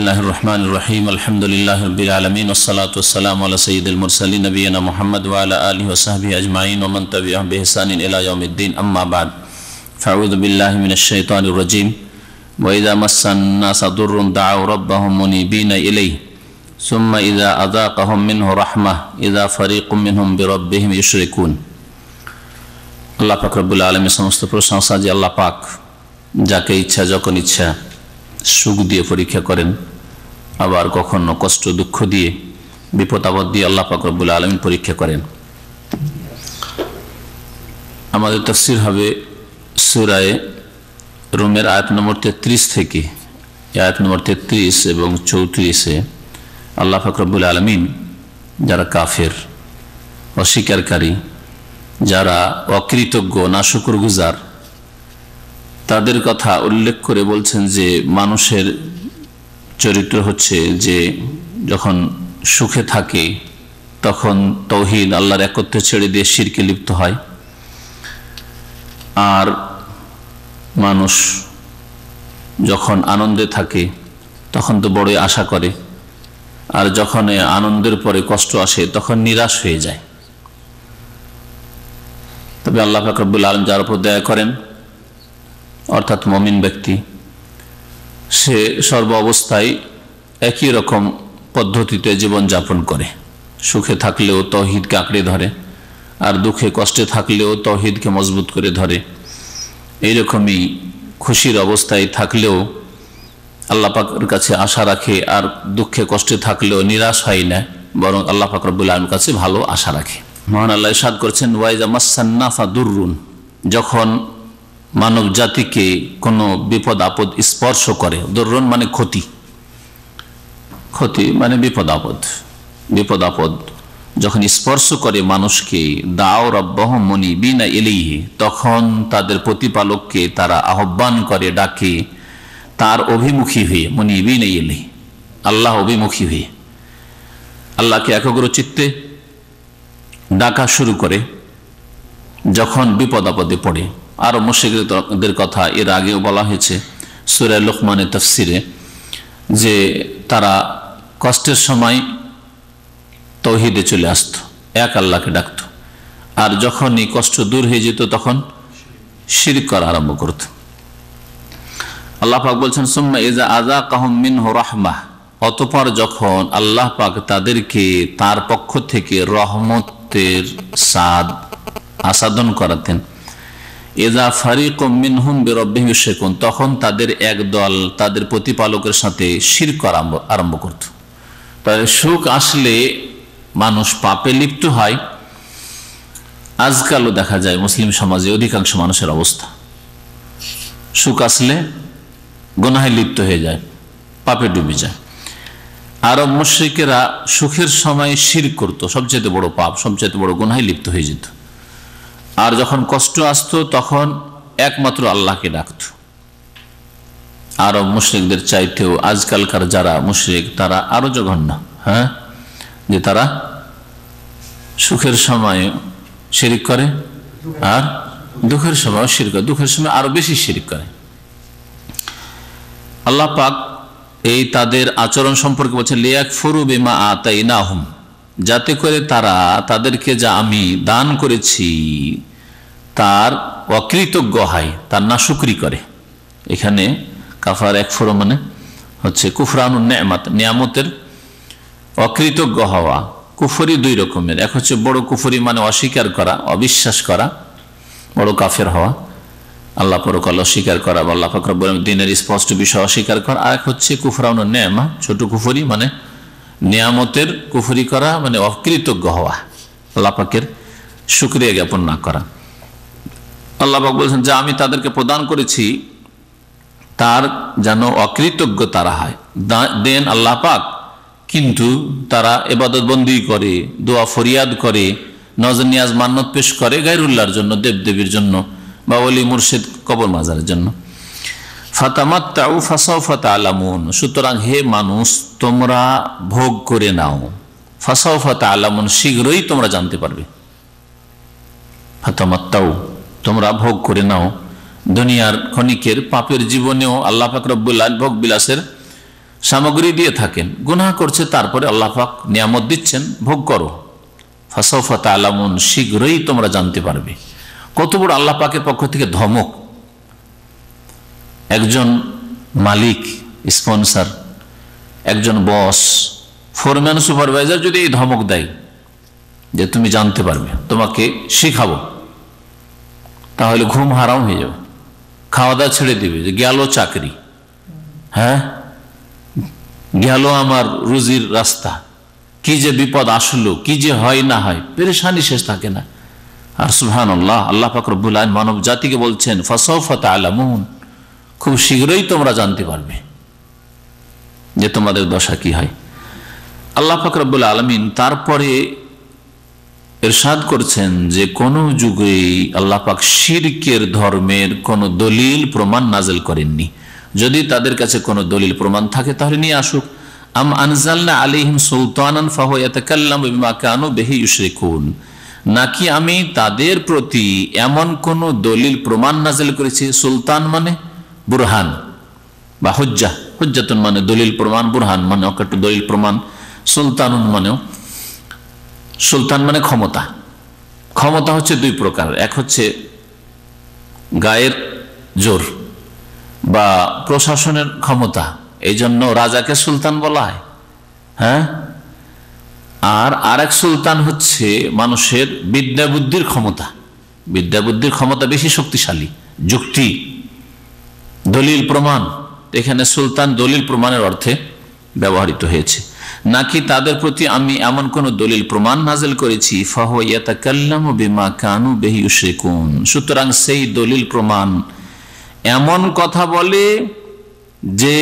बिस्मिल्लाहिर रहमानिर रहीम अल्हम्दुलिल्लाहि रब्बिल आलमीन वस्सलातु वस्सलामु अला सय्यिदिल मुरसलीन नबियिना मुहम्मद व अला आलिहि व सहबिहि अजमाइन व मन तबिअहुम बि इहसानिन इला यौमिद्दीन अम्मा बाद फ़अऊज़ु बिल्लाहि मिनश शैतानिर रजीम व इज़ा मस्सन नासा दुर्रुन दअऊ रब्बहुम मुनीबीना इलैहि सुम्मा इज़ा अज़ाक़हुम मिन्हु रहमह इज़ा फ़रीक़ुम मिन्हुम बिरब्बिहिम युशरिकून। আল্লাহ পাক রব্বুল আলামিন সমস্ত প্রশংসা যে আল্লাহ পাক যাকে ইচ্ছা যখন ইচ্ছা সুখ দিয়ে পরীক্ষা করেন, আবার কখনো কষ্ট দুঃখ দিয়ে বিপদ আপদ দিয়ে আল্লাহ পাক রব্বুল আলামিন পরীক্ষা করেন। আমাদের তাফসীর হবে সূরা রুমের আয়াত নম্বর 33 থেকে আয়াত নম্বর 33 এবং 34-এ আল্লাহ পাক রব্বুল আলামিন যারা কাফের, অস্বীকারী, যারা অকৃতজ্ঞ, নাশুকরগুজার, তাদের কথা উল্লেখ করে বলছেন যে মানুষের চরিত্র হচ্ছে যে যখন সুখে থাকে তখন তাওহীদ আল্লাহর একত্ব ছেড়ে দিয়ে শিরকে লিপ্ত হয়, আর মানুষ যখন আনন্দে থাকে তখন তো বড়ই আশা করে, আর যখন আনন্দের পরে কষ্ট আসে তখন নিরাশ হয়ে যায়। তবে আল্লাহ পাক রব্বুল আলামিন যার উপর দয়া করেন অর্থাৎ মুমিন ব্যক্তি, সে সর্ব অবস্থায় একই রকম পদ্ধতিতে জীবন যাপন করে। সুখে থাকলেও তাওহীদকে আঁকড়ে ধরে, আর দুঃখে কষ্টে থাকলেও তাওহীদকে মজবুত করে ধরে। এইরকমই খুশির অবস্থায় থাকলেও আল্লাহ পাকের কাছে আশা রাখে, আর দুঃখে কষ্টে থাকলেও নিরাশ হয় না, বরং আল্লাহ পাক রব্বুল আলামিনের কাছে ভালো আশা রাখে। মহান আল্লাহ ইরশাদ করছেন, ওয়াইজা মাসান্নাসা দুররুন, যখন মানব জাতিকে কোনো বিপদ আপদ স্পর্শ করে, দুররুন মানে ক্ষতি, ক্ষতি মানে বিপদ আপদ, বিপদ আপদ যখন স্পর্শ করে মানুষকে, দাও রব্বাহুম মুনিবিনা ইলাইহি, তখন তাদের প্রতিপালককে তারা আহ্বান করে, ডাকে তার অভিমুখী হয়ে, মুনিবিনা ইলাইহি আল্লাহ অভিমুখী হয়ে, আল্লাহকে একাগ্র চিত্তে ডাকা শুরু করে যখন বিপদ আপদে পড়ে। আর মুশরিকদের কথা এর আগেও বলা হয়েছে সূরা লুকমানের তাফসিরে, যে তারা কষ্টের সময় তাওহীদে চলে আসতো, এক আল্লাহকে ডাকতো, আর যখনই কষ্ট দূর হয়ে যেত তখন শিরক করা আরম্ভ করত। আল্লাহ পাক বলছেন, সুম্মা ইযা আযাকাহুম মিনহু রাহমাহ, অতঃপর যখন আল্লাহ পাক তাদেরকে তার পক্ষ থেকে রহমতের স্বাদ আস্বাদন করাতেন, ইযা ফারিকুম মিনহুম বিরাব্বিহিম ইউশরিকুন, তখন তাদের এক দল তাদের প্রতিপালকের সাথে শিরক আরম্ভ করত। তাহলে সুখ আসলে মানুষ পাপে লিপ্ত হয়। আজকালও দেখা যায় মুসলিম সমাজে অধিকাংশ মানুষের অবস্থা, সুখ আসলে গুনাহে লিপ্ত হয়ে যায়, পাপে ডুবে যায়। আরব মুশরিকেরা সুখের সময় শিরক করত, সবচেয়ে বড় পাপ, সবচেয়ে বড় গুনাহে লিপ্ত হয়ে যেত, আর যখন কষ্ট আসতো তখন একমাত্র আল্লাহকে ডাকত। আরব মুশরিকদের চাইতেও আজকালকার যারা মুশরিক তারা আরো জঘন্য, হ্যাঁ, যে তারা সুখের সময় শিরক করে আর দুঃখের সময় শিরক করে, দুঃখের সময় আরো বেশি শিরক করে। আল্লাহ পাক এই তাদের আচরণ সম্পর্কে বলছে, লিয়াকফুরু বিমা আতাইনাহুম, যাতে করে তারা তাদেরকে যা আমি দান করেছি তার অকৃতজ্ঞ হয়, তার নাশুকরি করে। এখানে কাফার একফুর মানে হচ্ছে কুফরানুন নেয়ামত, নিয়ামতের অকৃতজ্ঞ হওয়া। কুফরি দুই রকমের, এক হচ্ছে বড় কুফরি মানে অস্বীকার করা, অবিশ্বাস করা, বড় কাফের হওয়া, আল্লাহ পরকাল অস্বীকার করা বা আল্লাহ পাক রব্বুল আলামিন দিনের স্পষ্ট বিষয় অস্বীকার করা। আর এক হচ্ছে কুফরানুন নেয়ামা, ছোট কুফরি মানে নিয়ামতের কুফরি করা, মানে অকৃতজ্ঞ হওয়া, আল্লাহ পাকের শুকরিয়া জ্ঞাপন না করা। আল্লাহ পাক বলছেন, যা আমি তাদেরকে প্রদান করেছি তার যেন অকৃতজ্ঞ তারা হয়। দেন আল্লাহ পাক, কিন্তু তারা ইবাদত বন্দি করে, দোয়া ফরিয়াদ করে, নজর নিয়াজ মান্নত পেশ করে গায়রুল্লাহর জন্য, দেবদেবীর জন্য বা ওলি মুর্শিদ কবর মাজারের জন্য। ফাতামাত্তাউ ফাসাউফা তা'লামুন, সুতরাং হে মানুষ তোমরা ভোগ করে নাও, ফাসাউফা তা'লামুন, শীঘ্রই তোমরা জানতে পারবে। ফাতামাত্তাউ, তোমরা ভোগ করে নাও দুনিয়ার ক্ষণিকের পাপের জীবনেও আল্লাহ পাক রব্বুল আলামিন ভোগ বিলাসের সামগ্রী দিয়ে থাকেন, গুনাহ করছে, তারপরে আল্লাহ পাক নিয়ামত দিচ্ছেন, ভোগ করো। ফাসাউফা তা'লামুন, শীঘ্রই তোমরা জানতে পারবে। কত বড় আল্লাহ পাকের পক্ষ থেকে ধমক! একজন মালিক, স্পন্সর, একজন বস, ফোরম্যান, সুপারভাইজার যদি এই ধমক দেয় যে তুমি জানতে পারবে, তোমাকে শিখাবো, তাহলে ঘুম হারাম হয়ে যাবে, খাওয়া দাওয়া ছেড়ে দিবে, যে গেল চাকরি, হ্যাঁ গেল আমার রুজির রাস্তা, কি যে বিপদ আসলো, কি যে হয় না হয়, পেরেশানি শেষ থাকে না। আর সুবহানাল্লাহ, আল্লাহ পাক রব্বুল আলামিন মানব জাতিকে বলছেন ফাসাউফা তা'লামুন, খুব শীঘ্রই তোমরা জানতে পারবে যে তোমাদের দশা কি হয়। আল্লাহ পাক রব্বুল আলামিন তারপরে ইরশাদ করছেন যে কোন যুগেই আল্লাহ পাক শিরকের ধর্মের কোন দলিল প্রমাণ নাযিল করেননি। যদি তাদের কাছে কোনো দলিল প্রমাণ থাকে তাহলে নিয়ে আসুক। আম আনজালনা আলাইহিম সুলতানান ফাহুয়া ইয়াতাকাল্লামু বিমা কানু বিহি ইউশরিকুন, নাকি আমি তাদের প্রতি এমন কোন দলিল প্রমাণ নাযিল করেছি। সুলতান মানে বুরহান বা হুজ্জাহ, হুজ্জাতুন মানে দলিল প্রমাণ, বুরহান মানে অকট্ট দলিল প্রমাণ, সুলতানুন মানেও, সুলতান মানে ক্ষমতা। ক্ষমতা হচ্ছে দুই প্রকার, এক হচ্ছে গায়ের জোর বা প্রশাসনের ক্ষমতা, এই জন্য রাজাকে সুলতান বলা হয়, হ্যাঁ। আর আরেক সুলতান হচ্ছে মানুষের বিদ্যা বুদ্ধির ক্ষমতা। বিদ্যা বুদ্ধির ক্ষমতা বেশি শক্তিশালী, যুক্তি, দলিল প্রমাণ, এখানে সুলতান দলিল প্রমাণের অর্থে ব্যবহৃত হয়েছে। নাকি তাদের প্রতি আমি এমন কোন দলিল প্রমাণ নাযিল করেছি ফাহুয়া ইয়াতাকাল্লামু বিমা কানু বিহি ইউশরিকুন, সুতরাং সেই দলিল প্রমাণ এমন কথা বলে যে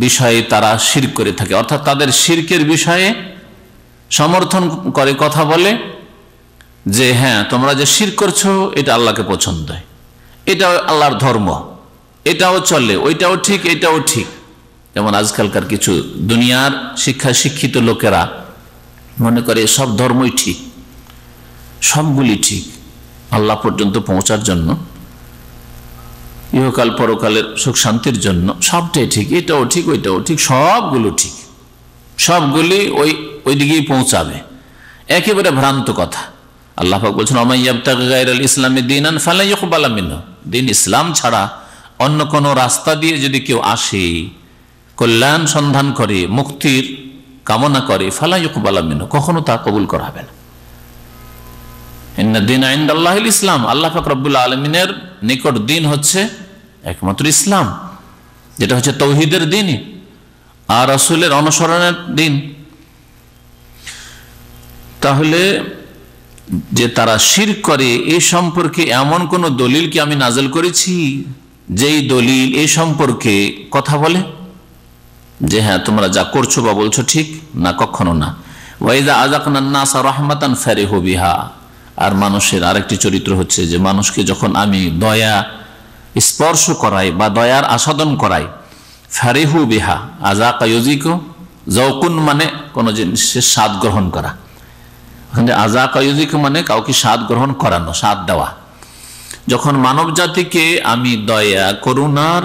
বিষয়ে তারা শিরক করে থাকে, অর্থাৎ তাদের শিরকের বিষয়ে সমর্থন করে, কথা বলে যে হ্যাঁ তোমরা যে শিরক করছো এটা আল্লাহকে পছন্দ হয়, এটা আল্লাহর ধর্ম, এটাও চলে, ওইটাও ঠিক, এটাও ঠিক। যেমন আজকালকার কিছু দুনিয়ার শিক্ষিত লোকেরা মনে করে সব ধর্মই ঠিক, সবগুলি ঠিক, আল্লাহ পর্যন্ত পৌঁছার জন্য, ইহকাল পরকালের সুখ শান্তির জন্য সবটাই ঠিক, এটাও ঠিক, ওইটাও ঠিক, সবগুলো ঠিক, সবগুলি ওই দিকেই পৌঁছাবে। একেবারে ভ্রান্ত কথা। আল্লাহ পাক বলছেন ওয়া মান ইয়াবতাগি গায়রাল ইসলামি দীনান ফালা ইউকবালা মিনহু, দিন ইসলাম ছাড়া অন্য কোন রাস্তা দিয়ে যদি কেউ আসে, কল্যাণ সন্ধান করে, মুক্তির কামনা করে, ফালা ইউকবালা মিনহু, কখনো তা কবুল করা হবে না। ইন্না দীনা ইনদাল্লাহিল ইসলাম, আল্লাহ পাক রব্বুল আলামিনের নিকট দিন হচ্ছে একমাত্র ইসলাম, যেটা হচ্ছে তাওহীদের দিন আর রাসূলের অনুসরণের দিন। তাহলে যে তারা শিরক করে এই সম্পর্কে এমন কোন দলিল কি আমি নাযিল করেছি যেই দলিল এই সম্পর্কে কথা বলে যে হ্যাঁ তোমরা যা করছো বা বলছো ঠিক না? কখনো না। ওয়াইদা আযাকনান নাসা রাহমাতান ফারিহু বিহা, আর মানুষের আরেকটি চরিত্র হচ্ছে যে মানুষকে যখন আমি দয়া স্পর্শ করাই বা দয়ার আস্বাদন করাই, ফারিহু বিহা, আযাকা ইউযিকু, যাওকুন মানে কোন জিনিসের স্বাদ গ্রহণ করা, আযাকা ইউযিকু মানে কাউকে স্বাদ গ্রহণ করানো, স্বাদ দেওয়া। যখন মানব জাতিকে আমি দয়া করুণার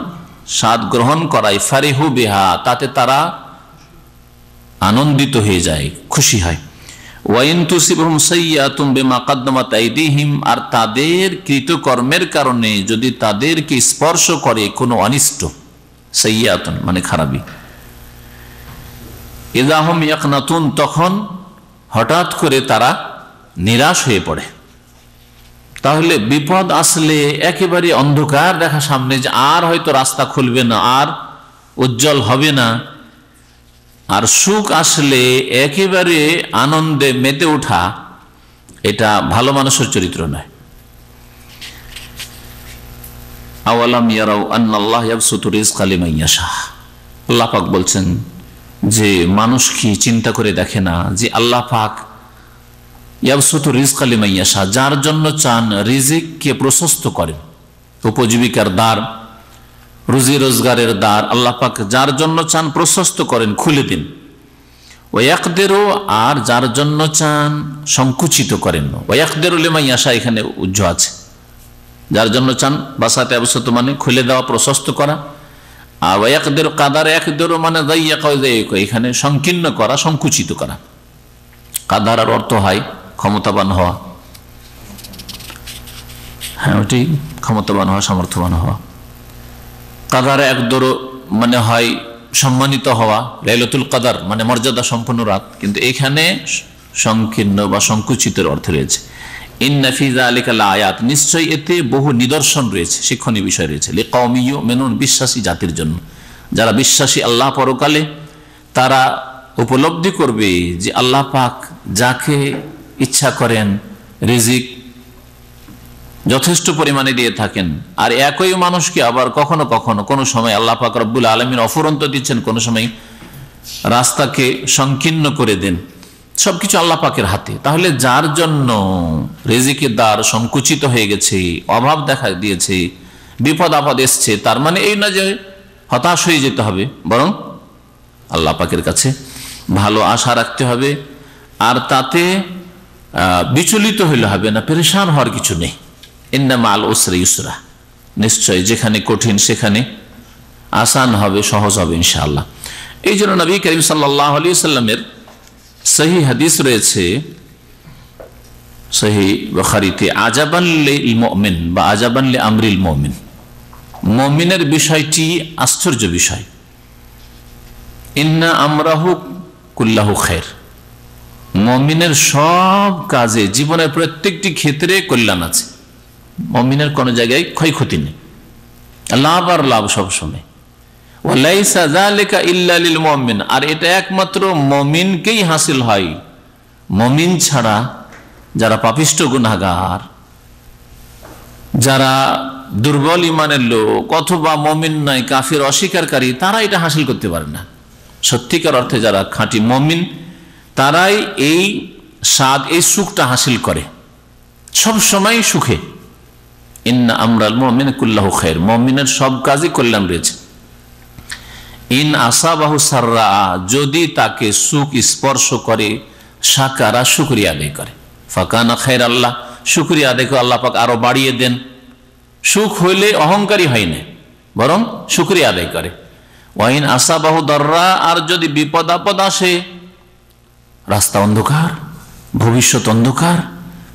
স্বাদ গ্রহণ করাই, ফারিহু বিহা, তাতে তারা আনন্দিত হয়ে যায়, খুশি হয়। ওয়াইন তুসিবহুম সাইয়্যাতুম বিমা কদ্দামাত আইদিহিম, আর তাদের কৃতকর্মের কারণে যদি তাদেরকে স্পর্শ করে কোনো অনিষ্ট, সাইয়্যাতুন মানে খারাপি, ইযা হুম ইয়াকনাতুন, তখন হঠাৎ করে তারা নিরাশ হয়ে পড়ে। তাহলে বিপদ আসলে একেবারে অন্ধকার দেখা সামনে, যে আর হয়তো রাস্তা খুলবে না, আর উজ্জ্বল হবে না। আর সুখ আসলে একেবারে আনন্দে মেতে ওঠা, এটা ভালো মানুষের চরিত্র নয়। আওয়ালাম ইয়ারাউ আন্নাল্লাহ ইয়াবসুতু রিজকা লিমান ইয়াশা, আল্লাহ পাক বলছেন যে মানুষ কি চিন্তা করে দেখে না যে আল্লাহ পাক ইয়াবসুতু রিজকা লিমান ইয়াশা, যার জন্য চান রিজিককে প্রশস্ত করেন, উপজীবিকার দ্বার, রুজি রোজগারের দ্বার আল্লাহ পাক যার জন্য চান প্রশস্ত করেন, খুলে দিন। ওয়াকদিরু, আর যার জন্য চান সংকুচিত করেন। ওয়াকদিরু লিমান ইয়াশা এখানে উজ্জ্ব আছে, যার জন্য চান বাসাতে আবসত মানে খুলে দেওয়া, প্রশস্ত করা। আর ইয়াকদির, কাদার ইয়াকদির মানে দাইয়াকা ওয়া দাইয়াকা, এখানে সংকীর্ণ করা, সংকুচিত করা। কাদার অর্থ হয় ক্ষমতাবান হওয়া, হ্যাঁ ওটি ক্ষমতাবান হওয়া, সামর্থ্যবান হওয়া। কাদার একদর মানে হয় সম্মানিত হওয়া, লাইলাতুল কাদার মানে মর্যাদা সম্পন্ন রাত, কিন্তু এখানে সংকীর্ণ বা সংকুচিতের অর্থ রয়েছে। ইন্না ফি যালিকা লাআয়াত, নিশ্চয়ই এতে বহু নিদর্শন রয়েছে, শিক্ষণীয় বিষয় রয়েছে। লিকাওমি ইউমিনুন, বিশ্বাসী জাতির জন্য, যারা বিশ্বাসী আল্লাহ পরকালে, তারা উপলব্ধি করবে যে আল্লাহ পাক যাকে ইচ্ছা করেন রিজিক যথেষ্ট পরিমাণে দিয়ে থাকেন, আর একই মানুষকে আবার কখনো কখনো কোনো সময় আল্লাহ পাক রব্বুল আলামিন অফুরন্ত দিচ্ছেন, কোনো সময় রাস্তাকে সংকীর্ণ করে দেন। সবকিছু আল্লাহ পাকের হাতে। তাহলে যার জন্য রিজিকের দ্বার সংকুচিত হয়ে গেছে, অভাব দেখা দিয়েছে, বিপদ আপদ এসছে, তার মানে এই না যে হতাশ হয়ে যেতে হবে, বরং আল্লাহ পাকের কাছে ভালো আশা রাখতে হবে, আর তাতে বিচলিত হইলে হবে না, পেরেশান হওয়ার কিছু নেই। ইন্না মাল উসরি ইউসরা, নিশ্চয় যেখানে কঠিন সেখানে আসান হবে, সহজ হবে ইনশাআল্লাহ। এই জন্য নবী করিম সাল্লাল্লাহু আলাইহি ওয়াসাল্লামের সহিহ হাদিস রয়েছে সহিহ বুখারীতে, আজাবান লিল মুমিন বা আজাবান লি আমরিল মুমিন, মুমিনের বিষয়টি আশ্চর্য বিষয়। ইন্না আমরাহু কুল্লাহু খায়র, মুমিনের সব কাজে, জীবনের প্রত্যেকটি ক্ষেত্রে কল্যাণ আছে, মুমিনের কোনো জায়গায় ক্ষয়ক্ষতি নেই, লাভ আর লাভ সবসময়। ওয়ালাইসা যালিকা ইল্লা লিল মুমিন, আর এটা একমাত্র মুমিনকেই হাসিল হয়, মুমিন ছাড়া যারা পাপিষ্ঠ গুনাহগার, যারা দুর্বল ঈমানের লোক অথবা মুমিন নয় কাফির অস্বীকারী, তারা এটা হাসিল করতে পারে না। সত্যিকার অর্থে যারা খাঁটি মুমিন, তারাই এই স্বাদ, এই সুখটা হাসিল করে, সব সময় সুখে। ইন্না আমরাল মুমিন কুল্লাহু খায়র, মুমিনের সব কাজই কল্যাণ রয়েছে। ইন আসাবাহু সাররা, যদি তাকে সুখ স্পর্শ করে, শাকারা, শুকরিয়া আদায় করে, ফাকানা খায়র আল্লাহ, শুকরিয়া আদায় করে আল্লাহ পাক আরো বাড়িয়ে দেন। সুখ হইলে অহংকারী হয় না, বরং শুকরিয়া আদায় করে। ওয়াইন আসাবাহু দাররা, আর যদি বিপদ আপদ আসে, রাস্তা অন্ধকার, ভবিষ্যৎ অন্ধকার,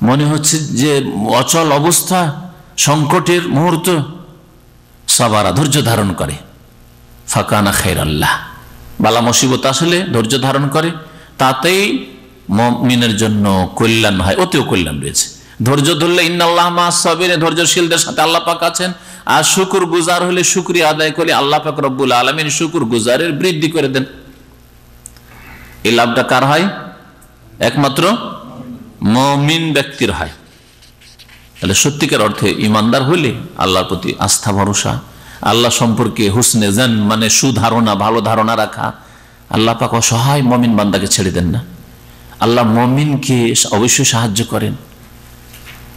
মনে হচ্ছে যে অচল অবস্থা, সংকটের মুহূর্ত, সাবারা, ধৈর্য ধারণ করে, ফাকানা খায়র আল্লাহ, বালা মুসিবত আসলে ধৈর্য ধারণ করে, তাতেই মুমিনের জন্য কল্যাণ হয়, ওতেও কল্যাণ রয়েছে। ধৈর্য ধরলে ইন্নাল্লাহ মা'আস সাবিরিন, ধৈর্যশীলদের সাথে আল্লাহ পাক আছেন। আর শুকর গুজার হলে, শুকরিয়া আদায় করলে আল্লাহ পাক রব্বুল আলামিন শুকর গুজারের বৃদ্ধি করে দেন। এই লাভটা কার হয়? একমাত্র মুমিন ব্যক্তির হয়। তাহলে সত্যিকার অর্থে ইমানদার হলে আল্লাহর প্রতি আস্থা ভরসা, আল্লাহ সম্পর্কে হুসনে জান মানে সুধারণা, ভালো ধারণা রাখা, আল্লাহ পাক অসহায় মুমিন বান্দাকে ছেড়ে দেন না। আল্লাহ মুমিনকে অবশ্যই সাহায্য করেন।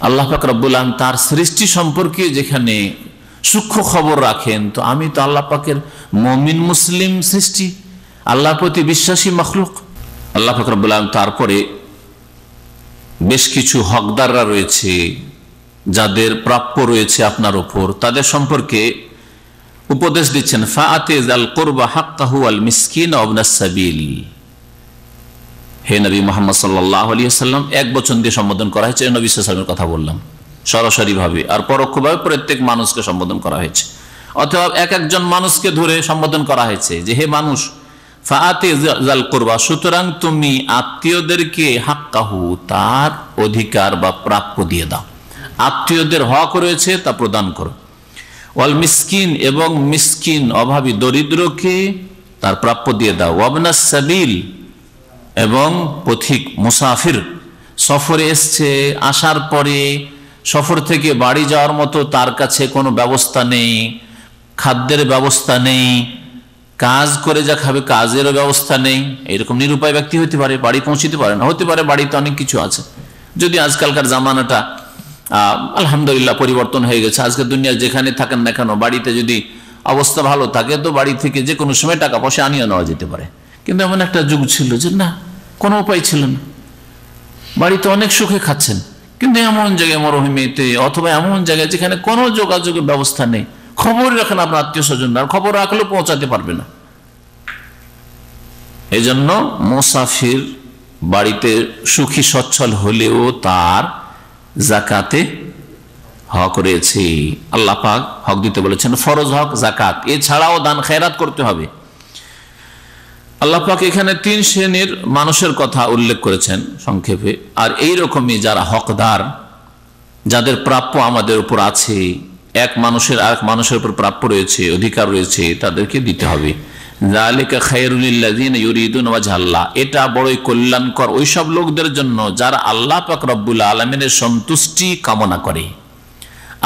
আল্লাহ পাক রব্বুল আলামিন তার সৃষ্টি সম্পর্কে যেখানে সূক্ষ্ম খবর রাখেন, তো আমি তো আল্লাহ পাকের মুমিন মুসলিম সৃষ্টি, আল্লাহর প্রতি বিশ্বাসী মখলুক। আল্লাহ পাক রব্বুল আলামিন তারপরে বেশ কিছু হকদাররা রয়েছে, যাদের প্রাপ্য রয়েছে আপনার উপর, তাদের সম্পর্কে উপদেশ দিচ্ছেন। ফাআতি যাল কুরবা হাক্কাহু আল মিসকিন ওয়া ইবনাস সাবিল, হে নবী মুহাম্মদ সাল্লাল্লাহু আলাইহি ওয়াসাল্লাম, এক বচন দিয়ে সম্বোধন করা হয়েছে, নবী সাল্লাল্লাহু আলাইহি ওয়াসাল্লামের কথা বললাম, সরাসরি ভাবে আর পরোক্ষভাবে প্রত্যেক মানুষকে সম্বোধন করা হয়েছে, অথবা এক একজন মানুষকে ধরে সম্বোধন করা হয়েছে যে হে মানুষ, ফাআতি যাল কুরবা, সুতরাং তুমি আত্মীয়দেরকে হাক্কাহু, তার অধিকার বা প্রাপ্য দিয়ে দাও, আত্মীয়দের হক রয়েছে তা প্রদান করো। ওয়াল মিসকিন, এবং মিসকিন অভাবী দরিদ্রকে তার প্রাপ্য দিয়ে দাও। ওয়াবনাস সাবিল, এবং পথিক মুসাফির সফরে এসছে, আসার পরে সফর থেকে বাড়ি যাওয়ার মতো তার কাছে কোনো ব্যবস্থা নেই, খাদ্যের ব্যবস্থা নেই, কাজ করে যা খাবে কাজেরও ব্যবস্থা নেই, এরকম নিরুপায় ব্যক্তি হতে পারে, বাড়ি পৌঁছিতে পারে না, হতে পারে বাড়িতে অনেক কিছু আছে। যদি আজকালকার জামানাটা আলহামদুলিল্লাহ পরিবর্তন হয়ে গেছে, আজকে দুনিয়ার যেখানে থাকেন না কেন, বাড়িতে যদি অবস্থা ভালো থাকে তো বাড়ি থেকে যে কোনো সময় টাকা পয়সা আনিয়ে নেওয়া যেতে পারে। কিন্তু এমন একটা যুগ ছিল যে না, কোনো উপায় ছিল না, বাড়িতে অনেক সুখে খাচ্ছেন, কিন্তু এমন জায়গায় মরুভূমিতে অথবা এমন জায়গায় যেখানে কোনো যোগাযোগের ব্যবস্থা নেই, খবর রাখেন আপনার আত্মীয় স্বজনরা, খবর রাখলেও পৌঁছাতে পারবে না। এই জন্য মুসাফির বাড়িতে সুখী সচ্ছল হলেও তার জাকাতে হক রয়েছে। আল্লাহ পাক হক দিতে বলেছেন, ফরজ হক জাকাত, এছাড়াও দান খেরাত করতে হবে। আল্লাহ পাক এখানে 3 শ্রেণীর মানুষের কথা উল্লেখ করেছেন সংক্ষেপে। আর এইরকমই যারা হকদার, যাদের প্রাপ্য আমাদের উপর আছে, এক মানুষের আরেক মানুষের উপর প্রাপ্য রয়েছে, অধিকার রয়েছে, তাদেরকে দিতে হবে। যালিকা খায়রুল লিল্লাযিনা ইউরিদুনা ওয়াজহাল্লাহ, এটা বড়ই কল্যাণকর ওই সব লোকদের জন্য যারা আল্লাহ পাক রব্বুল আলামিনের সন্তুষ্টি কামনা করে।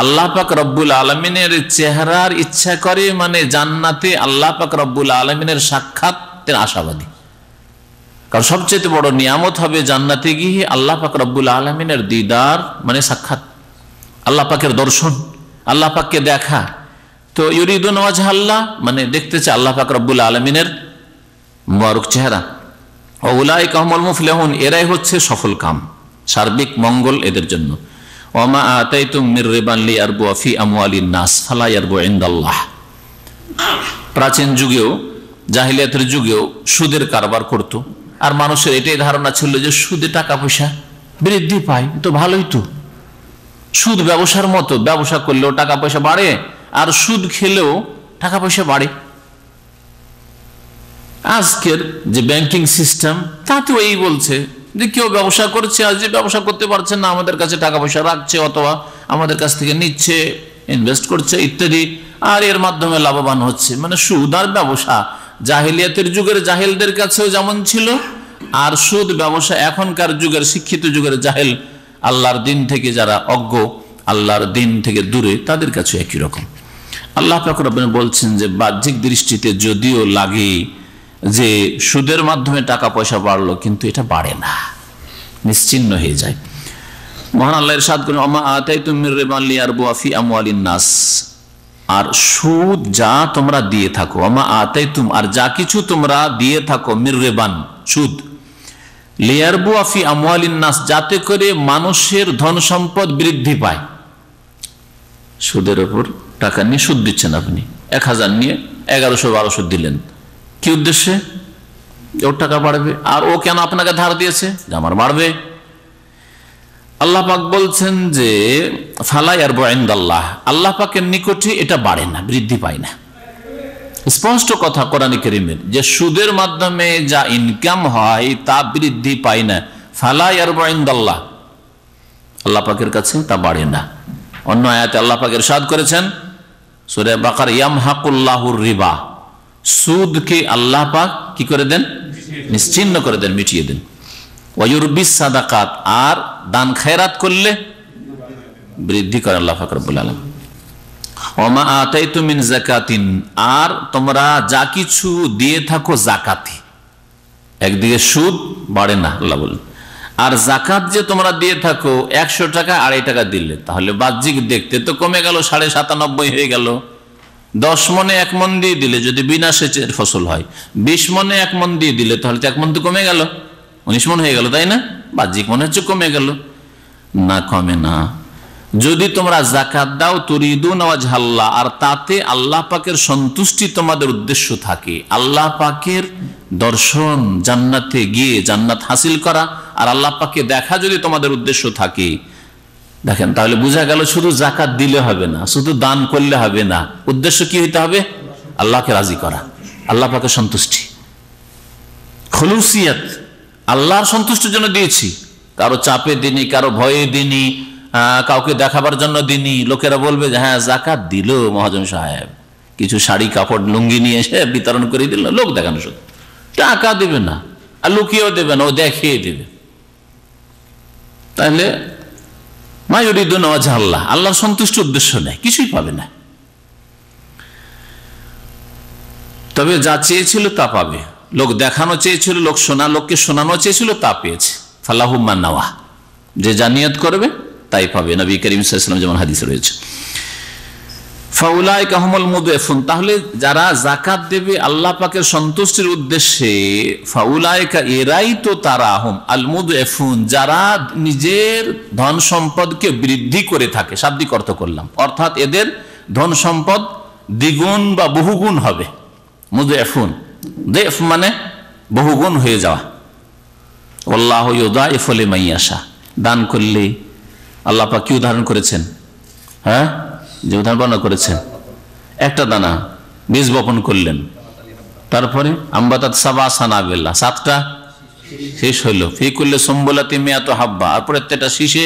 আল্লাহ পাক রব্বুল আলামিনের চেহারার ইচ্ছা করে, মানে জান্নাতে আল্লাহ পাক রব্বুল আলামিনের সাক্ষাতের আশাবাদী। কারণ সবচেয়ে বড় নিয়ামত হবে জান্নাতে গিয়ে আল্লাহ পাক রব্বুল আলামিনের দিদার, মানে সাক্ষাৎ, আল্লাহ পাকের দর্শন, আল্লাহ পাককে দেখা। তো ইউরিদুনা ওয়াজহাল্লাহ মানে দেখতে চায় আল্লাহ পাক রব্বুল আলামিনের মুবারক চেহারা। উলাইকা হুমুল মুফলিহুন, এরাই হচ্ছে সফল কাম, সার্বিক মঙ্গল এদের জন্য। ওমা আতাইতুম মির রিবান লিয়ারবু ফি আমওয়ালিন নাস ফালা ইয়ারবু ইনদাল্লাহ। প্রাচীন যুগেও, জাহিলিয়াতের যুগেও সুদের কারবার করত, আর মানুষের এটাই ধারণা ছিল যে সুদে টাকা পয়সা বৃদ্ধি পায়, তো ভালোই তো। সুদ ব্যবসার মতো, ব্যবসা করলেও টাকা পয়সা বাড়ে, আর সুদ খেলেও টাকা পয়সা বাড়ে। আজকের যে ব্যাংকিং সিস্টেম তাতেও এই বলছে যে কেউ ব্যবসা করছে, আর যে ব্যবসা করতে পারছে না আমাদের কাছে টাকা পয়সা রাখছে, অথবা আমাদের কাছ থেকে নিচ্ছে, ইনভেস্ট করছে ইত্যাদি, আর এর মাধ্যমে লাভবান হচ্ছে। মানে সুদ আর ব্যবসা জাহিলিয়াতের যুগের জাহেলদের কাছেও যেমন ছিল, আর সুদ ব্যবসা এখনকার যুগের শিক্ষিত যুগের জাহেল, আল্লাহর দিন থেকে যারা অজ্ঞ, আল্লাহর দিন থেকে দূরে, তাদের কাছে একই রকম। আল্লাহ পাক রব্বুল বলছেন যে বাহ্যিক দৃষ্টিতে যদিও লাগে যে সুদের মাধ্যমে টাকা পয়সা বাড়লো, কিন্তু এটা বাড়ে না, নিশ্চিহ্ন হয়ে যায়। মহান আল্লাহ ইরশাদ করেন, ওমা আতাইতুম মির রিবান লিয়ারবু ফি আমওয়ালিন নাস, আর সুদ যা তোমরা দিয়ে থাকো, ওমা আতাইতুম, আর যা কিছু তোমরা দিয়ে থাকো, মির রিবান সুদ, লিয়ারবু ফি আমওয়ালিন নাস, যাতে করে মানুষের ধন সম্পদ বৃদ্ধি পায়। সুদের উপর টাকা নিয়ে সুদ দিচ্ছেন আপনি, 1000 নিয়ে 1100-1200 দিলেন, কি উদ্দেশ্যে? ওর টাকা বাড়বে। আর ও কেন আপনাকে ধার দিয়েছে? যে আমার বাড়বে। আল্লাহ পাক বলছেন যে ফালা ইয়ারবু ইনদাল্লাহ, আল্লাহ পাকের নিকটে এটা বাড়ে না, বৃদ্ধি পায় না। স্পষ্ট কথা কোরআন কারীমের, যে সুদের মাধ্যমে যা ইনকাম হয় তা বৃদ্ধি পায় না। ফালা ইয়ারবু ইনদাল্লাহ, আল্লাহ পাকের কাছে তা বাড়ে না। অন্য আয়াতে আল্লাহ পাক ইরশাদ করেছেন সূরা বাকারা, ইয়ামহাকুল্লাহুর রিবা, সুদকে আল্লাহ পাক কি করে দেন? নিশ্চিহ্ন করে দেন, মিটিয়ে দেন। ওয়ায়ুরবিস সাদাকাত, আর দান খায়রাত করলে বৃদ্ধি করে আল্লাহ পাক রব্বুল আলামিন। ওমা আতাইতুম মিন যাকাতিন, আর তোমরা যা কিছু দিয়ে থাকো যাকাতে, একদিকে সুদ বাড়ে না আল্লাহ বলেন, আর জাকাত যে তোমরা দিয়ে থাকো 100 টাকা 2.5 টাকা দিলে, তাহলে বাহ্যিক দেখতে তো কমে গেল, 97.5 হয়ে গেল। 10 মনে 1 মন দিয়ে দিলে যদি বিনা সেচের ফসল হয়, 20 মনে 1 মন দিয়ে দিলে, তাহলে তো 1 মন তো কমে গেল, 19 মন হয়ে গেল, তাই না? বাহ্যিক মনে হচ্ছে কমে গেল, না কমে না। যদি তোমরা জাকাত দাও তুরিদুনা ওয়াজহাল্লাহ, আর তাতে আল্লাহ পাকের সন্তুষ্টি তোমাদের উদ্দেশ্য থাকে, আল্লাহ পাকের দর্শন, জান্নাতে গিয়ে জান্নাত হাসিল করা, আর আল্লাহ পাককে দেখা যদি তোমাদের উদ্দেশ্য থাকে, দেখেন তাহলে বোঝা গেল শুধু জাকাত দিলে হবে না, শুধু দান করলে হবে না, উদ্দেশ্য কি হইতে হবে? আল্লাহকে রাজি করা, আল্লাহ পাকের সন্তুষ্টি, খুলুসিয়াত, আল্লাহর সন্তুষ্টির জন্য দিয়েছি, কারো চাপে দিনি, কারো ভয়ে দিনি, কাউকে দেখাবার জন্য দিনি। লোকেরা বলবে যে হ্যাঁ জাকাত দিল মহাজন সাহেব, কিছু শাড়ি কাপড় লুঙ্গি নিয়ে এসে বিতরণ করে দিল, লোক দেখানো, শুধু টাকা দেবে না, আর লুকিয়েও দেবে না, ও দেখিয়ে দেবে। তাহলে মা ইউরিদুনা ওয়াজহাল্লাহ, আল্লাহর সন্তুষ্ট উদ্দেশ্য নেই, কিছুই পাবে না। তবে যা চেয়েছিল তা পাবে, লোক দেখানো চেয়েছিল, লোককে শোনানো চেয়েছিল, তা পেয়েছে। ফালাহুম মা নাওয়া, যে যা নিয়ত করবে তাই পাবে, নবী করিম সাল্লাল্লাহু আলাইহি ওয়াসাল্লাম যেমন হাদিসে রয়েছে। ফাউলাইকা হুমুল মুদঈফুন, তাহলে যারা যাকাত দেবে আল্লাহ পাকের সন্তুষ্টির উদ্দেশ্যে, ফাউলাইকা, এরাই তো তারা, হুম আল মুদঈফুন, যারা নিজের ধন সম্পদকে বৃদ্ধি করে থাকে, শাব্দিক অর্থ করলাম, অর্থাৎ এদের ধন সম্পদ দ্বিগুণ বা বহুগুণ হবে। মুদাইফুন, দেফ মানে বহুগুণ হয়ে যাওয়া। আল্লাহু ইউদাইফু লিমান ইয়াশা, দান করলে আল্লাহ পাক কি উদাহরণ করেছেন? হ্যাঁ, যে উদাহরণ বর্ণনা করেছেন, একটা দানা বীজ বপন করলেন, তারপরে আম্বাতাত সাবা সানাবিল্লাহ, 7টা শেষ হইল, ফি কুল্লি সুম্বুলাতি মিয়াতু হাব্বা, আর প্রত্যেকটা শীষে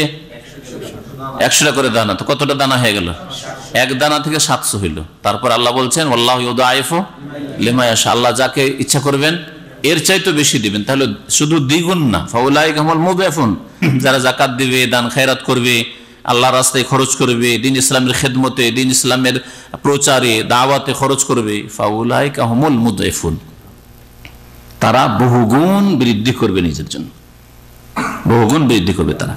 100টা করে দানা, তো কতটা দানা হয়ে গেল? এক দানা থেকে 700 হইল। তারপর আল্লাহ বলছেন আল্লাহু ইউদাইফু লিমান ইয়াশা, আল্লাহ যাকে ইচ্ছা করবেন এর চাইতে বেশি দিবেন। তাহলে শুধু দ্বিগুণ না, ফাউলাইকা হুমুল মুদাইফুন, যারা যাকাত দিবে, দান খায়রাত করবে, আল্লাহর রাস্তায় খরচ করবে, দ্বীন ইসলামের খেদমতে, দ্বীন ইসলামের প্রচারে, দাওয়াতে খরচ করবে, ফাউলাইকা হুমুল মুদাইফুন, তারা বহুগুণ বৃদ্ধি করবে, নিজের জন্য বহুগুণ বৃদ্ধি করবে তারা।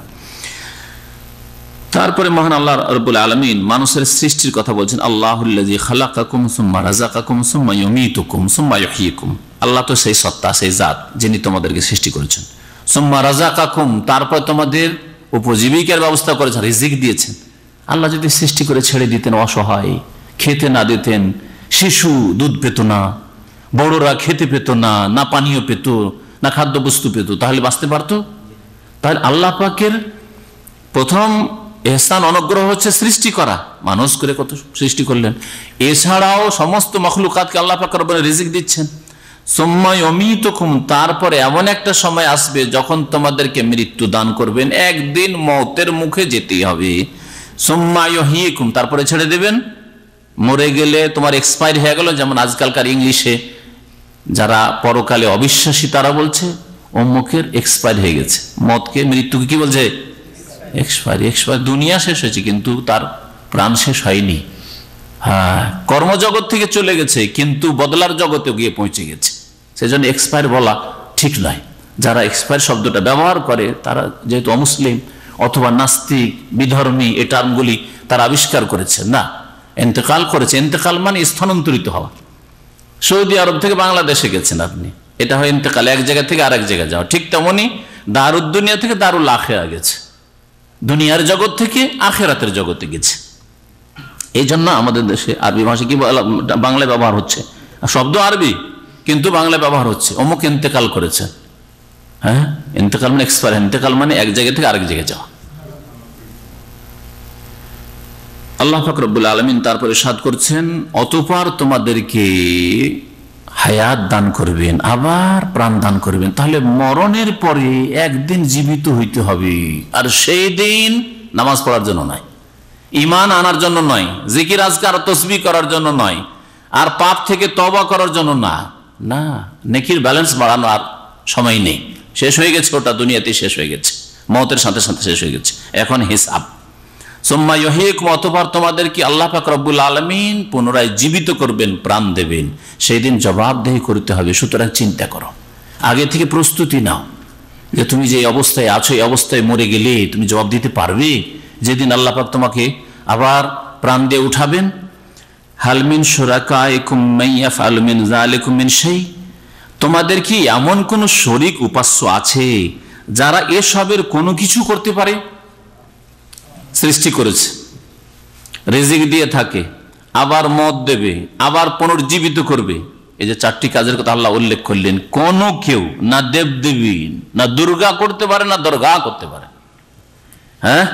তারপরে মহান আল্লাহ রাব্বুল আলামিন মানুষের সৃষ্টির কথা বলছেন, আল্লাহুল্লাযী খালাকাকুম সুম্মা রাযাকাকুম সুম্মা ইউমীতুকুম সুম্মা ইউহয়িকুম, আল্লাহ তো সেই সত্তা, সেই জাত যিনি তোমাদেরকে সৃষ্টি করেছেন। সুম্মা রাযাকাকুম, তারপর তোমাদের উপজীবিকার ব্যবস্থা করেছেন, রিজিক দিয়েছেন। আল্লাহ যদি সৃষ্টি করে ছেড়ে দিতেন অসহায়, খেতে না দিতেন, শিশু দুধ পেত না, বড়রা খেতে পেত না, না পানীয় পেত, না খাদ্যবস্তু পেত, তাহলে বাঁচতে পারতো? তাহলে আল্লাহ পাকের প্রথম ইহসান, অনুগ্রহ হচ্ছে সৃষ্টি করা। মানুষ করে কত সৃষ্টি করলেন, এছাড়াও সমস্ত মখলুকাতকে আল্লাহ পাক রব্বুল রিজিক দিচ্ছেন। সুম্মা ইউমীতুকুম, তারপরে এমন একটা সময় আসবে যখন তোমাদেরকে মৃত্যু দান করবেন, একদিন মওতের মুখে যেতেই হবে। সুম্মা ইউহয়িকুম, তারপরে ছেড়ে দেবেন। মরে গেলে তোমার এক্সপায়ার হয়ে গেল, যেমন আজকালকার ইংলিশে যারা পরকালে অবিশ্বাসী তারা বলছে অমুকের এক্সপায়ার হয়ে গেছে। মতকে, মৃত্যুকে কি বলছে? এক্সপায়ার। এক্সপায়ার, দুনিয়া শেষ হয়েছে কিন্তু তার প্রাণ শেষ হয়নি। হ্যাঁ, কর্মজগৎ থেকে চলে গেছে কিন্তু বদলার জগতে গিয়ে পৌঁছে গেছে, সেজন্য এক্সপায়ার বলা ঠিক নয়। যারা এক্সপায়ার শব্দটা ব্যবহার করে তারা যেহেতু অমুসলিম অথবা নাস্তিক, বিধর্মী, এই টার্মগুলি তারা আবিষ্কার করেছে। না, ইন্তেকাল করেছে। ইন্তেকাল মানে স্থানান্তরিত হওয়া। সৌদি আরব থেকে বাংলাদেশে গেছেন আপনি, এটা হয় ইন্তেকাল, এক জায়গা থেকে আরেক জায়গায় যাওয়া। ঠিক তেমনি দারুদ দুনিয়া থেকে দারুল আখিরা গেছে, দুনিয়ার জগৎ থেকে আখিরাতের জগতে গেছে। এই জন্য আমাদের দেশে আরবি ভাষা কি বাংলায় ব্যবহার হচ্ছে, শব্দ আরবি কিন্তু বাংলায় ব্যবহার হচ্ছে, অমুক ইন্তেকাল করেছে। হ্যাঁ, ইন্তেকাল মানে এক্সপায়ার, ইন্তেকাল মানে এক জায়গা থেকে আরেক জায়গায় যাওয়া। আল্লাহ পাক রব্বুল আলামিন তারপরে ইরশাদ করছেন, অতঃপর তোমাদেরকে হায়াত দান করবেন, আবার প্রাণ দান করবেন। তাহলে মরণের পরে একদিন জীবিত হইতে হবে, আর সেই দিন নামাজ পড়ার জন্য নয়, ঈমান আনার জন্য নয়, জিকির আজকার তাসবিহ করার জন্য নয়, আর পাপ থেকে তওবা করার জন্য না। না, নেকির ব্যালেন্স বাড়ানোর আর সময় নেই, শেষ হয়ে গেছে, ওটা দুনিয়াতে শেষ হয়ে গেছে, মওতের সাথে সাথে শেষ হয়ে গেছে, এখন হিসাব। সুম্মা ইউহয়িকুম, অতঃপর তোমাদেরকে আল্লাহ পাক রব্বুল আলামিন পুনরায় জীবিত করবেন, প্রাণ দেবেন, সেই দিন জবাবদেহি করতে হবে। সুতরাং চিন্তা করো, আগে থেকে প্রস্তুতি নাও যে তুমি যে অবস্থায় আছো, এই অবস্থায় মরে গেলে তুমি জবাব দিতে পারবে যেদিন আল্লাহ পাক তোমাকে আবার প্রাণ দিয়ে উঠাবেন। হাল মিন শুরাকাইকুম মান ইয়াফআলু মিন যালিকুম মিন শাই, তোমাদের কি এমন কোন শরীক উপাস্য আছে যারা এসবের কোনো কিছু করতে পারে? সৃষ্টি করেছে, রিজিক দিয়ে থাকে, আবার মত দেবে, আবার পুনর্জীবিত করবে। এই যে 4টি কাজের কথা আল্লাহ উল্লেখ করলেন, কোন কেউ না দেবদেবী, না দুর্গা করতে পারে, না দরগা করতে পারে, হ্যাঁ,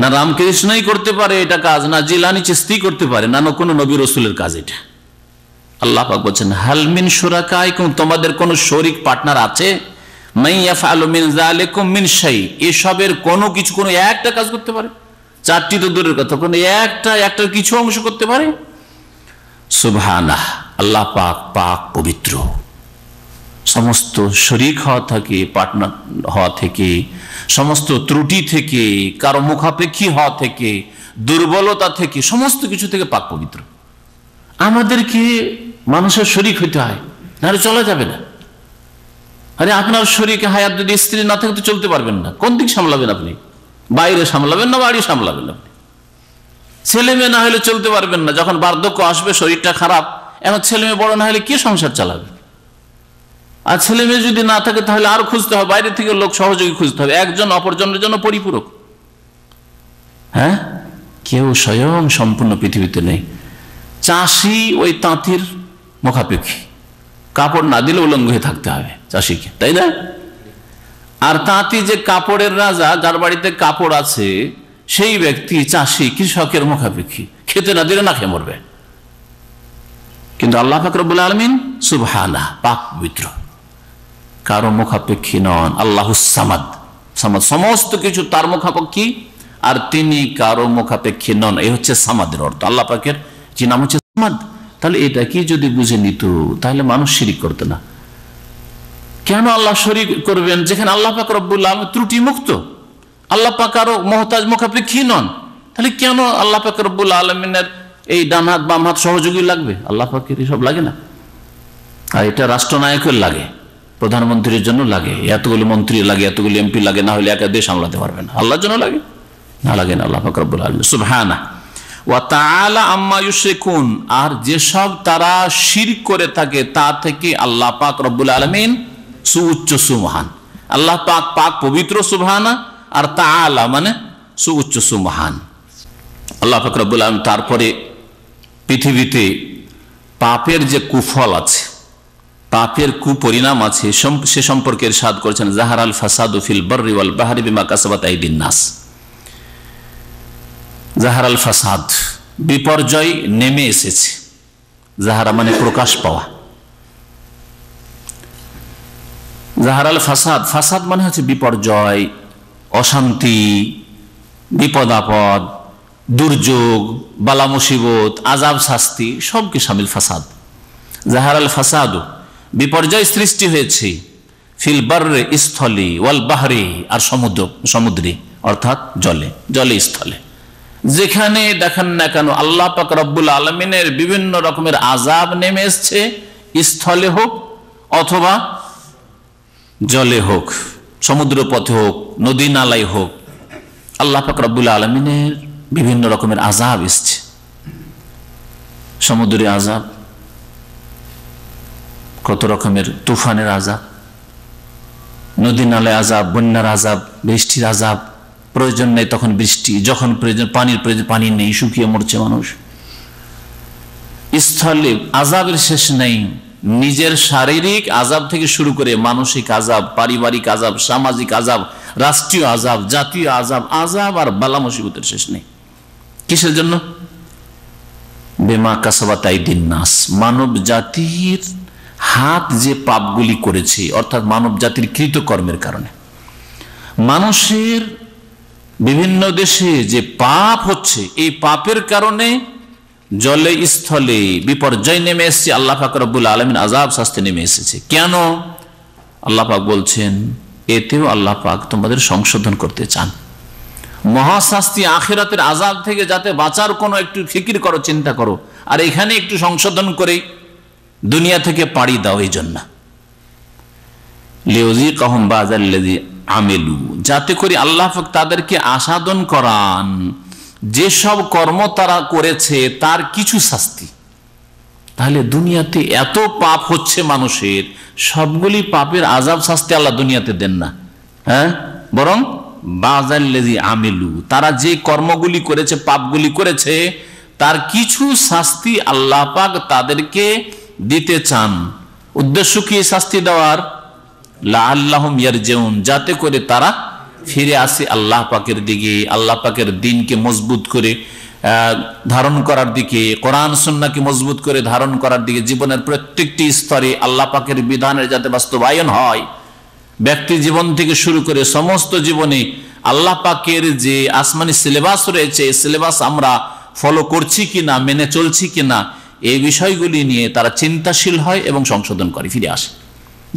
না রামকৃষ্ণই করতে পারে এটা কাজ, না জিলানি চিস্তি করতে পারে, না কোনো নবী রসুলের কাজ এটা। আল্লাহ পাক বলছেন, হাল মিন শুরাকাইকুম, তোমাদের কোন শরীক পার্টনার আছে? মান ইয়াফআলু মিন যালিকুম মিন শাই, এসবের কোনো কিছু, কোনো একটা কাজ করতে পারে? 4টি তো দূরের কথা, কোনো একটা কিছু অংশ করতে পারে? সুবহানাহ, আল্লাহ পাক পাক পবিত্র, সমস্ত শরীক হওয়া থেকে, পার্টনার হওয়া থেকে, সমস্ত ত্রুটি থেকে, কারো মুখাপেক্ষী হওয়া থেকে, দুর্বলতা থেকে, সমস্ত কিছু থেকে পাক পবিত্র। আমাদেরকে মানুষের শরীক হইতে হয়, নাহলে চলা যাবে না। আরে আপনার শরীকে হায়াত যদি স্ত্রী না থাকে তো চলতে পারবেন না। কোন দিক সামলাবেন আপনি? বাইরে সামলাবেন না বাড়ি সামলাবেন? আপনি ছেলে মেয়ে না হলে চলতে পারবেন না। যখন বার্ধক্য আসবে, শরীরটা খারাপ, এখন ছেলে মেয়ে বড় না হলে কি সংসার চালাবে? আর ছেলে মেয়ে যদি না থাকে তাহলে আরো খুঁজতে হবে, বাইরে থেকে লোক সহযোগী খুঁজতে হবে, একজন অপরজনের জন্য পরিপূরক। হ্যাঁ, কেউ স্বয়ং সম্পূর্ণ পৃথিবীতে নেই। চাষি ওই তাঁতির মুখাপেক্ষী, কাপড় না দিলে উলঙ্গ হয়ে থাকতে হবে চাষিকে, তাই না? আর তাঁতি যে কাপড়ের রাজা, যার বাড়িতে কাপড় আছে, সেই ব্যক্তি চাষি কৃষকের মুখাপেক্ষী, খেতে না দিলে না খেয়ে মরবে। কিন্তু আল্লাহ পাক রব্বুল আলামিন সুবহানাহু পাক পবিত্র, কারো মুখাপেক্ষী নন। আল্লাহুস সামাদ, সামাদ সমস্ত কিছু তার মুখাপেক্ষী, আর তিনি কারো মুখাপেক্ষী নন। এই হচ্ছে সামাদের অর্থ। আল্লাহ পাকের যে নাম হচ্ছে সামাদ। তাহলে এটা কি যদি বুঝে নিত, তাহলে মানুষ শিরিক করতো না। কেন আল্লাহ শরীক করবেন যেখানে আল্লাহ পাক রব্বুল আলামিন ত্রুটি মুক্ত, আল্লাহ পাক আরো মহতাজ মুখাপেক্ষী নন? তাহলে কেন আল্লাহ পাক রব্বুল আলামিনের এই ডান হাত বাম হাত সহযোগী লাগবে? আল্লাহ পাকের এসব লাগে না। আর এটা রাষ্ট্রনায়কের লাগে, প্রধানমন্ত্রীর জন্য লাগে, এতগুলো মন্ত্রী লাগে, এতগুলো এমপি লাগে, না হলে একা দেশ সামলাতে পারবে না। আল্লাহর জন্য লাগে না? লাগে না। আল্লাহ পাক রব্বুল আলামিন সুবহানাহু ওয়া তাআলা আম্মা ইউশরিকুন, আর যেসব তারা শিরক করে থাকে তা থেকে আল্লাহ পাক রব্বুল আলামিন সুউচ্চ সুমহান। আল্লাহ পাক পাক পবিত্র সুবহানা, আর তাআলা মানে সুউচ্চ সুমহান। আল্লাহ পাক রব্বুল আলামিন তারপরে পৃথিবীতে পাপের যে কুফল আছে, পাপের কুপরিণাম আছে, সে সম্পর্কে ইরশাদ করেছেন, জাহারাল ফাসাদু ফিল বাররি ওয়াল বাহরি বিমা কাসাবাত আইদিন নাস। জাহারাল ফাসাদ, বিপর্যয় নেমে এসেছে। জাহারা মানে প্রকাশ পাওয়া, জাহারাল ফাসাদ, ফাসাদ মানে হচ্ছে বিপর্যয়, অশান্তি, বিপদ আপদ, দুর্যোগ, বালা মুসিবত, আযাব শাস্তি, সবকে শামিল ফাসাদ। জাহারাল ফাসাদু, বিপর্যয় সৃষ্টি হয়েছে, ফিল বাররে স্থলে, ওয়াল বাহরে আর সমুদ্রে অর্থাৎ জলে, জলে স্থলে। যেখানে দেখেন না কেন আল্লাহ পাক রব্বুল আলামিনের বিভিন্ন রকমের আযাব নেমে এসছে, স্থলে হোক অথবা জলে হোক, সমুদ্র পথে হোক, নদী নালায় হোক, আল্লাহ পাক রব্বুল আলামিনের বিভিন্ন রকমের আযাব এসছে। সমুদ্রে আযাব, কত রকমের তুফানের আযাব, নদী নালায় আযাব, বন্যার আযাব, বৃষ্টির আযাব, প্রয়োজন নেই তখন বৃষ্টি, যখন প্রয়োজন পানির প্রয়োজন পানি নেই, শুকিয়ে মরছে মানুষ। স্থলে আযাবের শেষ নেই, নিজের শারীরিক আযাব থেকে শুরু করে মানসিক আযাব, পারিবারিক আযাব, সামাজিক আযাব, রাষ্ট্রীয় আযাব, জাতীয় আযাব, আযাব আর বালা মুসিবতের শেষ নেই। কিসের জন্য? বিমা কাসাবাত আইদিন নাস, মানব জাতির হাত যে পাপগুলি করেছে, অর্থাৎ মানব জাতির কৃতকর্মের কারণে। মানুষের বিভিন্ন দেশে যে পাপ হচ্ছে, এই পাপের কারণে জলে স্থলে বিপর্যয় নেমে এসেছে। আল্লাহ পাক রব্বুল আলামিন আযাব শাস্তি নেমে এসেছে। কেন? আল্লাহ পাক বলছেন এতেও আল্লাহ পাক তোমাদের সংশোধন করতে চান। মহাশাস্তি আখিরাতের আযাব থেকে যাতে বাঁচার কোনো একটু ফিকির করো, চিন্তা করো, আর এখানে একটু সংশোধন করে দুনিয়া থেকে পাড়ি দাও। এই জন্য লিউযিকাহুম বাযাল্লাযী আমিলু, যাতে করে আল্লাহ পাক তাদেরকে আস্বাদন করান যেসব কর্ম তারা করেছে তার কিছু শাস্তি। তাহলে দুনিয়াতে এত পাপ হচ্ছে মানুষের, সবগুলি পাপের আযাব শাস্তি আল্লাহ দুনিয়াতে দেন না, হ্যাঁ, বরং বাযাল্লাযী আমিলু, তারা যে কর্মগুলি করেছে, পাপগুলি করেছে, তার কিছু শাস্তি আল্লাহ পাক তাদেরকে দিতে চান। উদ্দেশ্য কি শাস্তি দেওয়ার? লাআল্লাহুম ইয়ারজিউন, যাতে করে তারা ফিরে আসে আল্লাহ পাকের দিকে, আল্লাহ পাকের দ্বীনকে মজবুত করে ধারণ করার দিকে, কোরআন সুন্নাহকে মজবুত করে ধারণ করার দিকে, জীবনের প্রত্যেকটি স্তরে আল্লাহ পাকের বিধানের যাতে বাস্তবায়ন হয়। ব্যক্তি জীবন থেকে শুরু করে সমস্ত জীবনে আল্লাহ পাকের যে আসমানি সিলেবাস রয়েছে, এই সিলেবাস আমরা ফলো করছি কিনা, মেনে চলছি কিনা, এই বিষয়গুলি নিয়ে তারা চিন্তাশীল হয় এবং সংশোধন করে, ফিরে আসে,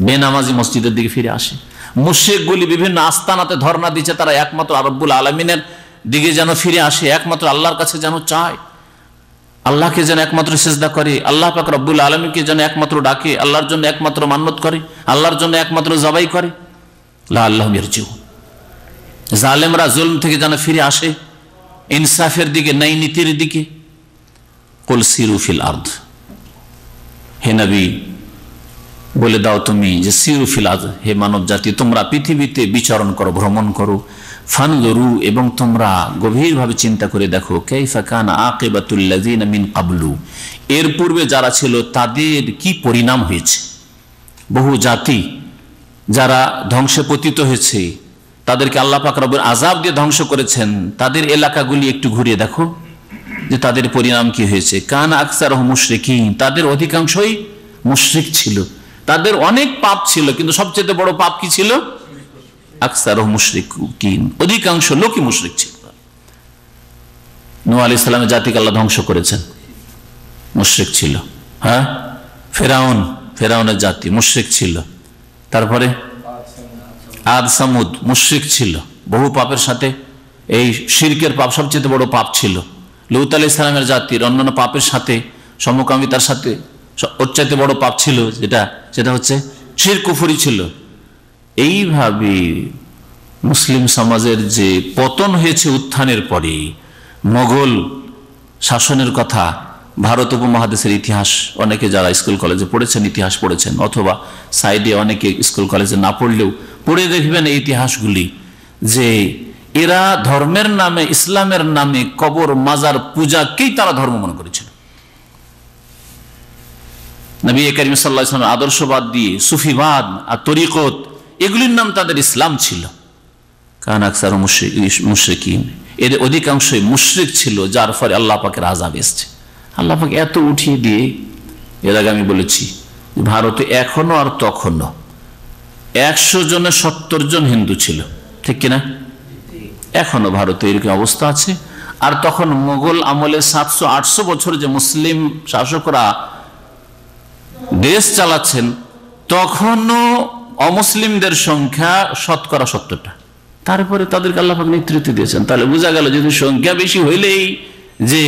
বেনামাজি মসজিদের দিকে ফিরে আসে। মুশরিকগুলি বিভিন্ন আস্তানাতে ধর্ণা দিচ্ছে, তারা একমাত্র রব্বুল আলামিনের দিকে যেন ফিরে আসে, একমাত্র আল্লাহর কাছে যেন চায়, আল্লাহকে যেন একমাত্র সিজদা করে, আল্লাহ পাক রব্বুল আলামিনকে যেন একমাত্র ডাকে, আল্লাহর জন্য একমাত্র মান্নত করে, আল্লাহর জন্য একমাত্র জবাই করে। লাআল্লাহুম ইয়ারজিউন, জালেমরা জুলম থেকে যেন ফিরে আসে ইনসাফের দিকে, ন্যায় নীতির দিকে। কুল সিরু ফিল আরদ, হে নবী বলে দাও তুমি যে সিরু ফিল আরদ, হে মানব জাতি তোমরা পৃথিবীতে বিচরণ করো, ভ্রমণ করো, ফানজুরু, এবং তোমরা গভীরভাবে চিন্তা করে দেখো, কাইফা কানা আকিবাতুল লাযিনা মিন ক্বাবলু, এর পূর্বে যারা ছিল তাদের কি পরিণাম হয়েছে। বহু জাতি যারা ধ্বংসে পতিত হয়েছে, তাদেরকে আল্লাহ পাক রব্বুল আযাব দিয়ে ধ্বংস করেছেন, তাদের এলাকাগুলি একটু ঘুরিয়ে দেখো যে তাদের পরিণাম কি হয়েছে। কান আকসারহুম মুশরিকিন, তাদের অধিকাংশই মুশরিক ছিল, তাদের অনেক পাপ ছিল, কিন্তু সবচেয়ে বড় পাপ কি ছিল? আকসারহুম মুশরিকিন, অধিকাংশ লোকই মুশরিক ছিল। নূহ আলাইহিস সালামের জাতিকে আল্লাহ ধ্বংস করেছেন, মুশরিক ছিল। হ্যাঁ, ফেরাউনের জাতি মুশরিক ছিল। তারপরে আদ সামুদ মুশরিক ছিল, বহু পাপের সাথে এই শিরকের পাপ সবচেয়ে বড় পাপ ছিল। লূত আলাইহিস সালামের জাতির অন্যান্য পাপের সাথে সমকামিতার সাথে ওর চাইতে বড় পাপ ছিল, সেটা হচ্ছে শিরক কুফরি ছিল। এইভাবে মুসলিম সমাজের যে পতন হয়েছে উত্থানের পরে, মোগল শাসনের কথা ভারত উপমহাদেশের ইতিহাস অনেকে যারা স্কুল কলেজে পড়েছেন, ইতিহাস পড়েছেন, অথবা সাইডে অনেকে স্কুল কলেজে না পড়লেও পড়ে দেখবেন এই ইতিহাসগুলি, যে এরা ধর্মের নামে, ইসলামের নামে কবর মাজার পূজাকেই তারা ধর্ম মনে করেছিল। নবী করিম সাল্লাল্লাহু আলাইহি ওয়াসাল্লাম আদর্শবাদ দিয়ে সুফিবাদ আর তরিকত, এগুলির নাম তাদের ইসলাম ছিল। কান আকসারুম মুশরিকিন, এর অধিকাংশই মুশরিক ছিল, যার ফলে আল্লাহ পাকের আযাব এসেছে। আল্লাহ পাক এত উঠিয়ে দিয়ে, এর আগে আমি বলেছি ভারতে এখনো আর তখনও 100 জনে 70 জন হিন্দু ছিল, ঠিক কিনা? এখনো ভারতে এরকম অবস্থা আছে। আর তখন মোগল আমলে 700-800 বছর যে মুসলিম শাসকরা দেশ চালাচ্ছেন, তখনও অমুসলিমদের সংখ্যা 70%। তারপরে তাদেরকে আল্লাহ পাক নেতৃত্ব দিয়েছেন। তাহলে বোঝা গেল যদি সংখ্যা বেশি হইলেই যে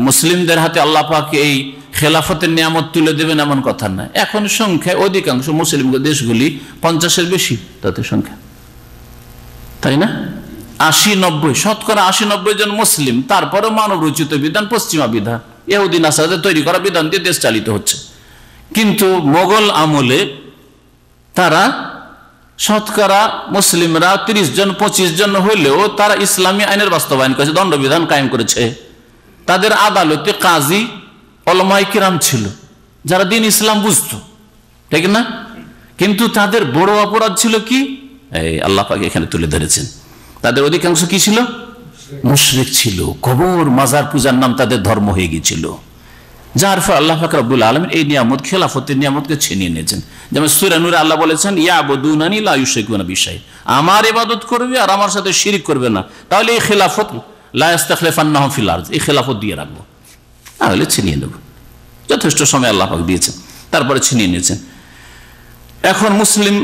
মুসলিমদের হাতে আল্লাহ পাক এই খেলাফতের নিয়ামত তুলে দেবেন এমন কথা না। এখন সংখ্যায় অধিকাংশ মুসলিম দেশগুলি 50-এর বেশি তাদের সংখ্যা, তাই না? 80-90, শতকরা 80-90 জন মুসলিম। তারপরে মানব রচিত বিধান, পশ্চিমা বিধান, ইহুদি নাসারাদের তৈরি করা বিধান দিয়ে দেশ চালিত হচ্ছে। কিন্তু মোগল আমলে তারা শতকরা মুসলিমরা 30 জন 25 জন হইলেও তারা ইসলামী আইনের বাস্তবায়ন করেছে, দণ্ডবিধান কায়েম করেছে। তাদের আদালতে কাজী ওলামায়ে কিরাম ছিল, যারা দিন ইসলাম বুঝতো, ঠিক না? কিন্তু তাদের বড় অপরাধ ছিল কি? এই আল্লাহ পাক এখানে তুলে ধরেছেন, তাদের অধিকাংশ কি ছিল? মুশরিক ছিল। কবর মাজার পূজার নাম তাদের ধর্ম হয়ে গিয়েছিল, যার ফলে আল্লাহ পাক রব্বুল আলামিন এই নিয়ামত, খেলাফতের নিয়ামতকে ছিনিয়ে নিয়েছেন। যেমন সূরা নূরে আল্লাহ বলেছেন, ইয়াবুদুনানি লা ইউশরিকুনা বিশাই, আমার ইবাদত করবে আর আমার সাথে শিরিক করবে না, তাহলে এই খেলাফত লা ইস্তাখলিফান্নাহুম ফিল আরদ, এই খেলাফত দিয়ে রাখবো, তাহলে ছিনিয়ে নেব। যথেষ্ট সময় আল্লাহ পাক দিয়েছেন, তারপরে ছিনিয়ে নিয়েছেন। এখন মুসলিম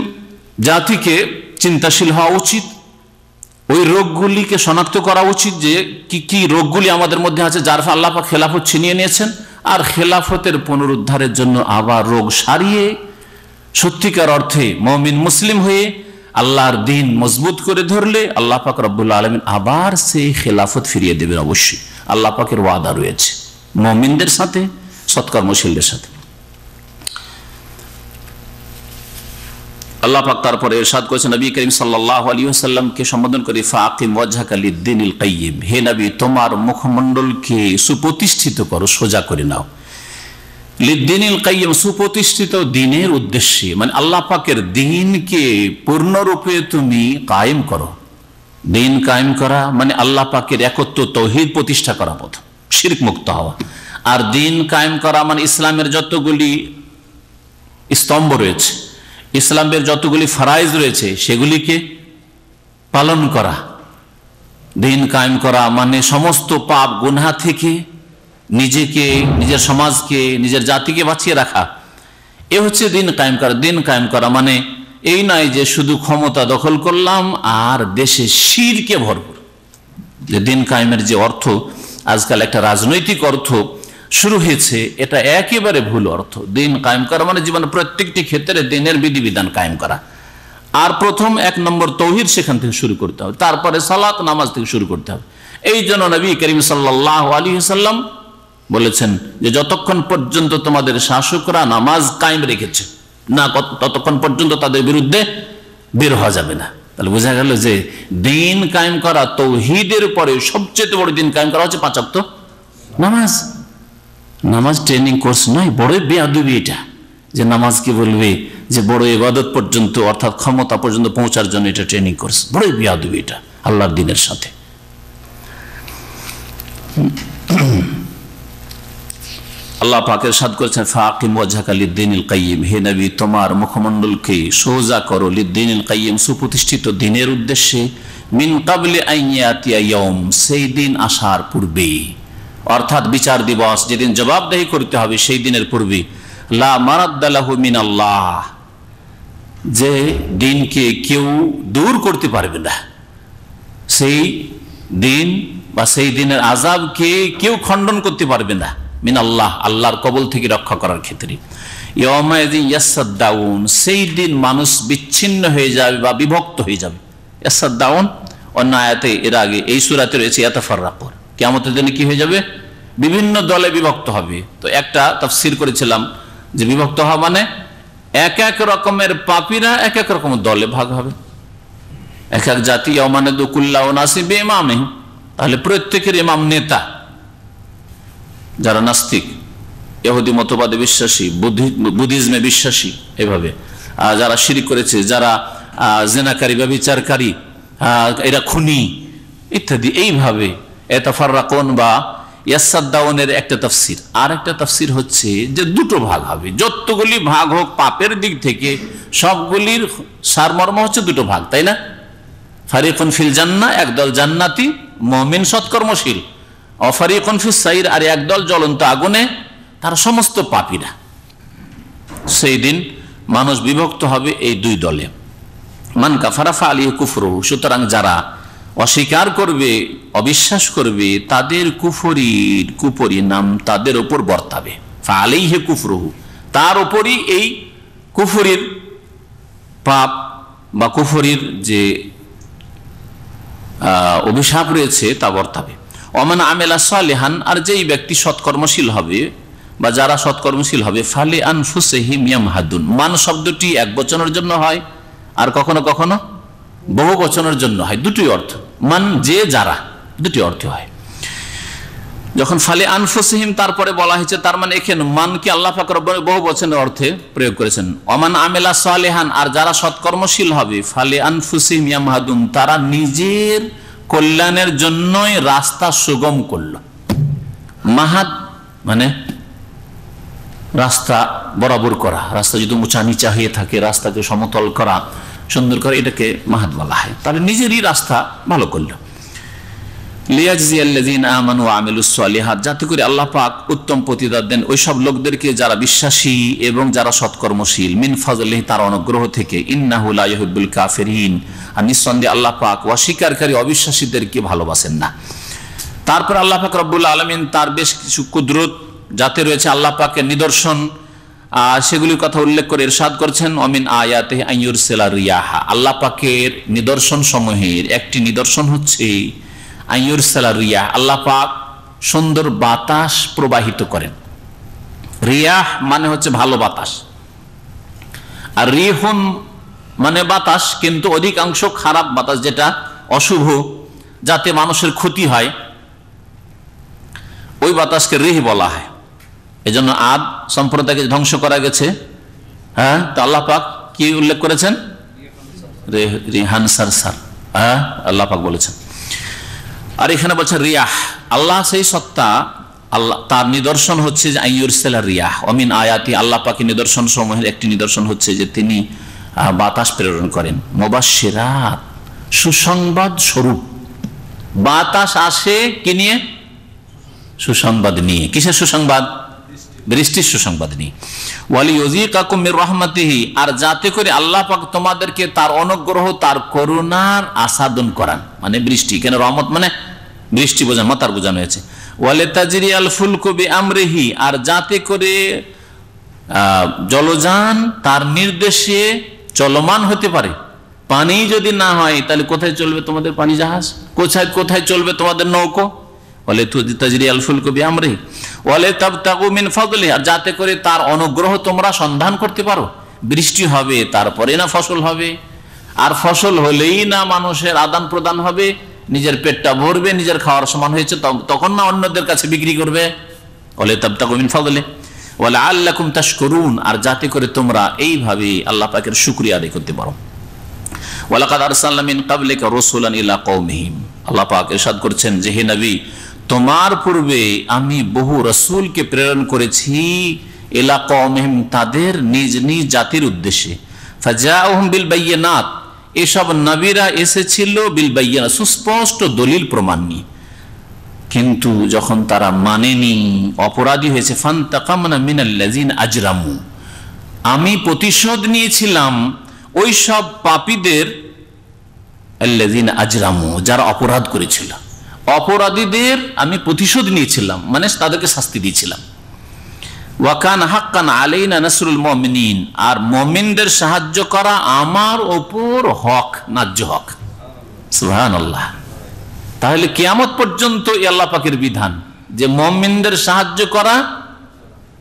জাতিকে চিন্তাশীল হওয়া উচিত, ওই রোগগুলিকে শনাক্ত করা উচিত যে কি কি রোগগুলি আমাদের মধ্যে আছে, যার ফলে আল্লাহ পাক খেলাফত ছিনিয়ে নিয়েছেন। আর খেলাফতের পুনরুদ্ধারের জন্য আবার রোগ সারিয়ে সত্যিকার অর্থে মুমিন মুসলিম হয়ে আল্লাহর দ্বীন মজবুত করে ধরলে আল্লাহ পাক রব্বুল আলামিন আবার সেই খেলাফত ফিরিয়ে দেবেন। অবশ্যই আল্লাহ পাকের ওয়াদা রয়েছে মুমিনদের সাথে, সৎকর্মশীলদের সাথে। আল্লাহ পাক তারপরে ইরশাদ করেছেন নবী করিম সাল্লাল্লাহু আলাইহি ওয়াসাল্লামকে সম্বোধন করে, ফাকিম ওয়াজহাকা লিদ্দীনিল কাইয়্যিম, হে নবী তোমার মুখমণ্ডলকে সুপ্রতিষ্ঠিত করো, সোজা করে নাও। লিদ্দীনিল কাইয়্যিম, সুপ্রতিষ্ঠিত দ্বীনের উদ্দেশ্যে, মানে আল্লাহ পাকের দ্বীনকে পূর্ণরূপে তুমি কায়েম করো। দ্বীন কায়েম করা মানে আল্লাহ পাকের একত্ব তাওহীদ প্রতিষ্ঠা করা, পথ শিরক মুক্ত হওয়া। আর দ্বীন কায়েম করা মানে ইসলামের যতগুলি স্তম্ভ রয়েছে, ইসলামের যতগুলি ফরাইজ রয়েছে সেগুলিকে পালন করা। দ্বীন কায়েম করা মানে সমস্ত পাপ গুনাহ থেকে নিজেকে, নিজের সমাজকে, নিজের জাতিকে বাঁচিয়ে রাখা, এ হচ্ছে দ্বীন কায়েম করা। দ্বীন কায়েম করা মানে এই নয় যে শুধু ক্ষমতা দখল করলাম আর দেশে শিরকে ভরপুর। যে দ্বীন কায়েমের যে অর্থ আজকাল একটা রাজনৈতিক অর্থ শুরু হয়েছে, এটা একেবারে ভুল অর্থ। দ্বীন কায়েম করা মানে জীবনের প্রত্যেকটি ক্ষেত্রে দ্বীনের বিধিবিধান কায়েম করা। আর প্রথম 1 নম্বর তাওহীদ সেখান থেকে শুরু করতে হবে, তারপরে সালাত নামাজ থেকে শুরু করতে হবে। এই জন্য নবী করিম সাল্লাল্লাহু আলাইহি ওয়াসাল্লাম বলেছেন যে যতক্ষণ পর্যন্ত তোমাদের শাসকরা নামাজ কায়েম রেখেছে না, ততক্ষণ পর্যন্ত তাদের বিরুদ্ধে বের হওয়া যাবে না। তাহলে বোঝা গেল যে দ্বীন কায়েম করা, তাওহীদের পরে সবচেয়ে বড় দ্বীন কায়েম করা হচ্ছে 5 ওয়াক্ত নামাজ। নামাজ ট্রেনিং কোর্স নয়, বড়ই বেয়াদবি এটা, যে নামাজকে বলবে যে বড় ইবাদত পর্যন্ত অর্থাৎ ক্ষমতা পর্যন্ত পৌঁছার জন্য এটা ট্রেনিং কোর্স। বড়ই বেয়াদবি এটা আল্লাহর দ্বীনের সাথে। আল্লাহ পাক ইরশাদ করেছেন, ফাকিম ওয়াজহাকা লিদ্দীনিল কাইয়্যিম, হে নবী তোমার মুখমণ্ডলকে সোজা করো, লিদ্দীনিল কাইয়্যিম সুপ্রতিষ্ঠিত দ্বীনের উদ্দেশ্যে, মিন ক্বাবলি আন ইয়াতিয়া ইয়াউম সেই দিন আসার পূর্বে, অর্থাৎ বিচার দিবস যেদিন জবাবদেহি করতে হবে সেই দিনের পূর্বে, লা মারাদ্দা লাহু মিনাল্লাহ, যে দিনকে কেউ দূর করতে পারবে না, সেই দিন বা সেই দিনের আযাবকে কেউ খণ্ডন করতে পারবে না, মিনাল্লাহ আল্লাহর কবল থেকে রক্ষা করার ক্ষেত্রে। ইয়াউমাইযিন ইয়াসাদ্দাউন সেই দিন মানুষ বিচ্ছিন্ন হয়ে যাবে বা বিভক্ত হয়ে যাবে। ইয়াসাদ্দাউন অন্য আয়াতে এর আগে এই সূরাতে রয়েছে ইয়াতাফাররাকুন, কিয়ামতের দিনে কি হয়ে যাবে? বিভিন্ন দলে বিভক্ত হবে। তো একটা তাফসীর করেছিলাম যে বিভক্ত হওয়া মানে এক এক রকমের পাপীরা এক এক রকমের দলে ভাগ হবে, এক এক জাতি। ইয়াউমানা দুকুল্লাহু নাসি বিইমামিহি, তাহলে প্রত্যেকের ইমাম নেতা, যারা নাস্তিক, ইহুদি মতবাদে বিশ্বাসী, বুদ্ধিজমে বিশ্বাসী, এভাবে যারা শিরক করেছে, যারা জেনাকারী বা বিচারকারী, এরা খুনি ইত্যাদি, এইভাবে ইয়াতাফাররাকুন বা ইয়াসাদ্দাউনের একটা তাফসীর। আর একটা তাফসীর হচ্ছে যে দুটো ভাগ হবে, যতগুলি ভাগ হোক পাপের দিক থেকে সবগুলির সারমর্ম হচ্ছে দুটো ভাগ, তাই না? ফারিকুন ফিল জান্নাহ, একদল জান্নাতি মুমিন সৎকর্মশীল, অফারিকুন ফিস সাইর, আর একদল জ্বলন্ত আগুনে, তারা সমস্ত পাপীরা। সেই দিন মানুষ বিভক্ত হবে এই দুই দলে। মান কাফারা ফাআলিহি কুফরুহু, সুতরাং যারা অস্বীকার করবে, অবিশ্বাস করবে, তাদের কুফরিনাম তাদের উপর বর্তাবে। ফাআলিহি কুফরুহু, তার উপরই এই কুফরির পাপ বা কুফরির যে অভিশাপ রয়েছে তা বর্তাবে। ওমান আমিলা সালিহান, আর যেই ব্যক্তি সৎকর্মশীল হবে বা যারা সৎকর্মশীল হবে, ফালি আনফুসিহিম ইয়ামহাদুন, মান শব্দটি এক বচনের জন্য হয় আর কখনো কখনো বহু বচনের জন্য হয়, দুটি অর্থ, মান যে যারা, দুটি অর্থ হয়। যখন ফালি আনফুসিহিম তারপরে বলা হয়েছে, তার মানে এখানে মানকে আল্লাহ পাক রব্বুল বহু বচনের অর্থে প্রয়োগ করেছেন। ওমান আমিলা সালিহান, আর যারা সৎকর্মশীল হবে, ফালি আনফুসিহিম ইয়ামহাদুন, তারা নিজের কল্যাণের জন্যই রাস্তা সুগম করল। মাহাদ মানে রাস্তা বরাবর করা, রাস্তা যদি উঁচা নিচা হয়ে থাকে রাস্তাকে সমতল করা, সুন্দর করে, এটাকে মাহাদ বলা হয়। তাহলে নিজেরই রাস্তা ভালো করল। লিয়াজজিয়াল্লাযীনা আমানু ওয়া আমিলুস সালিহাত, যাতে করে আল্লাহ পাক উত্তম প্রতিদান দেন ওই সব লোকদেরকে যারা বিশ্বাসী এবং যারা সৎকর্মশীল, মিন ফাজলিহি, তার অনুগ্রহ থেকে, ইন্নাহু লা ইউহিব্বুল কাফিরিন, আর নিঃসন্দেহে আল্লাহ পাক অস্বীকারী অবিশ্বাসীদেরকে ভালোবাসেন না। তারপর আল্লাহ পাক রব্বুল আলামিন তার বেশ কিছু কুদরত যাতে রয়েছে, আল্লাহ পাকের নিদর্শন, সেগুলির কথা উল্লেখ করে ইরশাদ করছেন, অমিন আয়াতিহি আন ইউরসিলা রিয়াহা, আল্লাহ পাকের নিদর্শন সমূহের একটি নিদর্শন হচ্ছে আন ইউরসিলা রিয়াহ, আল্লাহ পাক সুন্দর বাতাস প্রবাহিত করেন। রিয়াহ মানে হচ্ছে ভালো বাতাস, আর রিহুন মানে বাতাস, কিন্তু অধিকাংশ খারাপ বাতাস, যেটা অশুভ, যাতে মানুষের ক্ষতি হয়, ওই বাতাসকে রিহ বলা হয়। এজন্য আদ সম্প্রদায়কে ধ্বংস করা গেছে, হ্যাঁ, তো আল্লাহ পাক কি উল্লেখ করেছেন? রিহান সারসার, হ্যাঁ, আল্লাহ পাক বলেছেন। আর এখানে বলছে রিয়াহ, আল্লাহ সেই সত্তা, আল্লাহ তার নিদর্শন হচ্ছে যে আইয়ুরসিলা রিয়াহ, অমিন আয়াতি, আল্লাহ পাকের নিদর্শন সমূহের একটি নিদর্শন হচ্ছে যে তিনি বাতাস প্রেরণ করেন, মুবাশশিরাত, সুসংবাদ স্বরূপ। বাতাস আসে কি নিয়ে? সুসংবাদ নিয়ে। কিসের সুসংবাদ? বৃষ্টির সুসংবাদ নিয়ে। ওয়ালিয়ুযীকাকুম মির রাহমাতিহি, আর যাতে করে আল্লাহ পাক তোমাদেরকে তার অনুগ্রহ, তার করুণার আস্বাদন করান, মানে বৃষ্টি, কেন রহমত মানে বৃষ্টি বোঝানো, মাতার বোঝানো হয়েছে। ওয়ালিতাজরিয়াল ফুলকু বিআমরিহি, আর যাতে করে জলযান তার নির্দেশে চলমান হতে পারে। পানি যদি না হয় তাহলে কোথায় চলবে তোমাদের পানি জাহাজ? কোথায় কোথায় চলবে তোমাদের নৌকো? ওয়ালিতাজরিয়াল ফুলকু বিআমরিহি ওয়ালিতাবতাগু মিন ফাদলিহি, আর যাতে করে তার অনুগ্রহ তোমরা সন্ধান করতে পারো। বৃষ্টি হবে তারপরে না ফসল হবে, আর ফসল হলেই না মানুষের আদান প্রদান হবে, নিজের পেটটা ভরবে, নিজের খাওয়ার সমান হয়েছে তখন না অন্যদের কাছে বিক্রি করবে। ওয়ালা তাবতাগু মিন ফাদলি ওয়া লাআল্লাকুম তাশকুরুন, আর যাতে করে তোমরা এইভাবে আল্লাহ পাকের শুকরিয়া আদায় করতে পারো। ওয়ালাকাদ আরসালনা মিন ক্বাবলিকা রাসূলান ইলা কওমিহিম, আল্লাহ পাক ইরশাদ করছেন যে হে নবী, তোমার পূর্বে আমি বহু রাসূলকে প্রেরণ করেছি ইলা কওমিহিম, তাদের নিজ নিজ জাতির উদ্দেশ্যে। ফাজাউহুম বিল বাইয়িনাত, এসব নবীরা এসেছিল বিল বাইয়িনাত, সুস্পষ্ট দলিল প্রমাণ নিয়ে, কিন্তু যখন তারা মানেনি, অপরাধী হয়েছে, ফান্তাকামনা মিনাল্লাযিনা আজরামু, আমি প্রতিশোধ নিয়েছিলাম ওই সব পাপীদের, আল্লাযিনা আজরামু, যারা অপরাধ করেছিল, অপরাধীদের আমি প্রতিশোধ নিয়েছিলাম, মানে তাদেরকে শাস্তি দিয়েছিলাম। ওয়া কানা হাক্কান আলাইনা নাসরুল মুমিনিন, আর মুমিনদের সাহায্য করা আমার ওপর হক, ন্যায্য হক। সুবহানাল্লাহ। তাহলে কিয়ামত পর্যন্ত আল্লাহ পাকের বিধান যে মুমিনদের সাহায্য করা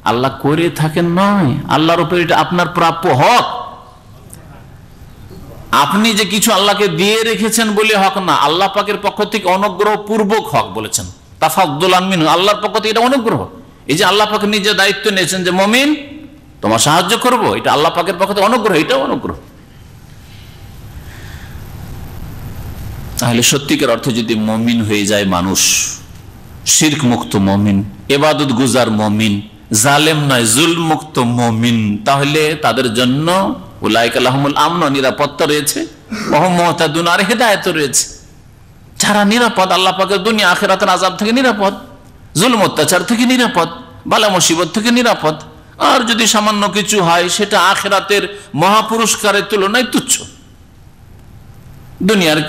আল্লাহ করে থাকেন, নয়, আল্লাহর উপর এটা আপনার প্রাপ্য হক। আপনি যে কিছু আল্লাহকে দিয়ে রেখেছেন বলে হক না, আল্লাহ পাকের পক্ষ থেকে অনুগ্রহ পূর্বক হক বলেছেন, তাফাদ্দুলান মিনহু, আল্লাহর পক্ষ থেকে এটা অনুগ্রহ। এই যে আল্লাহ পাক নিজে দায়িত্ব নিয়েছেন যে মুমিন তোমার সাহায্য করব, এটা আল্লাহ পাকের পক্ষ থেকে অনুগ্রহ, এটাও অনুগ্রহ। তাহলে সত্যিকার অর্থে যদি মুমিন হয়ে যায় মানুষ, শিরক মুক্ত মুমিন, ইবাদত গুজার মুমিন, জালেম নয় জুলম মুক্ত মুমিন, তাহলে তাদের জন্য উলাইকা লাহুমুল আমন, নিরাপত্তা রয়েছে, ওয়া হুম মুহতাদুন, আর হেদায়েত রয়েছে। যারা নিরাপদ, আল্লাহ পাকের দুনিয়া আখিরাতের আযাব থেকে নিরাপদ, জুলম অত্যাচার থেকে নিরাপদ, বালা মুসিবত থেকে নিরাপদ। আর যদি সামান্য কিছু হয় সেটা আখিরাতের মহাপুরস্কারের তুলনায় তুচ্ছ। দুনিয়ার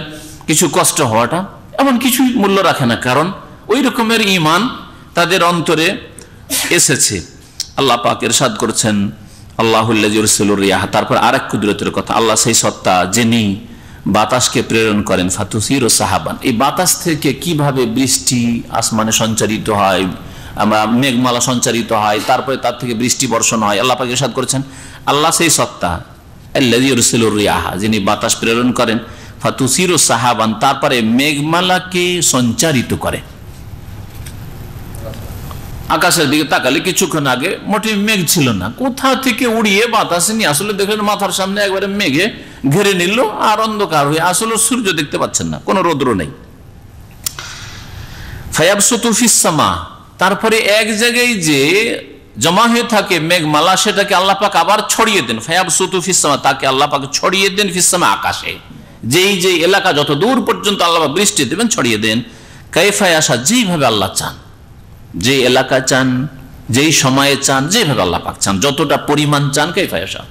কিছু কষ্ট হওয়াটা এমন কিছুই মূল্য রাখে না, কারণ ওই রকমের ঈমান তাদের অন্তরে এসেছে। আল্লাহ পাক ইরশাদ করছেন আল্লাহুল্লাযী ইরসিলুর রিয়াহ, তারপর আরেক কুদরতের কথা, আল্লাহ সেই সত্তা যিনি বাতাসকে প্রেরণ করেন, ফাতুসিরু সাহাবান, এই বাতাস থেকে কিভাবে বৃষ্টি আসমানে সঞ্চারিত হয়, আমরা মেঘমালা সঞ্চারিত হয়, তারপরে তার থেকে বৃষ্টি বর্ষণ হয়। আল্লাহ পাক ইরশাদ করেছেন আল্লাহ সেই সত্তা আল্লাযী ইরসিলুর রিয়াহ, যিনি বাতাস প্রেরণ করেন, ফাতুসিরু সাহাবান, তারপরে মেঘমালাকে সঞ্চারিত করে। আকাশের দিকে তাকালে কিছুক্ষণ আগে মোটে মেঘ ছিল না, কোথা থেকে উড়িয়ে বাতাসে নিয়ে আসলে দেখলেন মাথার সামনে একবারে মেঘে ঘিরে নিল, আর অন্ধকার হয়ে আসলে সূর্য দেখতে পাচ্ছেন না, কোনো রৌদ্র নেই। ফায়াবসুতু ফিস সামা, তারপরে এক জায়গায় যে জমা হয়ে থাকে মেঘমালা, সেটাকে আল্লাহ পাক আবার ছড়িয়ে দেন। ফায়াবসুতু ফিস সামা, তাকে আল্লাহ পাক ছড়িয়ে দেন, ফিস সামা, আকাশে, যেই যে এলাকা যত দূর পর্যন্ত আল্লাহ বৃষ্টি দেবেন ছড়িয়ে দেন, কাইফা ইয়াশা, যেইভাবে আল্লাহ চান, যে এলাকা চান, যেই সময়ে চান, যেভাবে আল্লাহ পাক চান, যতটা পরিমাণ চান, কাইফা ইয়াশা।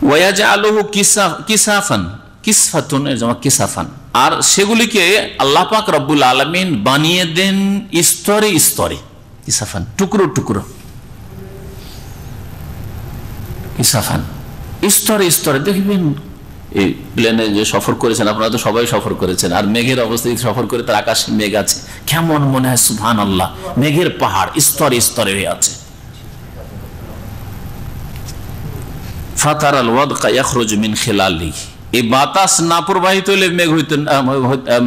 ওয়ায়াজআলুহু কিসাফান, কিসফাতুন জামা কিসাফান, আর সেগুলিকে আল্লাহ পাক রব্বুল আলামিন বানিয়ে দেন স্তরে স্তরে, কিসাফান, টুকরো টুকরো, কিসাফান, স্তরে স্তরে। দেখবেন এই প্লেনে যে সফর করেছেন, আপনারা তো সবাই সফর করেছেন, আর মেঘের অবস্থা সফর করে তার আকাশে মেঘ আছে, কেমন মনে হয় সুবহানাল্লাহ, মেঘের পাহাড় স্তরে স্তরে হয়ে আছে। ফাতারাল ওয়াদকা ইয়াখরুজু মিন খিলালিহি, এই বাতাস না প্রবাহিত হলে মেঘ হইতো না,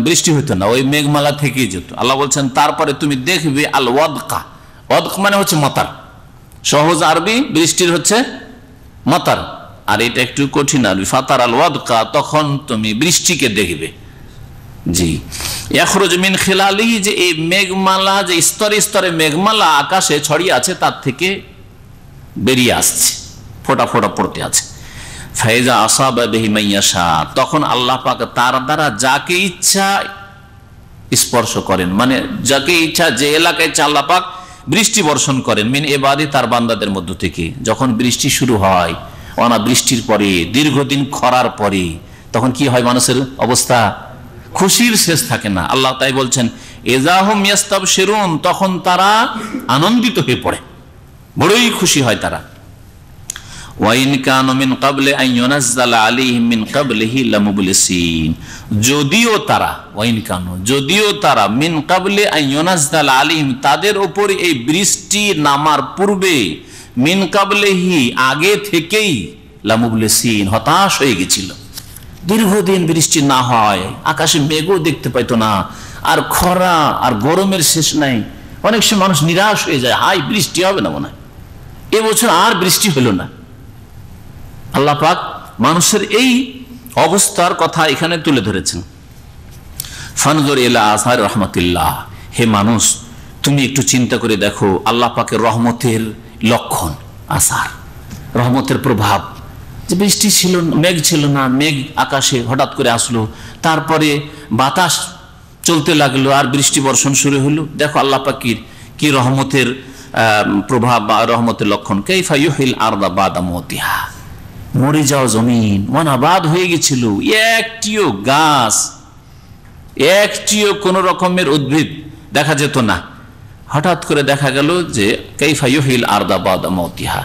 বৃষ্টি হইতো না, ওই মেঘমালা থেকেই যেত। আল্লাহ বলছেন তারপরে তুমি দেখবে আল ওয়াদকা, ওয়াদক মানে হচ্ছে মাতার, সহজ আরবি বৃষ্টির হচ্ছে মাতার, আর এটা একটু কঠিন আরবি, ফাতার আল ওয়াদকা, তখন তুমি বৃষ্টিকে দেখবে। জি, ইয়াখরুজু মিন খিলালিহি, যে এই মেঘমালা, যে স্তরে স্তরে মেঘমালা আকাশে ছড়িয়ে আছে, তার থেকে বেরিয়ে আসছে, ফোঁটা ফোঁটা পড়তে আছে। ফাইজা আসাবা বিহি মান ইয়াশা, তখন আল্লাহ পাক তার দ্বারা যাকে ইচ্ছা স্পর্শ করেন, মানে যাকে ইচ্ছা যে এলাকায় আল্লাহ পাক বৃষ্টি বর্ষণ করেন, মিন ইবাদি, তার বান্দাদের মধ্য থেকে। যখন বৃষ্টি শুরু হয়, অনাবৃষ্টির পরে, দীর্ঘদিন খরার পরে, তখন কি হয় মানুষের অবস্থা? খুশির শেষ থাকে না। আল্লাহ তাই বলছেন ইযাহুম ইয়াস্তাবশিরুন, তখন তারা আনন্দিত হয়ে পড়ে, বড়ই খুশি হয় তারা। ওয়াইন কানু মিন ক্বাবলি আন ইউনাজ্জালা আলাইহিম মিন ক্বাবলিহি লামুবলিসিন, যদিও তারা, ওয়াইন কানু, যদিও তারা, মিন ক্বাবলি আন ইউনাজ্জালা আলাইহিম, তাদের উপর এই বৃষ্টি নামার পূর্বে, মিন ক্বাবলিহি, আগে থেকেই, লামুবলিসিন, হতাশ হয়ে গেছিল। দীর্ঘদিন বৃষ্টি না হয়, আকাশে মেঘও দেখতে পাইতো না, আর খরা আর গরমের শেষ নাই, অনেক সময় মানুষ নিরাশ হয়ে যায়, হাই বৃষ্টি হবে না মনে হয়, এবছর আর বৃষ্টি হলো না। আল্লাহ পাক মানুষের এই অবস্থার কথা এখানে তুলে ধরেছেন। ফানজুর ইলা আসার রহমাতিল্লাহ, হে মানুষ তুমি একটু চিন্তা করে দেখো আল্লাহ পাকের রহমতের লক্ষণ, আসার রহমতের প্রভাব। যে বৃষ্টি ছিল, মেঘ ছিল না, মেঘ আকাশে হঠাৎ করে আসলো, তারপরে বাতাস চলতে লাগলো আর বৃষ্টি বর্ষণ শুরু হলো। দেখো আল্লাহ পাকের কি রহমতের প্রভাব বা রহমতের লক্ষণ। কাইফা ইউহিল আরদা বাদা মওতিহা, মরে যাওয়া জমিন অনাবাদ হয়ে গেছিল, একটিও গাছ, একটিও কোন রকমের উদ্ভিদ দেখা যেত না। হঠাৎ করে দেখা গেল যে কাইফা ইউহিল আরদা বাদা মওতিহা,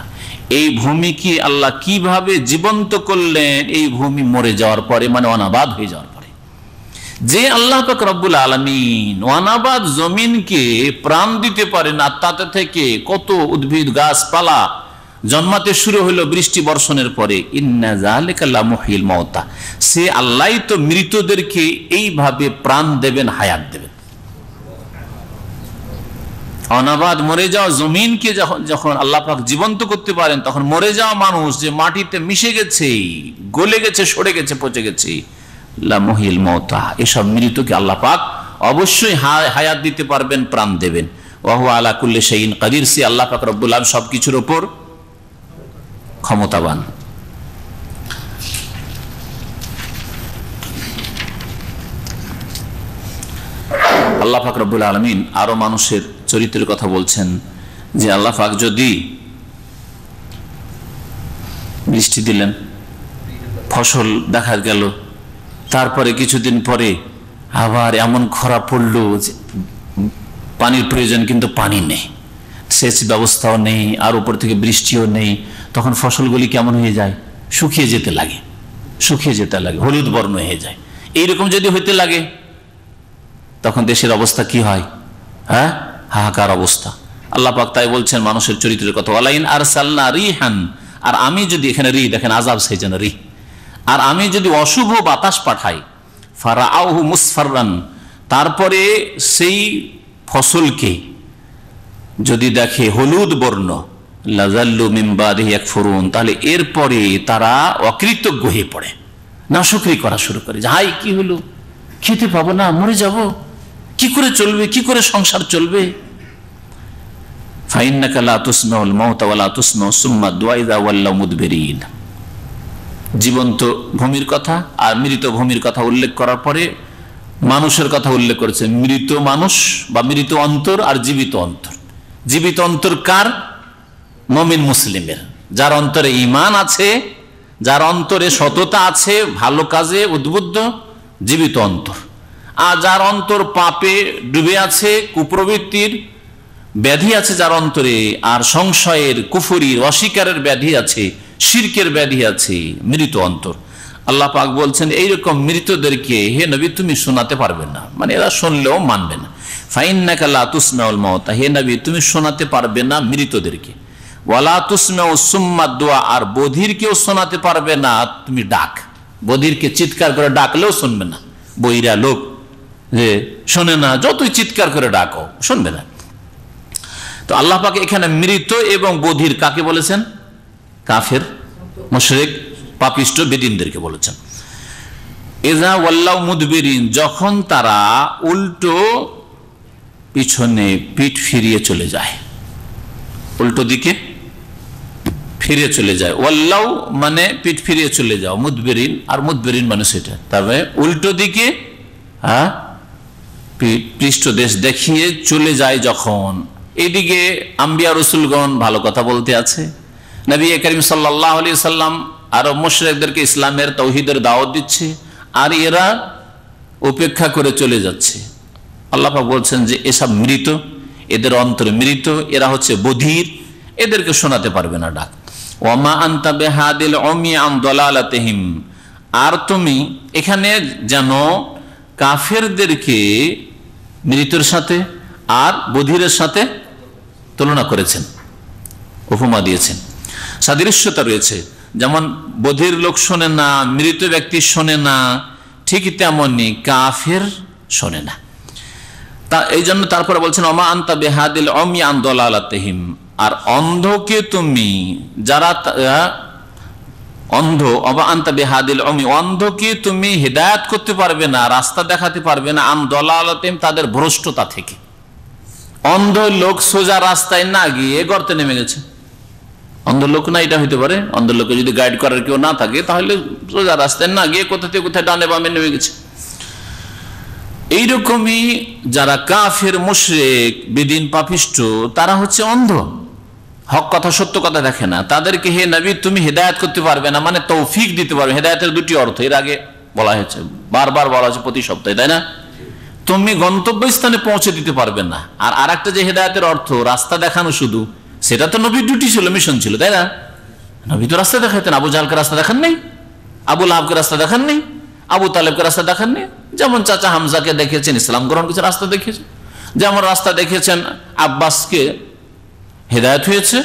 এই ভূমিকে আল্লাহ কিভাবে জীবন্ত করলেন এই ভূমি মরে যাওয়ার পরে, মানে অনাবাদ হয়ে যাওয়ার পরে। যে আল্লাহ পাক রব্বুল আলামিন অনাবাদ জমিনকে প্রাণ দিতে পারেন, আর তাতে থেকে কত উদ্ভিদ গাছপালা জন্মাতে শুরু হলো বৃষ্টি বর্ষণের পরে। ইন্না যালিকা লামুহিল মাউতা, সে আল্লাহই তো মৃতদেরকে এইভাবে প্রাণ দেবেন, হায়াত দেবেন। অনাবাদ মরে যাওয়া জমিনকে যখন আল্লাহ পাক জীবন্ত করতে পারেন, তখন মরে যাওয়া মানুষ যে মাটিতে মিশে গেছে, গলে গেছে, সরে গেছে, পচে গেছে, লামুহিল মাউতা, এসব মৃতকে আল্লাহ পাক অবশ্যই হায়াত দিতে পারবেন, প্রাণ দেবেন। ওয়া হুয়া আলা কুল্লি শাইইন কাদির, সে আল্লাহ পাক রব্বুল আলামিন সবকিছুর উপর ক্ষমতাবান। আল্লাহ পাক রব্বুল আলামিন আরো মানুষের চরিত্রের কথা বলছেন যে আল্লাহ পাক যদি বৃষ্টি দিলেন, ফসল দেখা গেল, তারপরে কিছুদিন পরে আবার এমন খরা পড়লো যে পানির প্রয়োজন কিন্তু পানি নেই, সেচ ব্যবস্থাও নেই, আর উপর থেকে বৃষ্টিও নেই, তখন ফসলগুলি কেমন হয়ে যায়, শুকিয়ে যেতে লাগে, শুকিয়ে যেতে লাগে, হলুদ বর্ণ হয়ে যায়। এইরকম যদি হইতে লাগে তখন দেশের অবস্থা কি হয়? হ্যাঁ, হাহাকার অবস্থা। আল্লাহ পাক তাই বলছেন মানুষের চরিত্রের কথা, ওয়ালাইন আরসালনা রিহান, আর আমি যদি, এখানে রি দেখেন আযাব সেজন রি, আর আমি যদি অশুভ বাতাস পাঠাই, ফারাআহু মুসফাররান, তারপরে সেই ফসলকে যদি দেখে হলুদ বর্ণ, লাযাল্লু মিন বাদিহি ইয়াকফুরুন, তাহলে এরপরে তারা অকৃতজ্ঞ হয়ে পড়ে, নাশুকরি করা শুরু করে, যে হাই কি হলো, খেতে পাবো না, মরে যাব, কি করে চলবে, কি করে সংসার চলবে। ফাইন্নাকা লা তুসমাউল মাউতা ওয়া লা তুসমাউ সুম্মা দুআইযা ওয়াল্লাউ মুদবিরিন। জীবন্ত ভূমির কথা আর মৃত ভূমির কথা উল্লেখ করার পরে মানুষের কথা উল্লেখ করেছে, মৃত মানুষ বা মৃত অন্তর আর জীবিত অন্তর। জীবিত অন্তর কার? মুমিন মুসলিমের, যার অন্তরে ঈমান আছে, যার অন্তরে সততা আছে, ভালো কাজে উদ্বুদ্ধ, জীবিত অন্তর। আর যার অন্তর পাপে ডুবে আছে, কুপ্রবৃত্তির ব্যাধি আছে যার অন্তরে, আর সংশয়ের, কুফরির, অস্বীকারের ব্যাধি আছে, শিরকের ব্যাধি আছে, মৃত অন্তর। আল্লাহ পাক বলছেন এইরকম মৃতদেরকে হে নবী তুমি শোনাতে পারবে না, মানে এরা শুনলেও মানবে না। ফাইন্নাকা লা তুসমাউল মাউতা, হে নবী তুমি শোনাতে পারবে না মৃতদেরকে, ওয়ালা তুসমাউ সুম্মা দুআ, আর বধিরকেও শোনাতে পারবে না তুমি ডাক। বধিরকে চিৎকার করে ডাকলেও শুনবে না, বইরা লোক যে শোনে না, যতই চিৎকার করে ডাকো শুনবে না। তো আল্লাহ পাক এখানে মৃত এবং বধির কাকে বলেছেন? কাফের, মুশরিক, পাপিষ্ট, বেদিনদেরকে বলেছেন। ইযা ওয়াল্লাউ মুদবিরিন, যখন তারা উল্টো পিছনে পিঠ ফিরিয়ে চলে যায়, উল্টো দিকে ফিরে চলে যায়। ওয়াল্লাউ মানে পিঠ ফিরিয়ে চলে যাও, মুদবিরিন, আর মুদবিরিন মানে সেটা, তবে উল্টো দিকে, হ্যাঁ, পৃষ্ঠদেশ দেখিয়ে চলে যায় যখন। এইদিকে আম্বিয়া রসুলগণ ভালো কথা বলতে আছে, নবী করিম সাল্লাল্লাহু আলাইহি সাল্লাম আরব মুশরিকদেরকে ইসলামের তাওহীদের দাওয়াত দিচ্ছে, আর এরা উপেক্ষা করে চলে যাচ্ছে। আল্লাহ পাক বলছেন যে এসব মৃত, এদের অন্তরে মৃত, এরা হচ্ছে বধির, এদেরকে শোনাতে পারবে না ডাক। ওয়ামা আনতা বিহাদিল উমি আন দালালাতিহিম, আর তুমি এখানে যেন কাফেরদেরকে মৃতের সাথে আর বধিরের সাথে তুলনা করেছেন, উপমা দিয়েছেন, সাদৃশ্যতা রয়েছে। যেমন বধির লোক শোনে না, মৃত ব্যক্তি শোনে না, ঠিক তেমনি কাফের শোনে না। তা এই জন্য তারপরে বলছেন ওমা আনতা বিহাদিল উমি আন দালালাতিহিম, আর অন্ধকে তুমি যারা অন্ধ, ওমা আনতা বিহাদিল উমি, অন্ধকে তুমি হিদায়াত করতে পারবে না, রাস্তা দেখাতে পারবে না, আন দালালাতিহিম, তাদের ভ্রষ্টতা থেকে। অন্ধ লোক সোজা রাস্তায় না গিয়ে গর্তে নেমে গেছে, অন্ধ লোক না এটা হইতে পারে, অন্ধ লোকে যদি গাইড করার কেউ না থাকে তাহলে সোজা রাস্তায় না গিয়ে কোথা থেকে কোথায় ডানে বামে নেমে গেছে। এইরকমই যারা কাফের মুশরিক বেদিন পাপিষ্ঠ তারা হচ্ছে অন্ধ, হক কথা সত্য কথা দেখে না, তাদেরকে হে নবী তুমি হেদায়েত করতে পারবে না, মানে তৌফিক দিতে পারবে। হেদায়েতের দুটি অর্থ এর আগে বলা হয়েছে, বারবার বলা হয়েছে প্রতি সপ্তাহে, তাই না? তুমি গন্তব্যস্থানে পৌঁছে দিতে পারবে না। আর আরেকটা যে হেদায়েতের অর্থ রাস্তা দেখানো, শুধু সেটা তো নবীর ডিউটি ছিল, মিশন ছিল, তাই না? নবী তো রাস্তা দেখাতেন, আবু জাহলকে রাস্তা দেখান নেই, আবু লাহাবকে রাস্তা দেখান নেই, আবু তালেবকে রাস্তা দেখান নেই। যেমন চাচা হামজাকে দেখেছেন ইসলাম গ্রহণ করেছে, রাস্তা দেখিয়েছে। যেমন রাস্তা দেখিয়েছেন আব্বাসকে, হেদায়েত হয়েছে,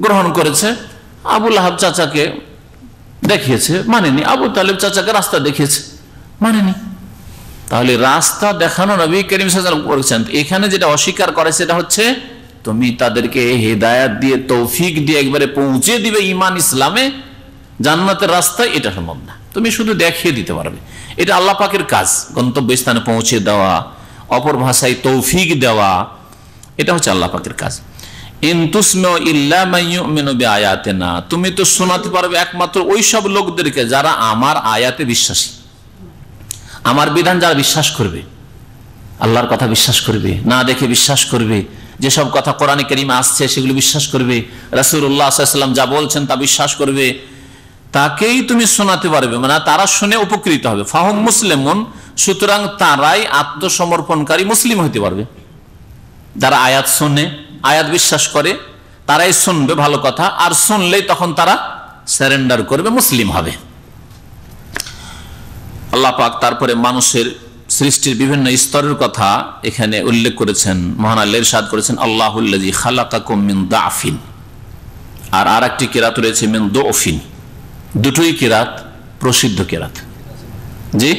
গ্রহণ করেছে। আবু লাহাব চাচাকে দেখিয়েছে, মানেনি। আবু তালেব চাচাকে রাস্তা দেখিয়েছে, মানেনি। তাহলে রাস্তা দেখানো নবী করিম সাল্লাল্লাহু আলাইহি ওয়াসাল্লাম করেছেন। এখানে যেটা অস্বীকার করে সেটা হচ্ছে তুমি তাদেরকে হেদায়েত দিয়ে তৌফিক দিয়ে একবারে পৌঁছে দিবে ঈমান ইসলামে, জান্নাতের রাস্তায়, এটা সম্ভব না। তুমি শুধু দেখিয়ে দিতে পারবে, এটা আল্লাহ পাকের কাজ। গন্তব্যস্থানে পৌঁছে দেওয়া, অপর ভাষায় তৌফিক দেওয়া, এটা হচ্ছে আল্লাহ পাকের কাজ। ইন তুসমিউ ইল্লা মান ইউমিনু বিআয়াতিনা, তুমি তো শোনাতে পারবে একমাত্র ওই সব লোকদেরকে যারা আমার আয়াতে বিশ্বাসী, আমার বিধান যারা বিশ্বাস করবে, আল্লাহর কথা বিশ্বাস করবে, না দেখে বিশ্বাস করবে, যেসব কথা কোরআনে কারিমে আসছে সেগুলো বিশ্বাস করবে, রাসূলুল্লাহ সাল্লাল্লাহু আলাইহি ওয়াসাল্লাম যা বলছেন তা বিশ্বাস করবে, তাকেই তুমি শোনাতে পারবে, মানে তারা শুনে উপকৃত হবে। ফাহুম মুসলিমুন, সুতরাং তারাই আত্মসমর্পণকারী মুসলিম হইতে পারবে। যারা আয়াত শোনে, আয়াত বিশ্বাস করে, তারাই শুনবে ভালো কথা, আর শুনলেই তখন তারা সারেন্ডার করবে, মুসলিম হবে। আল্লাহ পাক তারপরে মানুষের সৃষ্টির বিভিন্ন স্তরের কথা এখানে উল্লেখ করেছেন। মহান আল্লাহ ইরশাদ করেছেন আল্লাহুল্লাযী খালাকাকুম মিন দাফিন, আর আরেকটি কিরাত রয়েছে মিন দুফিন। দুটোই কিরাত প্রসিদ্ধ কিরাত, জি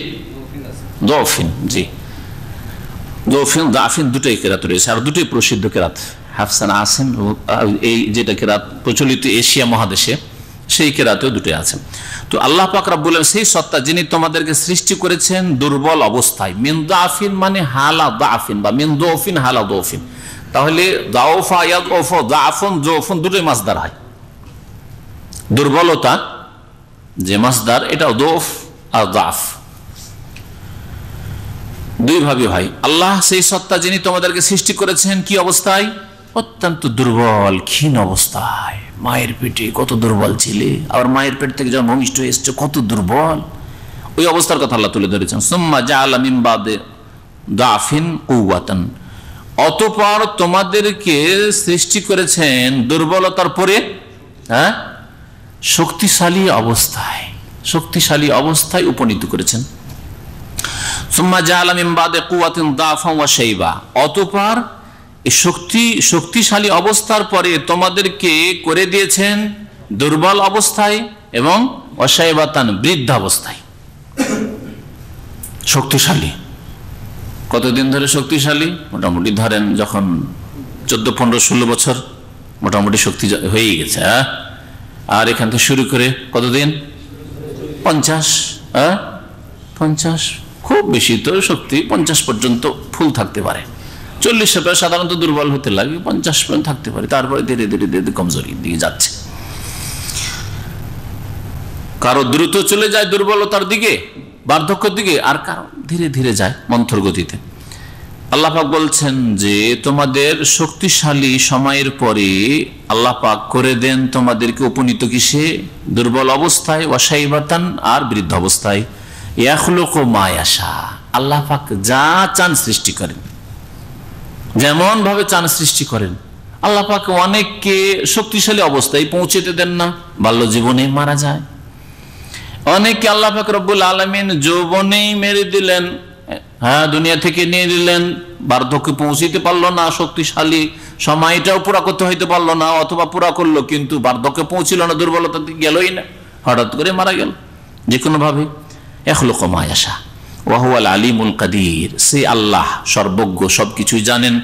দুফিন, জি দুফিন দাফিন দুটোই কিরাত রয়েছে, আর দুটোই প্রসিদ্ধ কিরাত। হাফসান আসেন এই যেটা কিরাত প্রচলিত এশিয়া মহাদেশে, সেই কিরাতেও দুটোই আছে। তো আল্লাহ পাক রব্বুল আলামিন সেই সত্তা যিনি তোমাদেরকে সৃষ্টি করেছেন দুর্বল অবস্থায়। মিন দাফিন মানে হালা দাফিন, বা মিন দুফিন হালা দুফিন। তাহলে দাউফা ইয়াদউফু দাফুন যৌফুন দুটোই মাসদার হয়। দুর্বলতা যে মাসদার, এটা দৌফ আর দাফ দুই ভাবে হয়। আল্লাহ সেই সত্তা যিনি তোমাদেরকে সৃষ্টি করেছেন কি অবস্থায়? অত্যন্ত দুর্বল, ক্ষীণ অবস্থায়। মায়ের পেটে কত দুর্বল ছিলে, আবার মায়ের পেট থেকে যখন ভূমিষ্ঠ এসছে কত দুর্বল, ওই অবস্থার কথা আল্লাহ তুলে ধরেছেন। সুম্মা জাআলা মিন বাদে দাফিন কুওয়াতান, অতঃপর তোমাদেরকে সৃষ্টি করেছেন দুর্বলতার পরে শক্তিশালী অবস্থায়, শক্তিশালী অবস্থায় উপনীত করেছেন। সুম্মা জাআলা মিন বাদে কুওয়াতিন দাফান ওয়া শাইবা, অতঃপর এই শক্তিশালী অবস্থার পরে তোমাদেরকে করে দিয়েছেন দুর্বল অবস্থায় এবং অশাইবাতান বৃদ্ধাবস্থায়। শক্তিশালী কতদিন ধরে শক্তিশালী? মোটামুটি ধরেন যখন 14, 15, 16 বছর মোটামুটি শক্তি হয়ে গেছে। আর এখান থেকে শুরু করে কতদিন? 50, 50, খুব বেশি তো শক্তি 50 পর্যন্ত ফুল থাকতে পারে। 40 পরে সাধারণত দুর্বল হতে লাগে, 50 পর্যন্ত থাকতে পারে, তারপরে ধীরে ধীরে ধীরে কমজোরির দিকে যাচ্ছে। কারো দ্রুত চলে যায় দুর্বলতার দিকে, বার্ধক্যের দিকে, আর কারো ধীরে ধীরে যায় মন্থর গতিতে। আল্লাহ পাক বলছেন যে তোমাদের শক্তিশালী সময়ের পরে আল্লাহ পাক করে দেন তোমাদেরকে উপনীত কিসে? দুর্বল অবস্থায়, ওয়াশাইবাতান, আর বৃদ্ধ অবস্থায়। ইয়াখলুকু মা ইয়াশা, আল্লাহ পাক যা চান সৃষ্টি করেন, যেমন ভাবে চান সৃষ্টি করেন। আল্লাহ পাক অনেককে শক্তিশালী অবস্থায় পৌঁছেতে দেন না, বাল্য জীবনে মারা যায়। অনেককে আল্লাহ পাক রব্বুল আলামিন যৌবনেই মেরে দিলেন, দুনিয়া থেকে নিয়ে দিলেন, বার্ধক্যে পৌঁছিতে পারলো না, শক্তিশালী সময়টাও পুরা করতে হইতে পারলো না, অথবা পুরা করলো কিন্তু বার্ধক্যে পৌঁছিল না, দুর্বলতা গেলই না, হঠাৎ করে মারা গেল। যে কোনো ভাবে ইয়াখলুকু মা ইয়াশা, ওয়া হুয়াল আলিমুল কাদির, সে আল্লাহ সর্বজ্ঞ, সবকিছুই জানেন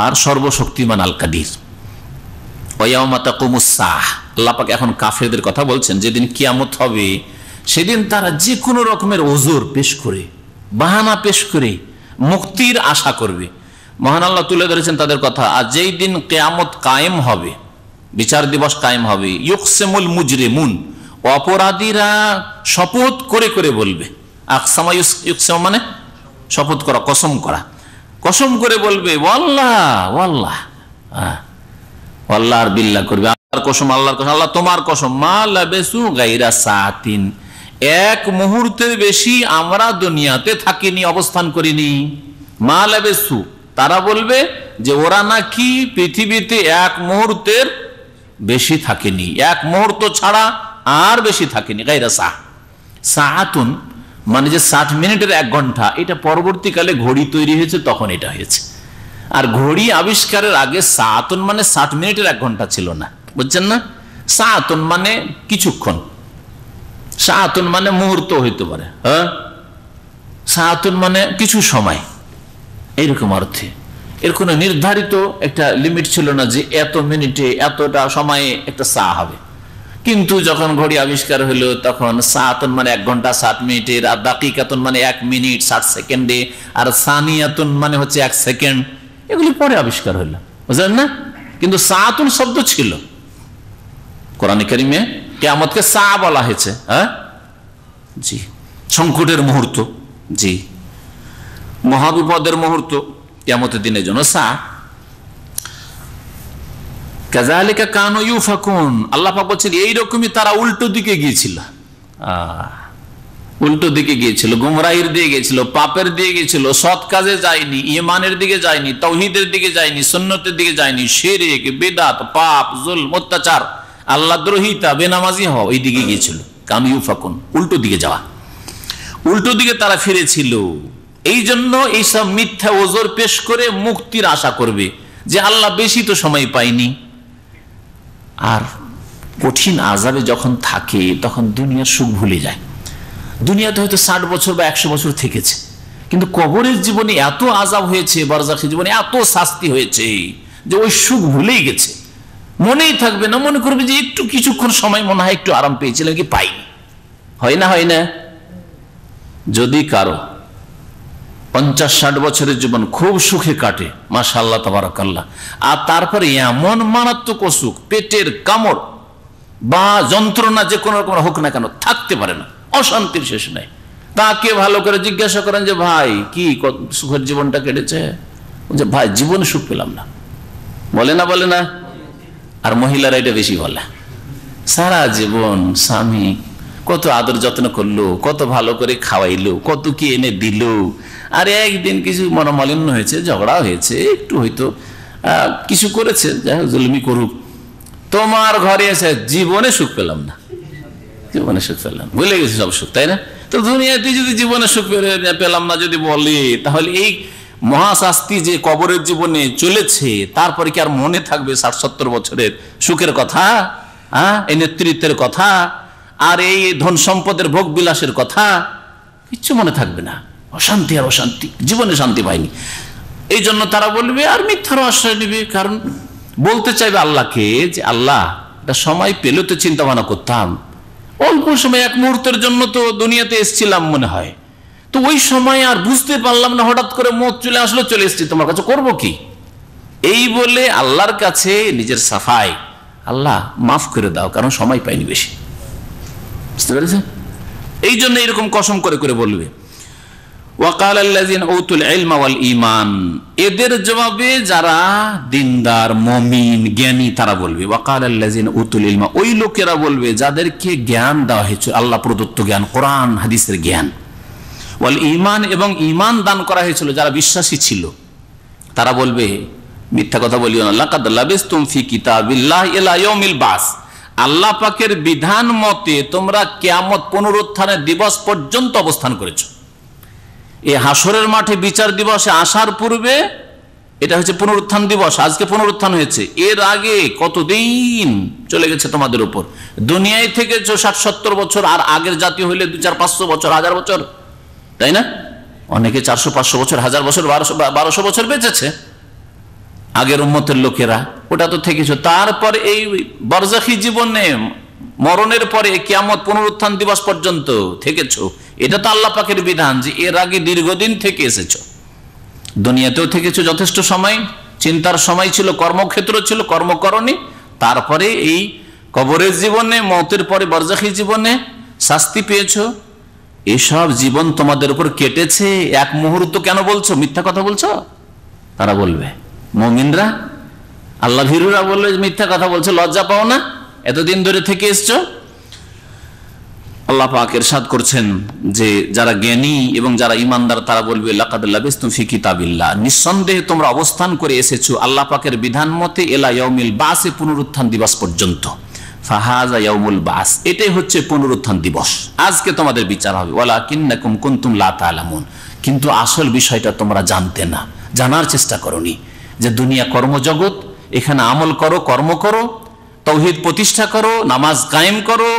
আর সর্বশক্তিমান আল কাদির। ওয়া ইয়াউমা তাকুমুস সাহ, আল্লাহ পাক এখন কাফেরদের কথা বলছেন, যেদিন কিয়ামত হবে সেদিন তারা যে কোনো রকমের ওজর পেশ করে, বাহানা পেশ করে মুক্তির আশা করবে। মহান আল্লাহ তুলে ধরেছেন তাদের কথা। আর যেই দিন কিয়ামত কায়েম হবে, বিচার দিবস কায়েম হবে, ইউকসিমুল মুজরিমুন, অপরাধীরা শপথ করে করে বলবে। আকসামা ইউকসিম মানে শপথ করা, কসম করা, কসম করে বলবে ওয়াল্লাহ ওয়াল্লাহ, আল্লাহ আর বিল্লাহ করবে, আল্লাহর কসম, আল্লাহর কসম, আল্লাহ তোমার কসম, মা লাবেসু গায়রা সাআতিন, এক মুহূর্তের বেশি আমরা দুনিয়াতে থাকিনি, অবস্থান করিনি। মা লাবেসু, তারা বলবে যে ওরা নাকি পৃথিবীতে এক মুহূর্তের বেশি থাকেনি, এক মুহূর্ত ছাড়া আর বেশি থাকেনি। গায়রা সাআতুন মানে যে 60 মিনিটের 1 ঘন্টা, এটা পরবর্তীকালে ঘড়ি তৈরি হয়েছে তখন এটা হয়েছে। আর ঘড়ি আবিষ্কারের আগে সাআতুন মানে 60 মিনিটের 1 ঘন্টা ছিল না, বুঝছেন না? সাআতুন মানে কিছুক্ষণ, সাআতুন মানে মুহূর্ত হইতে পারে, হ্যাঁ, সাআতুন মানে কিছু সময়, এইরকম অর্থে। এর কোনো নির্ধারিত একটা লিমিট ছিল না যে এত মিনিটে এতটা সময়ে একটা সা হবে। কিন্তু যখন ঘড়ি আবিষ্কার হলো তখন সাআতুন মানে 1 ঘন্টা 60 মিনিটের, আর দাকিকাতুন মানে 1 মিনিট 60 সেকেন্ডে, আর সানিয়াতুন মানে হচ্ছে 1 সেকেন্ড, এগুলি পরে আবিষ্কার হলো, বুঝলেন না? কিন্তু সাআতুন শব্দ ছিল কোরআনে কারিমে, কিয়ামতকে সা বলা হয়েছে। হ্যাঁ জি, সংকটের মুহূর্ত, জি, মহাবিপদের মুহূর্ত কিয়ামতের দিনের জন্য সা। কাযালিকা কানু ইউফাকুন, আল্লাহ পাক বলছেন এইরকমই তারা উল্টো দিকে গিয়েছিল, উল্টো দিকে গিয়েছিল, গুমরাহির দিকে গিয়েছিল, পাপের দিকে গিয়েছিল, সৎ কাজে যায়নি, ঈমানের দিকে যায়নি, তাওহীদের দিকে যায়নি, সুন্নতের দিকে যায়নি, শিরক, বিদআত, পাপ, জুলম, অত্যাচার, আল্লাহদ্রোহিতা, বেনামাজি হওয়া, এই দিকে গিয়েছিল। কানু ইউফাকুন, উল্টো দিকে যাওয়া, উল্টো দিকে তারা ফিরেছিল। এই জন্য এইসব মিথ্যা ওজর পেশ করে মুক্তির আশা করবে যে আল্লাহ বেশি তো সময় পাইনি। আর কঠিন আযাবে যখন থাকে তখন দুনিয়ার সুখ ভুলে যায়। দুনিয়াতে হয়তো 60 বছর বা 100 বছর থেকেছে, কিন্তু কবরের জীবনে এত আযাব হয়েছে, বারজাখী জীবনে এত শাস্তি হয়েছে যে ওই সুখ ভুলেই গেছে, মনেই থাকবে না, মনে করবে যে একটু কিছুক্ষণ সময় মনে হয় একটু আরাম পেয়েছিলাম, কি পাইনি। হয় না, হয় না? যদি কারো 50-60 বছরের জীবন খুব সুখে কাটে, মাশাআল্লাহ তাবারাকাল্লাহ, আর তারপরে এমন মারাত্মক অসুখ, পেটের কামড় বা যন্ত্রণা যে কোনো রকম হোক না কেন, থাকতে পারে না, অশান্তির শেষ নাই, তাকে ভালো করে জিজ্ঞাসা করেন যে ভাই কি সুখের জীবনটা কেটেছে, যে ভাই জীবনে সুখ পেলাম না, বলে না, বলে না? আর মহিলারা এটা বেশি বলে, সারা জীবন স্বামী কত আদর যত্ন করলো, কত ভালো করে খাওয়াইলো, কত কি এনে দিল, আর একদিন কিছু মনোমালিন্য হয়েছে, ঝগড়া হয়েছে, একটু হয়তো কিছু করেছে, যাই হোক জুলুমি করুক, তোমার ঘরে এসে জীবনে সুখ পেলাম না, জীবনে সুখ পেলাম, ভুলে গেছি সব সুখ, তাই না? তো দুনিয়াতে যদি জীবনে সুখ পেলাম না যদি বলে, তাহলে এই মহাশাস্তি যে কবরের জীবনে চলেছে, তারপরে কি আর মনে থাকবে 60-70 বছরের সুখের কথা, এই নেতৃত্বের কথা, আর এই ধন সম্পদের ভোগ বিলাসের কথা? কিচ্ছু মনে থাকবে না, অশান্তি আর অশান্তি, জীবনে শান্তি পায়নি। এই জন্য তারা বলবে আর মিথ্যার আশ্রয় নেবে, কারণ বলতে চাইবে আল্লাহকে যে আল্লাহ একটা সময় পেলে তো চিন্তা ভাবনা করতাম, অল্প সময় 1 মুহূর্তের জন্য তো দুনিয়াতে এসেছিলাম মনে হয়, তো ওই সময় আর বুঝতে পারলাম না, হঠাৎ করে মত চলে আসলো, চলে এসেছি, তোমার কাছে করবো কি? এই বলে আল্লাহর কাছে নিজের সাফাই, আল্লাহ মাফ করে দাও, কারণ সময় পাইনি বেশি, বুঝতে পেরেছেন? এই জন্য এরকম কসম করে করে বলবে। ওয়াকাল আল্লাযিনা উতুল ইলমা ওয়াল ঈমান, এদের জবাবে যারা দিনদার মুমিন জ্ঞানী তারা বলবে, ওয়াকাল আল্লাযিনা উতুল ইলমা, ওই লোকেরা বলবে যাদেরকে জ্ঞান দেওয়া হয়েছে, আল্লাহ প্রদত্ত জ্ঞান, কোরআন হাদিসের জ্ঞান, ওয়াল ঈমান, এবং ঈমান দান করা হয়েছিল, যারা বিশ্বাসী ছিল, তারা বলবে মিথ্যা কথা বলিও না, লাকাদ লাবিসতুম ফি কিতাবিল্লাহি ইলা ইয়াউমিল বাস, আল্লাহ পাকের বিধান মতে তোমরা কিয়ামত পুনরুত্থানের দিবস পর্যন্ত অবস্থান করেছো। এই হাসরের মাঠে বিচার দিবসে আসার পূর্বে এটা হচ্ছে পুনরুত্থান দিবস, আজকে পুনরুত্থান হয়েছে, এর আগে কতদিন চলে গেছে তোমাদের উপর, দুনিয়ায় থেকে 60-70 বছর, আর আগের জাতীয় হইলে 200-500 বছর, 1000 বছর, তাই না? অনেকে 400-500 বছর, 1000 বছর, 1200 বছর বেঁচেছে আগের উম্মতের লোকেরা, ওটা তো থেকেছ। তারপর এই বরজাখী জীবনে, মরণের পরে কিয়ামত পুনরুত্থান দিবস পর্যন্ত থেকেছ, এটা তো আল্লাহ পাকের বিধান যে এর আগে দীর্ঘদিন থেকে এসেছ, দুনিয়াতেও থেকেছ যথেষ্ট সময়, চিন্তার সময় ছিল, কর্মক্ষেত্র ছিল, কর্মকরণী, তারপরে এই কবরের জীবনে, মওতের পরে বরজাখী জীবনে শাস্তি পেয়েছ। এসব জীবন তোমাদের উপর কেটেছে, এক মুহূর্ত কেন বলছো, মিথ্যা কথা বলছো? তারা বলবে, মুমিনরা, আল্লাহ ভীরুরা বলবে মিথ্যা কথা বলছো, লজ্জা পাও না? এতদিন ধরে থেকে এসছো। আল্লাহ পাক ইরশাদ করছেন যে যারা জ্ঞানী এবং যারা ইমানদার তারা বলবে লাকাদ লাবিসতুম ফি কিতাবিল্লাহ, নিঃসন্দেহে তোমরা অবস্থান করে এসেছো আল্লাহ পাকের বিধান মতে ইলা ইয়াউমিল বাস, পুনরুত্থান দিবস পর্যন্ত। ফাহাযা ইয়াউমুল বাস, এটাই হচ্ছে পুনরুত্থান দিবস, আজকে তোমাদের বিচার হবে। ওয়ালাকিন্নাকুম কুনতুম লা তা'লামুন, কিন্তু আসল বিষয়টা তোমরা জানতে না, জানার চেষ্টা করোনি যে দুনিয়া কর্মজগৎ, এখানে আমল করো, কর্ম করো, তাওহীদ প্রতিষ্ঠা করো, নামাজ কায়েম করো,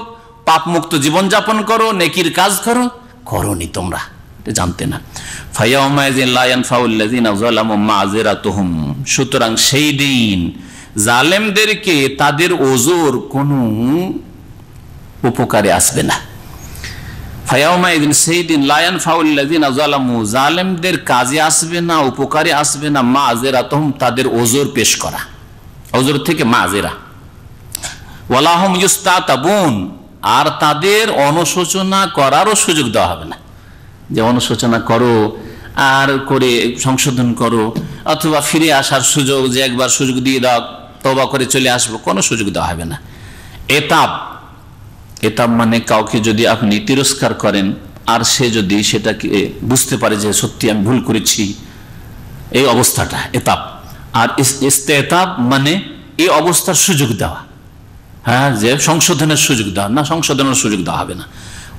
পাপ মুক্ত জীবনযাপন করো, নেকির কাজ করো, করোনি তোমরা, এটা জানতে না। ফায়াউমাইযিন লা ইয়ানফাউল্লাযিনা যালামু মাযিরাতুহুম, সুতরাং সেই দিন জালেমদেরকে তাদের ওজর কোনো উপকারে আসবে না। ফায়াউমাইযিন, সেই দিন লা ইয়ানফাউল্লাযিনা যালামু, জালেমদের কাজে আসবে না, উপকারে আসবে না, মাযিরাতুহুম, তাদের ওজর পেশ করা, ওজর থেকে মাযিরা, ওয়ালা হুম ইউস্তাতাবুন, আর তাদের অনুশোচনা করারও সুযোগ দেওয়া হবে না, যে অনুশোচনা করো আর করে সংশোধন করো, অথবা ফিরে আসার সুযোগ, যে একবার সুযোগ দিয়ে দাও তওবা করে চলে আসবো, কোনো সুযোগ দেওয়া হবে না। এতাব, এতাব মানে কাউকে যদি আপনি তিরস্কার করেন আর সে যদি সেটাকে বুঝতে পারে যে সত্যি আমি ভুল করেছি, এই অবস্থাটা এতাব। আর ইস্তেতাব মানে এই অবস্থার সুযোগ দেওয়া, হ্যাঁ, যে সংশোধনের সুযোগ দেওয়া না, সংশোধনের সুযোগ দেওয়া হবে না।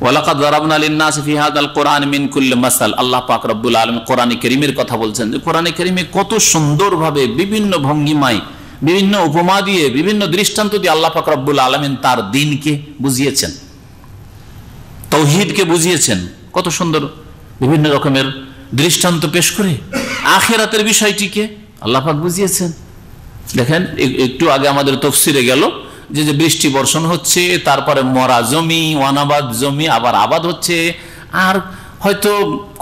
ওয়ালাকাদ যারাবনা লিন-নাসি ফি হাযাল কুরআন মিন কুল্লি মাসাল, আল্লাহ পাক রব্বুল আলামিন কোরআনে কারীমের কথা বলছেন যে কোরআনে কারীমে কত সুন্দরভাবে বিভিন্ন ভঙ্গিমায়, বিভিন্ন উপমা দিয়ে, বিভিন্ন দৃষ্টান্ত দিয়ে আল্লাহ পাক রব্বুল আলামিন তার দ্বীনকে বুঝিয়েছেন, তাওহীদকে বুঝিয়েছেন, কত সুন্দর বিভিন্ন রকমের দৃষ্টান্ত পেশ করে আখিরাতের বিষয়টিকে আল্লাহ পাক বুঝিয়েছেন। দেখেন, একটু আগে আমাদের তাফসীরে গেল যে বৃষ্টি বর্ষণ হচ্ছে, তারপরে মরা জমি, ওয়ানাবাদ জমি আবার আবাদ হচ্ছে, আর হয়তো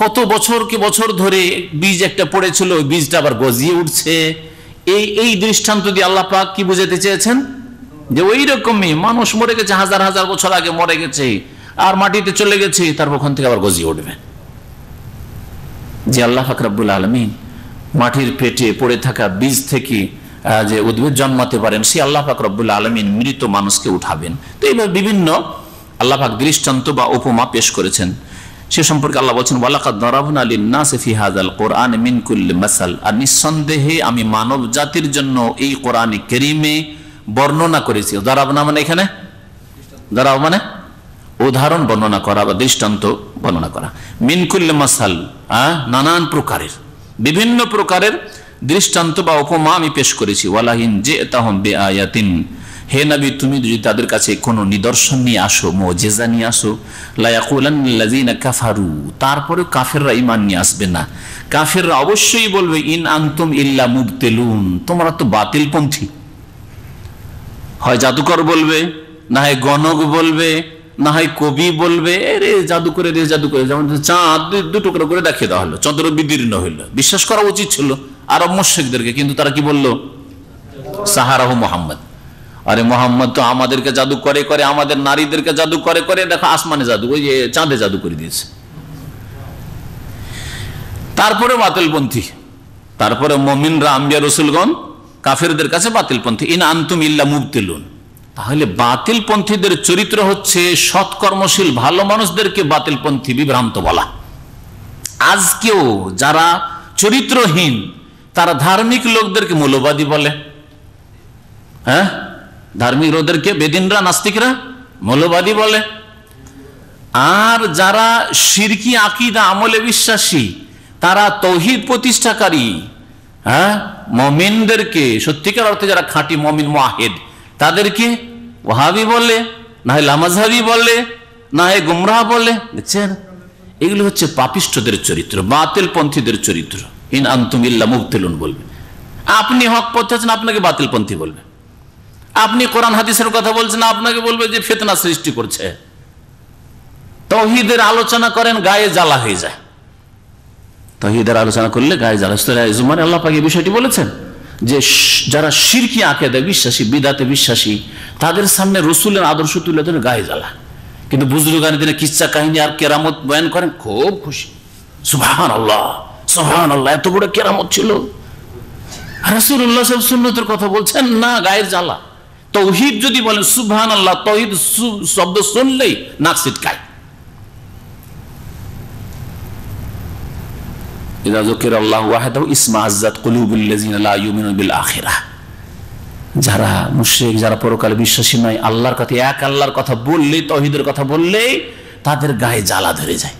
কত বছর কি বছর ধরে বীজ একটা পড়েছিল, ওই বীজটা আবার গজিয়ে উঠছে। এই দৃষ্টান্ত দিয়ে আল্লাহ পাক কি বুঝাতে চেয়েছেন, যে ওই রকমই মানুষ মরে গেছে, হাজার হাজার বছর আগে মরে গেছে আর মাটিতে চলে গেছে, তারপর ওখান থেকে আবার গজিয়ে উঠবে। যে আল্লাহ পাক রব্বুল আলামিন মাটির পেটে পড়ে থাকা বীজ থেকে যে উদ্ভিদ জন্মাতে পারেন, সে আল্লাহ পাক রব্বুল আলামিন মৃত মানুষকে উঠাবেন। তো এইভাবে বিভিন্ন আল্লাহ পাক দৃষ্টান্ত বা উপমা পেশ করেছেন। সে সম্পর্কে আল্লাহ বলছেন ওয়ালাকাদ যারাবনা লিন-নাসি ফি হাযাল কুরআন মিন কুল্লি মাসাল, আর নিঃসন্দেহে আমি মানব জাতির জন্য এই কোরআনে কারীমে বর্ণনা করেছি। যারাবনা মানে এখানে যারাব মানে উদাহরণ বর্ণনা করা বা দৃষ্টান্ত বর্ণনা করা, মিন কুল্লি মাসাল, নানান প্রকারের, বিভিন্ন প্রকারের দৃষ্টান্ত বা উপমা আমি পেশ করেছি। ওয়ালাহিন জিতাহুম বিআয়াতিন, হে নবী তুমি যদি তাদের কাছে কোনো নিদর্শন নিয়ে আসো, মুজিজা নিয়ে আসো, লা ইয়াকুলান্নাল্লাযিনা কাফারু, তারপরে কাফেররা ঈমান নিয়ে আসবে না। কাফেররা অবশ্যই বলবে ইন আনতুম ইল্লা মুবতিলুন, তোমরা তো বাতিলপন্থী। হয় জাদুকর বলবে, না হয় গণক বলবে, না হয় কবি বলবে, রে জাদু করে, রে জাদু করে, যেমন চাঁদ দুটো করে দেখিয়ে দেওয়া হলো, চন্দ্র বিদীর্ণ হইল, বিশ্বাস করা উচিত ছিল আরব মুশরিকদেরকে, কিন্তু তারা কি বলল, সাহারাহু মুহাম্মদ। আরে মোহাম্মদ তো আমাদেরকে জাদু করে করে, আমাদের নারীদেরকে জাদু করে করে, দেখো আসমানে জাদু, ওই যে চাঁদে জাদু করে দিয়েছে। তারপরে বাতিলপন্থী, তারপরে মুমিনরা, আম্বিয়া রাসূলগণ কাফেরদের কাছে বাতিলপন্থী, ইন আনতুম ইল্লা মুবতিলুন। তাহলে বাতিলপন্থীদের চরিত্র হচ্ছে সৎকর্মশীল ভালো মানুষদেরকে বাতিলপন্থী, বিভ্রান্ত বলা। আজকেও যারা চরিত্রহীন তারা ধার্মিক লোকদেরকে মৌলবাদী বলে, হ্যাঁ, ধার্মিক লোকদেরকে বেদিনরা, নাস্তিকরা মৌলবাদী বলে। আর যারা শিরকি আকীদা আমলে বিশ্বাসী, তারা তাওহীদ প্রতিষ্ঠাকারী, হ্যাঁ, মুমিনদেরকে, সত্যিকার অর্থে যারা খাঁটি মুমিন মুআহিদ, তাদেরকে ওয়াহাবি বলে, না হয় লামাযহাবি বলে, না হয় গুমরাহ বলে। দেখছেন, এগুলো হচ্ছে পাপিষ্ঠদের চরিত্র, বাতিল পন্থীদের চরিত্র। ইন আনতুম ইল্লা মুবতিলুন বলবে। আপনি হক পথে আছেন, আপনাকে বাতিল পন্থী বলবে। আপনি কোরআন হাদিসের কথা বলছেন, আপনাকে বলবে যে ফিতনা সৃষ্টি করছে। তাওহীদের আলোচনা করেন, গায়ে জ্বালা হয়ে যায়। তাওহীদের আলোচনা করলে গায়ে জ্বালা। সূরা জুমারে আল্লাহ পাক এই বিষয়টি বলেছেন যে যারা শিরকি আকীদায় বিশ্বাসী, বিদআতে বিশ্বাসী, তাদের সামনে রাসূলের আদর্শ তুলে ধরে গায়ে জ্বালা। কিন্তু বুজুর্গানের দিনে কিচ্ছা কাহিনী আর কেরামত বয়ান করেন, খুব খুশি। সুবহানাল্লাহ, সুবহানাল্লাহ, এত বড় কেরামত ছিল। রাসূলুল্লাহ সাল্লাল্লাহু আলাইহি সুন্নতের কথা বলছেন না, গায়ের জ্বালা। তাওহীদ যদি বলেন সুবহানাল্লাহ, তাওহীদ শব্দ শুনলেই নাক ছিটকায়। ইযা যুকিরাল্লাহু ওয়াহদাহু ইসমাআযাত কুলুবুল্লাযিনা লা ইউমিনুনা বিল আখিরাহ। যারা মুশরিক, যারা পরকালে বিশ্বাসী নয়, আল্লাহর কথা, এক আল্লাহর কথা বললেই, তাওহীদের কথা বললেই তাদের গায়ে জ্বালা ধরে যায়,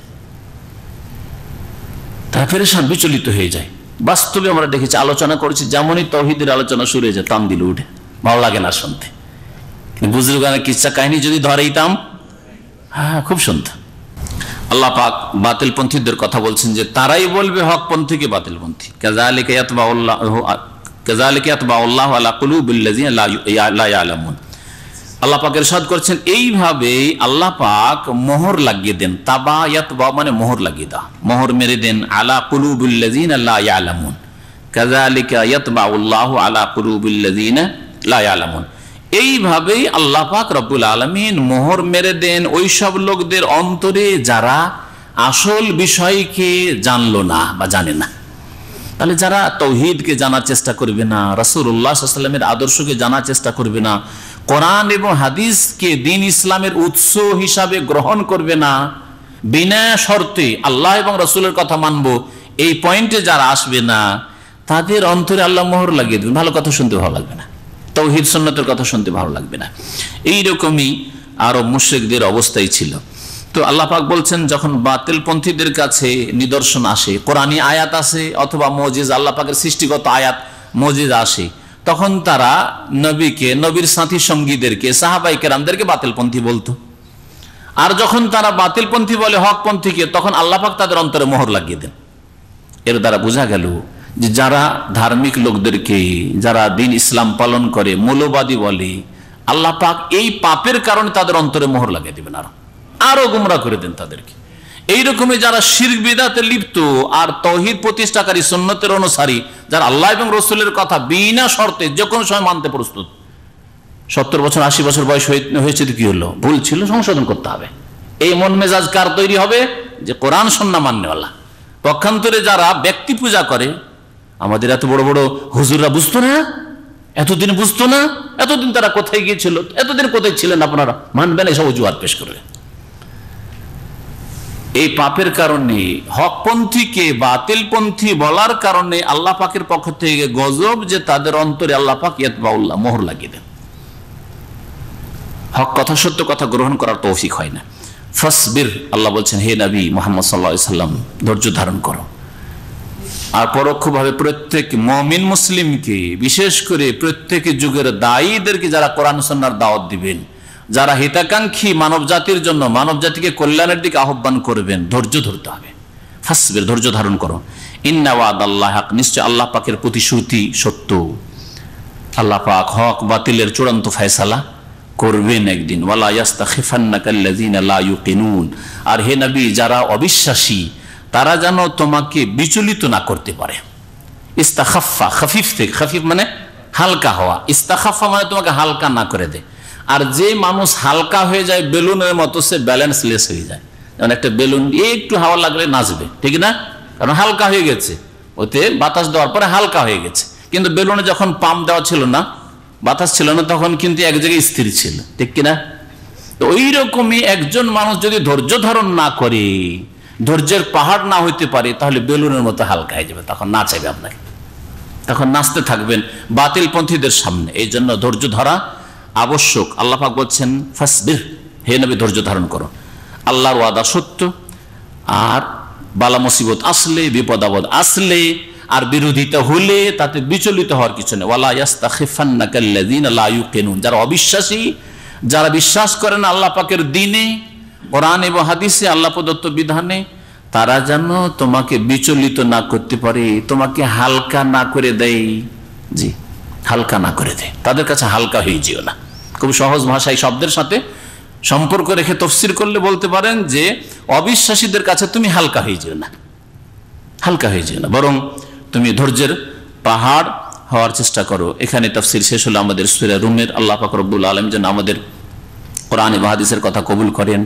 তারা পেরেশান, বিচলিত হয়ে যায়। বাস্তবে আমরা দেখেছি, আলোচনা করেছি, যেমনই তাওহীদের আলোচনা শুরু হয়ে যায়, তাম দিল উঠে, ভালো লাগে না শুনতে। বুজুর্গানের কিচ্ছা কাহিনী যদি ধরেইতাম, হ্যাঁ, খুব শুনতাম। আল্লাহ পাক বাতিল পন্থীদের কথা বলছেন যে তারাই বলবে হক পন্থীকে বাতিল পন্থী। কাযালিকা ইয়াতবাউল্লাহু আলা কুলুবিল্লাযিনা লা ইয়ালামুন। আল্লাহ পাক ইরশাদ করছেন, এইভাবে আল্লাহ পাক মোহর লাগিয়ে দেন। তাবা ইয়াতবা মানে মোহর লাগিয়ে দাও, মোহর মেরে দেন। আলা কুলুবিল্লাযিনা লা ইয়ালামুন, কাযালিকা ইয়াতবাউল্লাহু আলা কুলুবিল্লাযিনা লা ইয়ালামুন। এইভাবেই আল্লাহ পাক রব্বুল আলামিন মোহর মেরে দেন ওই সব লোকদের অন্তরে যারা আসল বিষয়কে জানলো না বা জানে না। তাহলে যারা তাওহীদকে জানার চেষ্টা করবে না, রাসূলুল্লাহ সাল্লাল্লাহু আলাইহি ওয়াসাল্লামের আদর্শকে জানার চেষ্টা করবে না, কোরআন এবং হাদিসকে দ্বীন ইসলামের উৎস হিসাবে গ্রহণ করবে না, বিনা শর্তে আল্লাহ এবং রাসূলের কথা মানবো, এই পয়েন্টে যারা আসবে না, তাদের অন্তরে আল্লাহ মোহর লাগিয়ে দেবেন। ভালো কথা শুনতে ভালো লাগবে না, তাওহীদ সুন্নাতের কথা শুনতে ভালো লাগবে না। এইরকমই আরব মুশরিকদের অবস্থাই ছিল। তো আল্লাহ পাক বলছেন, যখন বাতিল পন্থীদের কাছে নিদর্শন আসে, কোরআনী আয়াত আসে অথবা মুজিজা, আল্লাহ পাকের সৃষ্টিগত আয়াত মুজিজা আসে, তখন তারা নবীকে, নবীর সাথী সঙ্গীদেরকে, সাহাবায়ে কেরামদেরকে বাতিল পন্থী বলতো। আর যখন তারা বাতিল পন্থী বলে হক পন্থীকে, তখন আল্লাহ পাক তাদের অন্তরে মোহর লাগিয়ে দেন। এর দ্বারা বোঝা গেল যে যারা ধার্মিক লোকদেরকে, যারা দ্বীন ইসলাম পালন করে, মৌলবাদী বলে, আল্লাহ পাক এই পাপের কারণে তাদের অন্তরে মোহর লাগিয়ে দেবেন, আরো গুমরা করে দেন তাদেরকে। এইরকমই যারা শিরক বিদআতে লিপ্ত আর তাওহীদ প্রতিষ্ঠাকারী, সুন্নতের অনুসারী, যারা আল্লাহ এবং রাসূলের কথা বিনা শর্তে যে কোনো সময় মানতে প্রস্তুত। 70 বছর 80 বছর বয়স হয়েছে তো কি হলো, ভুল ছিল, সংশোধন করতে হবে। এই মন মেজাজ কার তৈরি হবে? যে কোরআন সুন্নাহ মাননেওয়ালা। পক্ষান্তরে যারা ব্যক্তি পূজা করে, আমাদের এত বড় বড় হুজুররা বুঝতো না, এতদিন বুঝতো না, এতদিন তারা কোথায় গিয়েছিল, এতদিন কোথায় ছিলেন আপনারা, মানবেন, এসব অজুহাত পেশ করবে। এই পাপের কারণে, হকপন্থীকে বাতিলপন্থী বলার কারণে আল্লাহ পাকের পক্ষ থেকে গজব যে তাদের অন্তরে আল্লাহ পাক ইয়াতবাউল্লাহ মোহর লাগিয়ে দেন। হক কথা, সত্য কথা গ্রহণ করার তৌফিক হয় না। ফাসবির, আল্লাহ বলছেন, হে নবী মুহাম্মদ সাল্লাল্লাহু আলাইহি সাল্লাম, ধৈর্য ধারণ করো। আর পরোক্ষভাবে প্রত্যেক মুমিন মুসলিমকে, বিশেষ করে প্রত্যেক যুগের দায়ীদেরকে, যারা কোরআন সুন্নাহর দাওয়াত দিবেন, যারা হিতাকাঙ্ক্ষী মানব জাতির জন্য, মানব জাতিকে কল্যাণের দিকে আহ্বান করবেন, ধৈর্য ধরতে হবে। ফাসবির, ধৈর্য ধারণ করো। ইন্না ওয়াদাল্লাহি হক, নিশ্চয় আল্লাহ পাকের প্রতিশ্রুতি সত্য। আল্লাহ পাক হক বাতিলের চূড়ান্ত ফয়সালা করবেন একদিন। ওয়ালা ইয়াস্তাখিফান্নাকাল্লাযিনা লা ইউকিনুন, আর হে নবী, যারা অবিশ্বাসী, তারা যেন তোমাকে বিচলিত না করতে পারে। ইস্তাখাফা, খাফিফ থেকে, খাফিফ মানে হালকা হওয়া, ইস্তাখাফা মানে তোমাকে হালকা না করে দেয়। আর যে মানুষ হালকা হয়ে যায় বেলুনের মতো, সে ব্যালেন্সলেস হয়ে যায়। যেমন একটা বেলুন একটু হাওয়া লাগলে নাচবে, ঠিক না? কারণ হালকা হয়ে গেছে, ওতে বাতাস দেওয়ার পরে হালকা হয়ে গেছে। কিন্তু বেলুনে যখন পাম্প দেওয়া ছিল না, বাতাস ছিল না, তখন কিন্তু এক জায়গায় স্থির ছিল, ঠিক কিনা? তো ওই রকমই একজন মানুষ যদি ধৈর্য ধারণ না করে, ধৈর্যের পাহাড় না হইতে পারে, তাহলে বেলুনের মতো হালকা হয়ে যাবে, তখন নাচাবে আপনাকে, তখন নাচতে থাকবেন বাতিল পন্থীদের সামনে। এই জন্য ধৈর্য ধরা আবশ্যক। আল্লাহ পাক বলছেন, ফাসবির, হে নবী, ধৈর্য ধারণ করো। আল্লাহর ওয়াদা সত্য, আর বালা মুসিবত আসলে, বিপদ আপদ আসলে, আর বিরোধিতা হলে তাতে বিচলিত হওয়ার কিছু নেই। ওয়ালা ইয়াস্তাখিফান্নাকাল্লাযিনা লা ইউকিনুন, যারা অবিশ্বাসী, যারা বিশ্বাস করেন আল্লাহ পাকের দ্বীনে, কোরআন এবং হাদিসে, আল্লাহ প্রদত্ত বিধানে, তারা যেন তোমাকে বিচলিত না করতে পারে, তোমাকে হালকা না করে দেয়। জি, হালকা না করে দেয়, তাদের কাছে হালকা হয়ে যেও না। খুব সহজ ভাষায় শব্দের সাথে সম্পর্ক রেখে তফসির করলে বলতে পারেন যে অবিশ্বাসীদের কাছে তুমি হালকা হয়ে যেও না, হালকা হয়ে যেও না, বরং তুমি ধৈর্যের পাহাড় হওয়ার চেষ্টা করো। এখানে তাফসীর শেষ হলো আমাদের সূরা রুমের। আল্লাহ পাক রব্বুল আলামিন যেন আমাদের কোরআন এবং হাদিসের কথা কবুল করেন,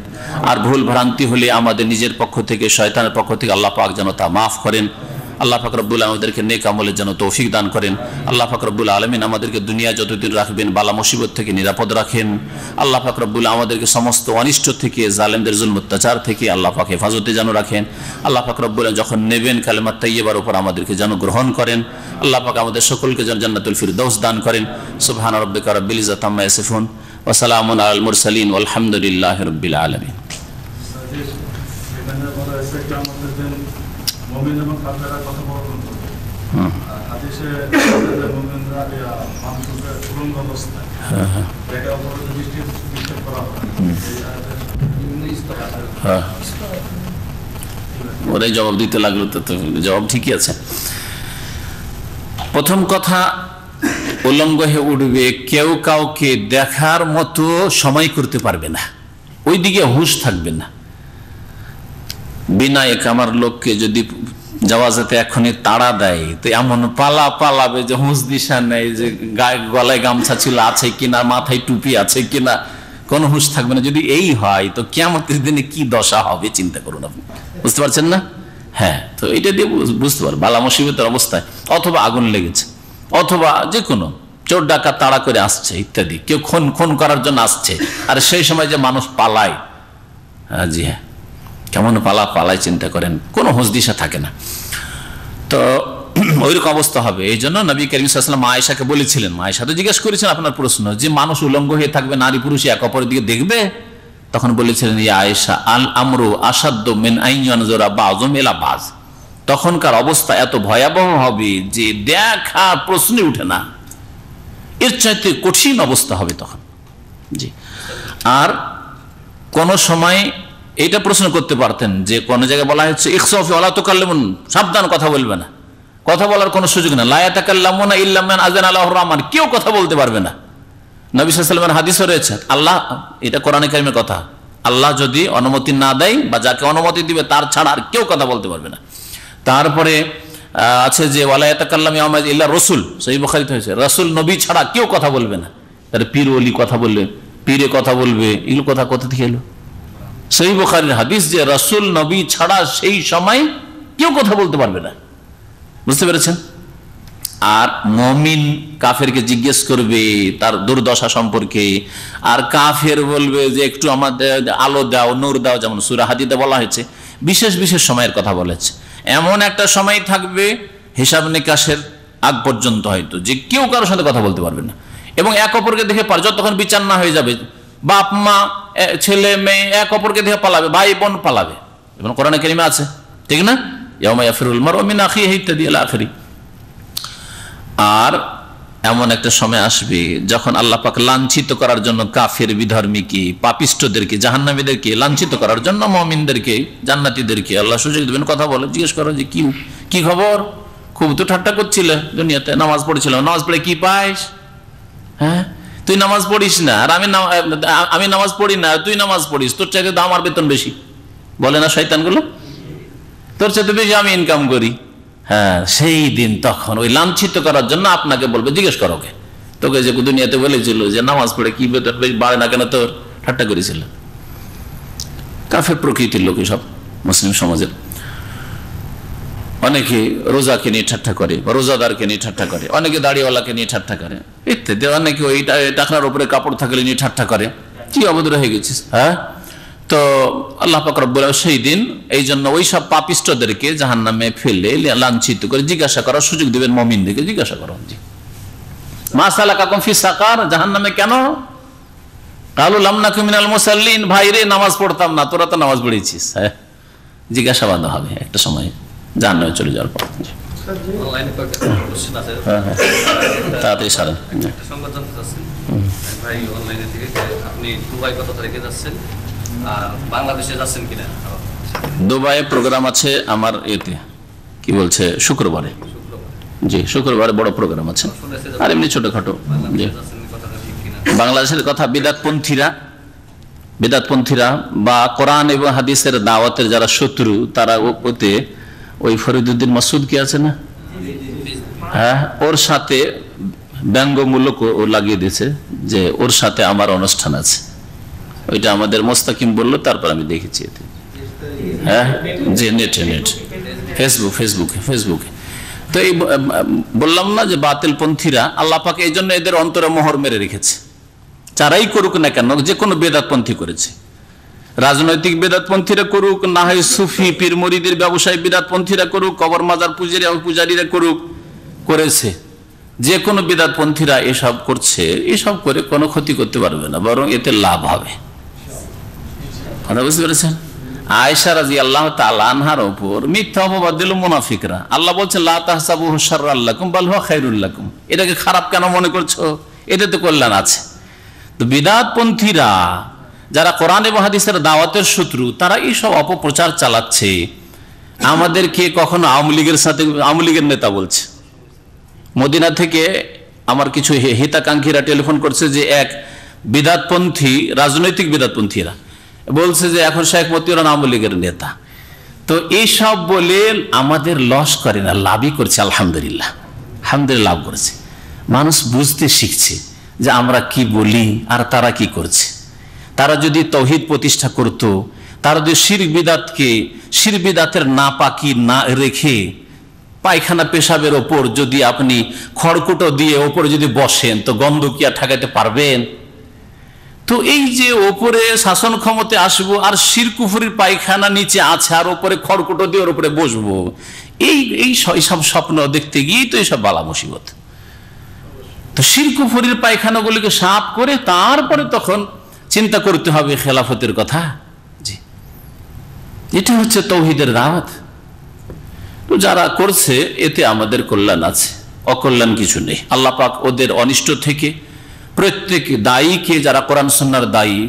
আর ভুল ভ্রান্তি হলে আমাদের নিজের পক্ষ থেকে, শয়তানের পক্ষ থেকে আল্লাহ পাক যেন তা মাফ করেন। আল্লাহ পাক রব্বুল আলামিন আমাদেরকে নেক আমলের জন্য তৌফিক দান করেন। আল্লাহ পাক রব্বুল আলামিন আমাদেরকে দুনিয়া যতদিন রাখবেন বালা মুসিবত থেকে নিরাপদ রাখেন। আল্লাহ পাক রব্বুল আমাদেরকে সমস্ত অনিষ্ট থেকে, জালেমদের জুলম অত্যাচার থেকে আল্লাহ পাক হেফাজতে যেন রাখেন। আল্লাহ পাক রব্বুল যখন নেবেন কালেমাত তাইয়্যিবার উপর আমাদেরকে যেন গ্রহণ করেন। আল্লাহ পাক আমাদের সকলকে যেন জান্নাতুল ফিরদৌস দান করেন। সুবহান রাব্বিকা রাব্বিল ইজ্জাতি আম্মা ইয়াসিফুন ওয়া সালামুন আলাল মুরসালিন ওয়ালহামদুলিল্লাহি রাব্বিল আলামিন। ওরাই জবাব দিতে লাগলো, তো জবাব ঠিকই আছে। প্রথম কথা, উলঙ্গ হয়ে উঠবে, কেউ কাউকে দেখার মতো সময় করতে পারবে না, ওইদিকে হুঁশ থাকবে না। বিনা একামার লোককে যদি জাওয়াজাতে এখনই তাড়া দেয় তো এমন পালাবে যে হুঁশ দিশা নেই, যে গলায় গামছা ছিল আছে কিনা, মাথায় টুপি আছে কিনা, কোনো হুঁশ থাকবে না। যদি এই হয় তো কিয়ামতের দিনে কি দশা হবে চিন্তা করুন আপনি, বুঝতে পারছেন না? হ্যাঁ, তো এটা দিয়ে বুঝতে পারবো বালা মুসিবতের অবস্থায়, অথবা আগুন লেগেছে, অথবা যে কোনো চোর ডাকাত তাড়া করে আসছে ইত্যাদি, কেউ খুন করার জন্য আসছে, আর সেই সময় যে মানুষ পালায়, জি হ্যাঁ, কেমন পালায় চিন্তা করেন, কোনো হুঁশ দিশা থাকে না। তো ওইরকম অবস্থা হবে। এই জন্য নবী করিম সাল্লাল্লাহু আলাইহি ওয়াসাল্লাম আয়েশাকে বলেছিলেন, আয়েশা তো জিজ্ঞেস করেছেন আপনার প্রশ্ন যে মানুষ উলঙ্গ হয়ে থাকবে, নারী পুরুষ এক অপরের দিকে দেখবে, তখন বলেছিলেন ইয়া আয়েশা আল আমরু আসাদ্দু মিন আন ইয়ানজুরা বাযুম ইলা বায। তখনকার অবস্থা এত ভয়াবহ হবে যে দেখার প্রশ্নই উঠে না, এর চাইতে কঠিন অবস্থা হবে তখন। জি, আর কোন সময় এটা প্রশ্ন করতে পারতেন যে কোন জায়গায় বলা হচ্ছে ইখসাফি ওয়ালা তুকাল্লিমুন, সাবধান, কথা বলবে না, কথা বলার কোনো সুযোগ না। লা ইয়াতাকাল্লামুনা ইল্লা মান আযানা আলাইহির রহমান, কেউ কথা বলতে পারবে না। নবী সাল্লাল্লাহু আলাইহি ওয়াসাল্লামের হাদিসে রয়েছে, আল্লাহ, এটা কোরআনে কারিমের কথা, আল্লাহ যদি অনুমতি না দেয় বা যাকে অনুমতি দিবে তার ছাড়া আর কেউ কথা বলতে পারবে না। তারপরে আছে যে ওয়ালা ইয়াতাকাল্লামু ইয়াউমা ইল্লা রাসূল, সহিহ বুখারীতে হয়েছে রাসূল নবী ছাড়া কেউ কথা বলবে না। তার পীর ওলি কথা বলবে, পীরে কথা বলবে, এগুলো কথা কোথা থেকে এলো? সহিহ বুখারীর হাদিস যে রাসূল নবী ছাড়া সেই সময় কেউ কথা বলতে পারবে না, বুঝতে পেরেছেন? আর মুমিন কাফেরকে জিজ্ঞেস করবে তার দুর্দশা সম্পর্কে, আর কাফের বলবে যে একটু আমাদের আলো দাও, নূর দাও, যেমন সূরা হাদীদে বলা হয়েছে বিশেষ বিশেষ সময়ের কথা বলেছে। এমন একটা সময় থাকবে হিসাব নিকাশের আগ পর্যন্ত হয়তো যে কেউ কারোর সাথে কথা বলতে পারবে না, এবং এক অপরকে দেখে যতক্ষণ বিচার না হয়ে যাবে, বাপ মা ছেলে মেয়ে এক অপরকে দেখে পালাবে, ভাই বোন পালাবে, এবং কোরআনে কারিমে আছে, ঠিক না? ইয়াউমা ইয়াফিরুল মারউ মিন আখিহি ইত্যাদি ইলা আখিরি। আর এমন একটা সময় আসবে যখন আল্লাহ পাক লাঞ্ছিত করার জন্য কাফের, বিধর্মীকে, পাপিষ্ঠদেরকে, জাহান্নামীদেরকে লাঞ্ছিত করার জন্য মুমিনদেরকে, জান্নাতীদেরকে আল্লাহ সুযোগ দেবেন কথা বলে। জিজ্ঞেস করো যে কি খবর, খুব তো ঠাট্টা করছিলে দুনিয়াতে, নামাজ পড়েছিল, নামাজ পড়ে কি পাইস? হ্যাঁ, তুই নামাজ পড়িস না, আর আমি নামাজ পড়ি না, তুই নামাজ পড়িস, তোর চাইতে দাম আর বেতন বেশি, বলে না শয়তানগুলো? তোর চাইতে বেশি আমি ইনকাম করি। হ্যাঁ, সেই দিন তখন ওই লাঞ্ছিত করার জন্য আপনাকে বলবে জিজ্ঞেস করো তোকে যে দুনিয়াতে বলেছিল যে নামাজ পড়ে কি বেতন বাড়ে না কেন, তোর ঠাট্টা করেছিল। কাফের প্রকৃতির লোক সব মুসলিম সমাজের। অনেকে রোজাকে নিয়ে ঠাট্টা করে, রোজাদারকে নিয়ে ঠাট্টা করে, অনেকে দাড়িওয়ালাকে নিয়ে ঠাট্টা করে ইত্যাদি, অনেকে ওই টাকনার উপরে কাপড় থাকলে নিয়ে ঠাট্টা করে। কি অবদর হয়ে গেছিস? হ্যাঁ, তো আল্লাহ পাক রব্বুল আলামিন সেই দিন এই জন্য ওই সব পাপিষ্ঠদেরকে জাহান্নামে ফেলে লাঞ্ছিত করে জিজ্ঞাসা করার সুযোগ দিবেন মুমিনদেরকে। জিজ্ঞাসা করো, জি মা সালাকাকুম ফি সাকার, জাহান্নামে কেন? কালু লাম নাকু মিনাল মুসাল্লিন, ভাই রে নামাজ পড়তাম না, তোরা তো নামাজ পড়েছিস। হ্যাঁ, জিজ্ঞাসাবাদ হবে একটা সময় জাহান্নামে চলে যাওয়ার পর। অনলাইনে কয়েকটা কোশ্চেন আছে, তাড়াতাড়ি সারেন। একটা সংবাদ জানতে চাচ্ছেন ভাই অনলাইনে থেকে, আপনি দুবাই কত তারিখে যাচ্ছেন আর বাংলাদেশে যাচ্ছেন কিনা? দুবাইয়ে প্রোগ্রাম আছে আমার এতে কি বলছে শুক্রবারে, জি শুক্রবারে বড় প্রোগ্রাম আছে, আর এমনি ছোটখাটো। জি বাংলাদেশের কথা, বিদাতপন্থীরা বা কোরআন এবং হাদিসের দাওয়াতের যারা শত্রু, তারা ওতে ওই ফরিদউদ্দিন মাসুদ কি আছে না, হ্যাঁ, ওর সাথে ব্যঙ্গমূলক ও লাগিয়ে দিয়েছে যে ওর সাথে আমার অনুষ্ঠান আছে। ওইটা আমাদের মোস্তাকিম বললো, তারপর আমি দেখেছি এতে। হ্যাঁ জি, নেটে ফেসবুকে। তো এই বললাম না যে বাতিল পন্থীরা, আল্লাহ পাক এই জন্য এদের অন্তরে মোহর মেরে রেখেছে। যারাই করুক না কেন, যে কোনো বেদাতপন্থী করেছে, রাজনৈতিক বেদাতপন্থীরা করুক, না হয় সুফি পীর মুরিদের ব্যবসায়ী বেদাতপন্থীরা করুক, কবর মাজার পূজারীরা করেছে, যে কোনো বেদাতপন্থীরা এসব করছে, এসব করে কোনো ক্ষতি করতে পারবে না, বরং এতে লাভ হবে। কথা বুঝতে পেরেছেন? আয়েশা রাদিয়াল্লাহু তাআলা আনহার উপর মিথ্যা অপবাদ দিল মুনাফিকরা। আল্লাহ বলছেন লা তাহসাবুহু শাররাল লাকুম বাল হুয়া খায়রুল লাকুম, এটাকে খারাপ কেন মনে করছো, এতে তো কল্যাণ আছে। তো বিদআতপন্থীরা যারা কোরআন এবং হাদিসের দাওয়াতের শত্রু, তারা এইসব অপপ্রচার চালাচ্ছে। আমাদেরকে কখনো আওয়ামী লীগের নেতা বলছে। মদিনা থেকে আমার কিছু হিতাকাঙ্ক্ষীরা টেলিফোন করছে যে এক বিদআতপন্থী, রাজনৈতিক বিদআতপন্থীরা বলছে যে এখন শেখ মতিউর আওয়ামী লীগের নেতা। তো এইসব বলে আমাদের লস করে না, লাভই করছে। আলহামদুলিল্লাহ লাভ করেছে। মানুষ বুঝতে শিখছে যে আমরা কি বলি আর তারা কি করছে। তারা যদি তৌহিদ প্রতিষ্ঠা করত, তারা যদি শিরক বিদাতের নাপাকি না রেখে পায়খানা পেশাবের ওপর যদি আপনি খড়কুটো দিয়ে ওপরে যদি বসেন, তো গন্ধ কি আর ঠেকাতে পারবেন? তো এই যে ওপরে শাসন ক্ষমতা আসবো আর শিরক কুফরির পায়খানা নিচে আছে, আর ওপরে খড়কুটো দিয়ে ওর উপরে বসবো, এই সব স্বপ্ন দেখতে গিয়েই তো এইসব বালা মুসিবত। তো শিরক কুফরির পায়খানাগুলিকে সাফ করে তারপরে তখন চিন্তা করতে হবে খেলাফতের কথা। জি, এটা হচ্ছে তৌহিদের দাওয়াত। তো যারা করছে এতে আমাদের কল্যাণ আছে, অকল্যাণ কিছু নেই। আল্লাহ পাক ওদের অনিষ্ট থেকে প্রত্যেক দায়ীকে, যারা কোরআন সুন্নাহর দায়ী,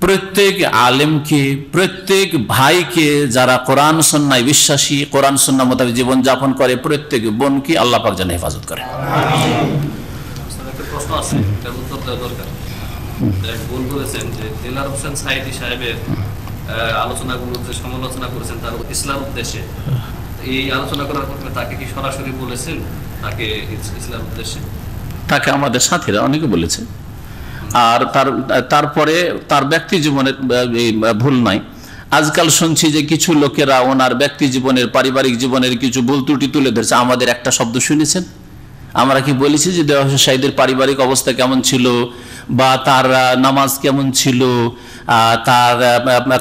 প্রত্যেক আলেমকে, প্রত্যেক ভাইকে যারা কোরআন সুন্নাহয় বিশ্বাসী, কোরআন সুন্নাহ মোতাবেক জীবন যাপন করে, প্রত্যেক বোনকে আল্লাহ পাক যেন হেফাজত করে। প্রশ্ন আছে, তার উত্তর দেওয়া দরকার। ভুল বলেছেন যে দিলদার হোসেন সাইদি সাহেবের আলোচনাগুলো যে সমালোচনা করেছেন তার ইসলাম উদ্দেশ্যে, এই আলোচনা করার পরে তাকে কি সরাসরি বলেছেন তাকে ইসলাম উদ্দেশ্যে? তাকে আমাদের সাথীরা অনেকে বলেছে। আর তারপরে তার ব্যক্তি জীবনের ভুল নাই। আজকাল শুনছি যে কিছু লোকেরা ওনার ব্যক্তি জীবনের, পারিবারিক জীবনের কিছু ভুল ত্রুটি তুলে ধরছে। আমাদের একটা শব্দ শুনেছেন? আমরা কি বলেছি যে দেওয়া হোসেন সাইদের পারিবারিক অবস্থা কেমন ছিল, বা তার নামাজ কেমন ছিল, তার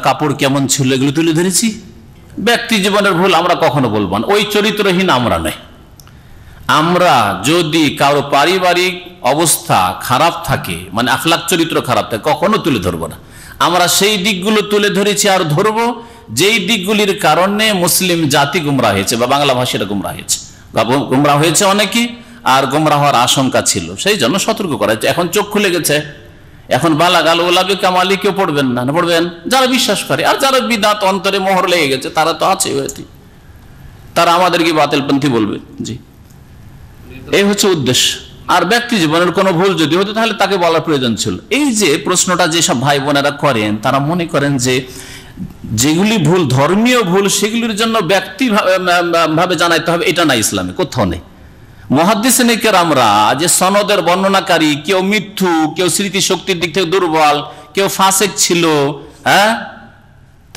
কাপড় কেমন ছিল, এগুলো তুলে ধরেছি? ব্যক্তি জীবনের ভুল আমরা কখনো বলবো না। ওই চরিত্রহীন আমরা নয়। আমরা যদি কারো পারিবারিক অবস্থা খারাপ থাকে, মানে আখলাক চরিত্র খারাপ থাকে, কখনো তুলে ধরবো না। আমরা সেই দিকগুলো তুলে ধরেছি আর ধরবো যেই দিকগুলির কারণে মুসলিম জাতি গুমরাহ হয়েছে বা বাংলা ভাষীরা গুমরাহ হয়েছে। গুমরাহ হয়েছে অনেকেই, আর গুমরাহ হওয়ার আশঙ্কা ছিল, সেই জন্য সতর্ক করা হয়েছে। এখন চোখ খুলে গেছে, এখন বালাগাল ওলাবি কামালি কেউ পড়বেন না, পড়বেন যারা বিশ্বাস করে। আর যারা বিদআত অন্তরে মোহর লেগে গেছে তারা তো আছে, তারা আমাদেরকে বাতিলপন্থী বলবে। জি, এই হচ্ছে উদ্দেশ্য। আর ব্যক্তি জীবনের কোনো ভুল যদি হতো তাহলে তাকে বলার প্রয়োজন ছিল। এই যে প্রশ্নটা যেসব ভাই বোনেরা করেন, তারা মনে করেন যে যেগুলি ভুল, ধর্মীয় ভুল, সেগুলির জন্য ব্যক্তি ভাবে জানাইতে হবে, এটা না ইসলামে কোথাও নেই। মুহাদ্দিসিনে কেরামরা যে সনদের বর্ণনাকারী, কেউ মিথ্যু, কেউ স্মৃতি শক্তির দিক থেকে দুর্বল, কেউ ফাসেক ছিল, হ্যাঁ,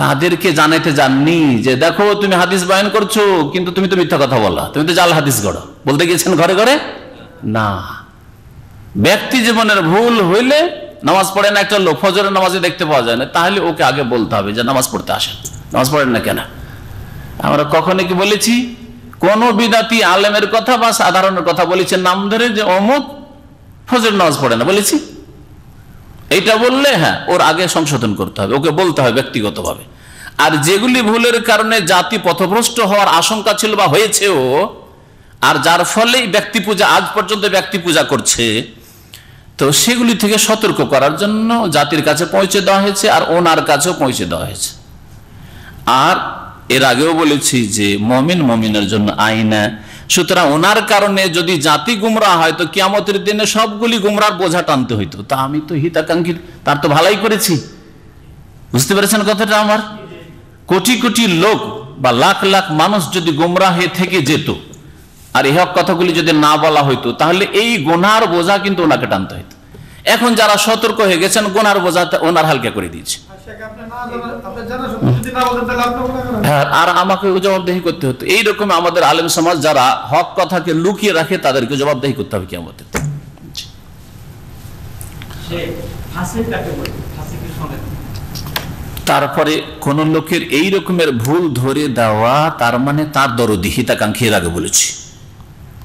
তাদেরকে জানাইতে যাননি যে দেখো তুমি হাদিস বয়ান করছো কিন্তু তুমি তো মিথ্যা কথা বলা, তুমি তো জাল হাদিস গড়ো, বলতে গিয়েছেন ঘরে ঘরে? না। ব্যক্তি জীবনের ভুল হইলে, নামাজ পড়ে না একটা লোক, ফজরের নামাজে দেখতে পাওয়া যায় না, তাহলে ওকে আগে বলতে হবে যে নামাজ পড়তে আসেন, নামাজ পড়েন না কেন? আমরা কখনো কি বলেছি কোন বিদাতি আলেমের কথা বা সাধারণের কথা বলেছেন নাম ধরে যে অমুক ফজর নামাজ পড়ে না? বলেছি? এইটা বললে হ্যাঁ, ওর আগে সংশোধন করতে হবে, ওকে বলতে হবে ব্যক্তিগতভাবে। আর যেগুলি ভুলের কারণে জাতি পথভ্রষ্ট হওয়ার আশঙ্কা ছিল বা হয়েছেও, আর যার ফলে ব্যক্তি পূজা, আজ পর্যন্ত ব্যক্তি পূজা করছে, তো সেগুলি থেকে সতর্ক করার জন্য জাতির কাছে পৌঁছে দেওয়া হয়েছে, আর ওনার কাছেও পৌঁছে দেওয়া হয়েছে। আর এর আগেও বলেছি যে মমিন মমিনের জন্য আইনা, সুতরাং ওনার কারণে যদি জাতি গুমরাহ হয় তো কিয়ামতের দিনে সবগুলি গুমরার বোঝা টানতে হইতো। তা আমি তো হিতাকাঙ্ক্ষী, তার তো ভালাই করেছি। বুঝতে পেরেছেন কথাটা আমার? কোটি কোটি লোক বা লাখ লাখ মানুষ যদি গুমরাহ হয়ে থেকে যেত আর এই হক কথাগুলি যদি না বলা হইতো, তাহলে এই গুনার বোঝা কিন্তু ওনাকে টানতে হইতো। এখন যারা সতর্ক হয়ে গেছেন, গুনার বোঝা ওনার হালকা করে দিয়েছে, আর আমাকে জবাবদেহি করতে হতো। এইরকম আমাদের আলেম সমাজ যারা হক কথাকে লুকিয়ে রাখে তাদেরকে জবাবদেহি করতে হবে কিয়ামতের দিন। তারপরে কোন লোকের এই রকমের ভুল ধরে দেওয়া, তার মানে তার দরদি, হিতাকাঙ্ক্ষী। এর আগে বলেছি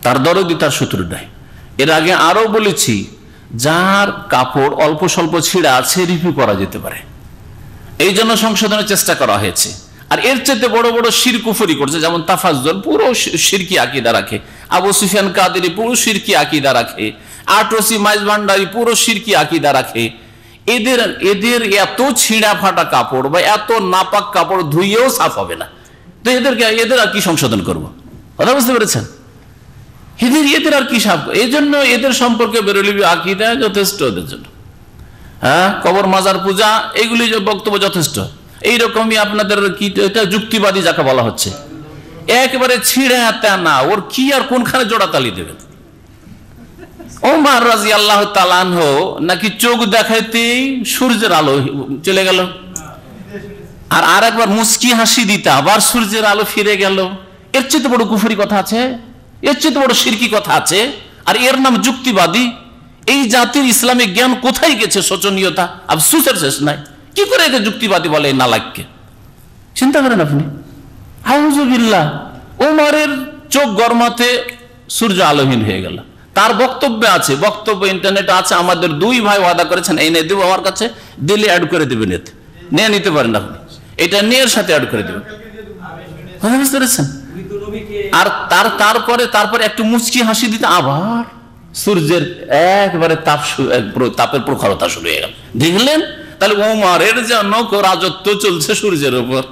তার দরদি, তার শত্রু নাই। এর আগে আরো বলেছি যার কাপড় অল্প স্বল্প ছিঁড়া আছে রিভিউ করা যেতে পারে, এই জন্য সংশোধনের চেষ্টা করা হয়েছে। আর এর চেয়ে বড় বড় শিরক কুফরি করছে, যেমন তাফাজ্জুল পুরো শিরকি আকীদা রাখে, আবু সুফিয়ান কাদেরী পুরো শিরকি আকীদা রাখে, আটরসি মাইজ ভান্ডারী পুরো শিরকি আকীদা রাখে। এদের এত ছিঁড়া ফাটা কাপড় বা এত নাপাক কাপড় ধুইয়েও সাফ হবে না, তো এদের আর কি সংশোধন করব? কথা বুঝতে পেরেছেন? এদের আর কি সাফ? এই জন্য এদের সম্পর্কে বেরোলিবি আকীদা যথেষ্ট ওদের জন্য। হ্যাঁ, কবর মাজার পূজা এইগুলি বক্তব্য যথেষ্ট। এইরকমই আপনাদের কি এটা যুক্তিবাদী যাকে বলা হচ্ছে, একেবারে ছিঁড়ে হাতে না, ওর কি আর কোনখানে জোড়াতালি দেবেন? ওমর রাদিয়াল্লাহু তাআলা আনহু নাকি চোখ দেখাইতেই সূর্যের আলো চলে গেল, আর আরেকবার মুস্কি হাসি দিতে আবার সূর্যের আলো ফিরে গেল। এর চেয়ে বড় কুফরি কথা আছে? এর চেয়ে বড় শিরকি কথা আছে? আর এর নাম যুক্তিবাদী? এই জাতির ইসলামিক জ্ঞান কোথায় গেছে? শোচনীয়তা, আফসোসের শেষ নাই। কি করে একে যুক্তিবাদী বলে? নালাক্যকে চিন্তা করেন আপনি। আউযুবিল্লাহ, ওমরের চোখ গরমাতে সূর্য আলোহীন হয়ে গেল। তার বক্তব্য আছে, বক্তব্য ইন্টারনেটে আছে। আমাদের দুই ভাই ওয়াদা করেছেন এনে দেবো আমার কাছে, দিলে অ্যাড করে দেবেন, এতে নিয়ে নিতে পারেন আপনি, এটা নিয়ে এর সাথে অ্যাড করে দেবেন। বুঝতে পেরেছেন? আর তারপরে একটু মুচকি হাসি দিতে আবার সূর্যের একবারে তাপের প্রখরতা শুরু হয়ে গেল। দেখলেন? তাহলে ওমরের যেন রাজত্ব চলছে সূর্যের উপর।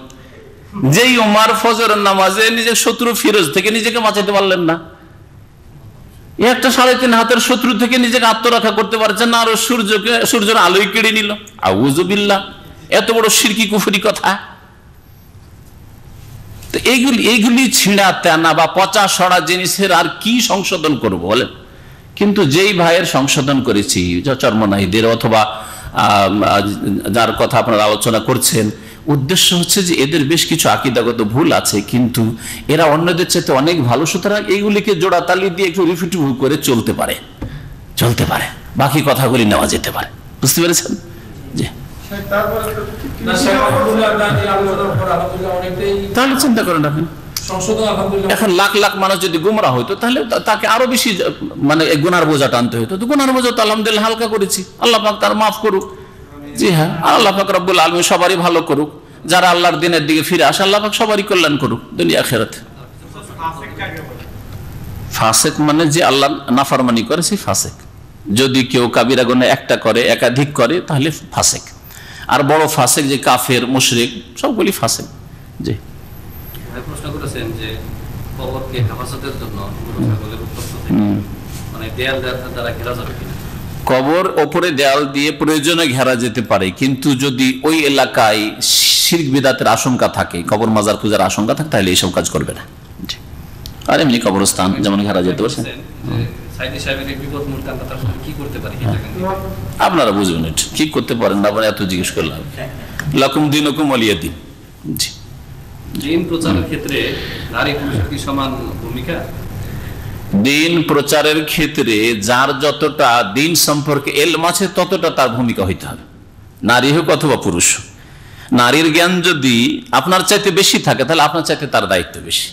যেই ওমর ফজরের নামাজে নিজের শত্রু ফিরোজ থেকে নিজেকে বাঁচাতে পারলেন না, একটা 3.5 হাতের শত্রু থেকে নিজেকে আত্মরক্ষা করতে পারছেন না, আর সূর্যের আলোই কেড়ে নিল। আউযুবিল্লাহ, এত বড় শিরকি কুফরি কথা। তো এইগুলি ছিঁড়া তেনা বা পচা সড়া জিনিসের আর কি সংশোধন করব বলেন? কিন্তু যেই ভাইয়ের সংশোধন করেছি, চরমনাইদের অথবা যার কথা আপনারা আলোচনা করছেন, উদ্দেশ্য হচ্ছে যে এদের বেশ কিছু আকীদাগত ভুল আছে, কিন্তু এরা অন্যদের চাইতে অনেক ভালো, সুতরাং এইগুলিকে জোড়াতালি দিয়ে একটু রিফিউটিভ করে চলতে পারে, বাকি কথাগুলি নেওয়া যেতে পারে। বুঝতে পেরেছেন? জি, তাহলে চিন্তা করেন আপনি, এখন লাখ লাখ মানুষ যদি গুমরা হইতো তাহলে তাকে আরো বেশি মানে গুনার বোঝা টানতে হইতো। তো গুনার বোঝা তো আলহামদুলিল্লাহ হালকা করেছি, আল্লাহ পাক তার মাফ করুক। জি হ্যাঁ, আল্লাহ পাক রব্বুল আলামিন সবারই ভালো করুক, যারা আল্লাহর দিনের দিকে ফিরে আসে আল্লাহ পাক সবারই কল্যাণ করুক দুনিয়া আখিরাতে। ফাসেক মানে যে আল্লাহ নাফরমানি করে সেই ফাসেক। যদি কেউ কাবিরা গুনাহ একটা করে, একাধিক করে, তাহলে ফাসেক। আর বড় ফাসেক যে কাফের, মুশরিক, সবগুলি ফাসেক। জি, প্রশ্ন করেছেন যে কবরকে হেফাজতের জন্য মানে দেয়াল দ্বারা ঘেরা যাবে কিনা? কবর ওপরে দেয়াল দিয়ে প্রয়োজনে ঘেরা যেতে পারে, কিন্তু যদি ওই এলাকায় শিরক বিদআতের আশঙ্কা থাকে, কবর মাজার পূজার আশঙ্কা থাকে, তাহলে এইসব কাজ করবে না। আর এমনি কবরস্থান যেমন ঘেরা যেতে পারছে, আপনারা বুঝবেন কি করতে পারেন না, এত জিজ্ঞেস করলাম। লাকুম দীনুকুম ওয়ালিয়া দিন। জি, দিন প্রচারের ক্ষেত্রে নারী পুরুষের কি সমান ভূমিকা? দিন প্রচারের ক্ষেত্রে যার যতটা দিন সম্পর্কে এলম আছে ততটা তার ভূমিকা হইতে হবে, নারী হোক অথবা পুরুষ। নারীর জ্ঞান যদি আপনার চাইতে বেশি থাকে তাহলে আপনার চাইতে তার দায়িত্ব বেশি।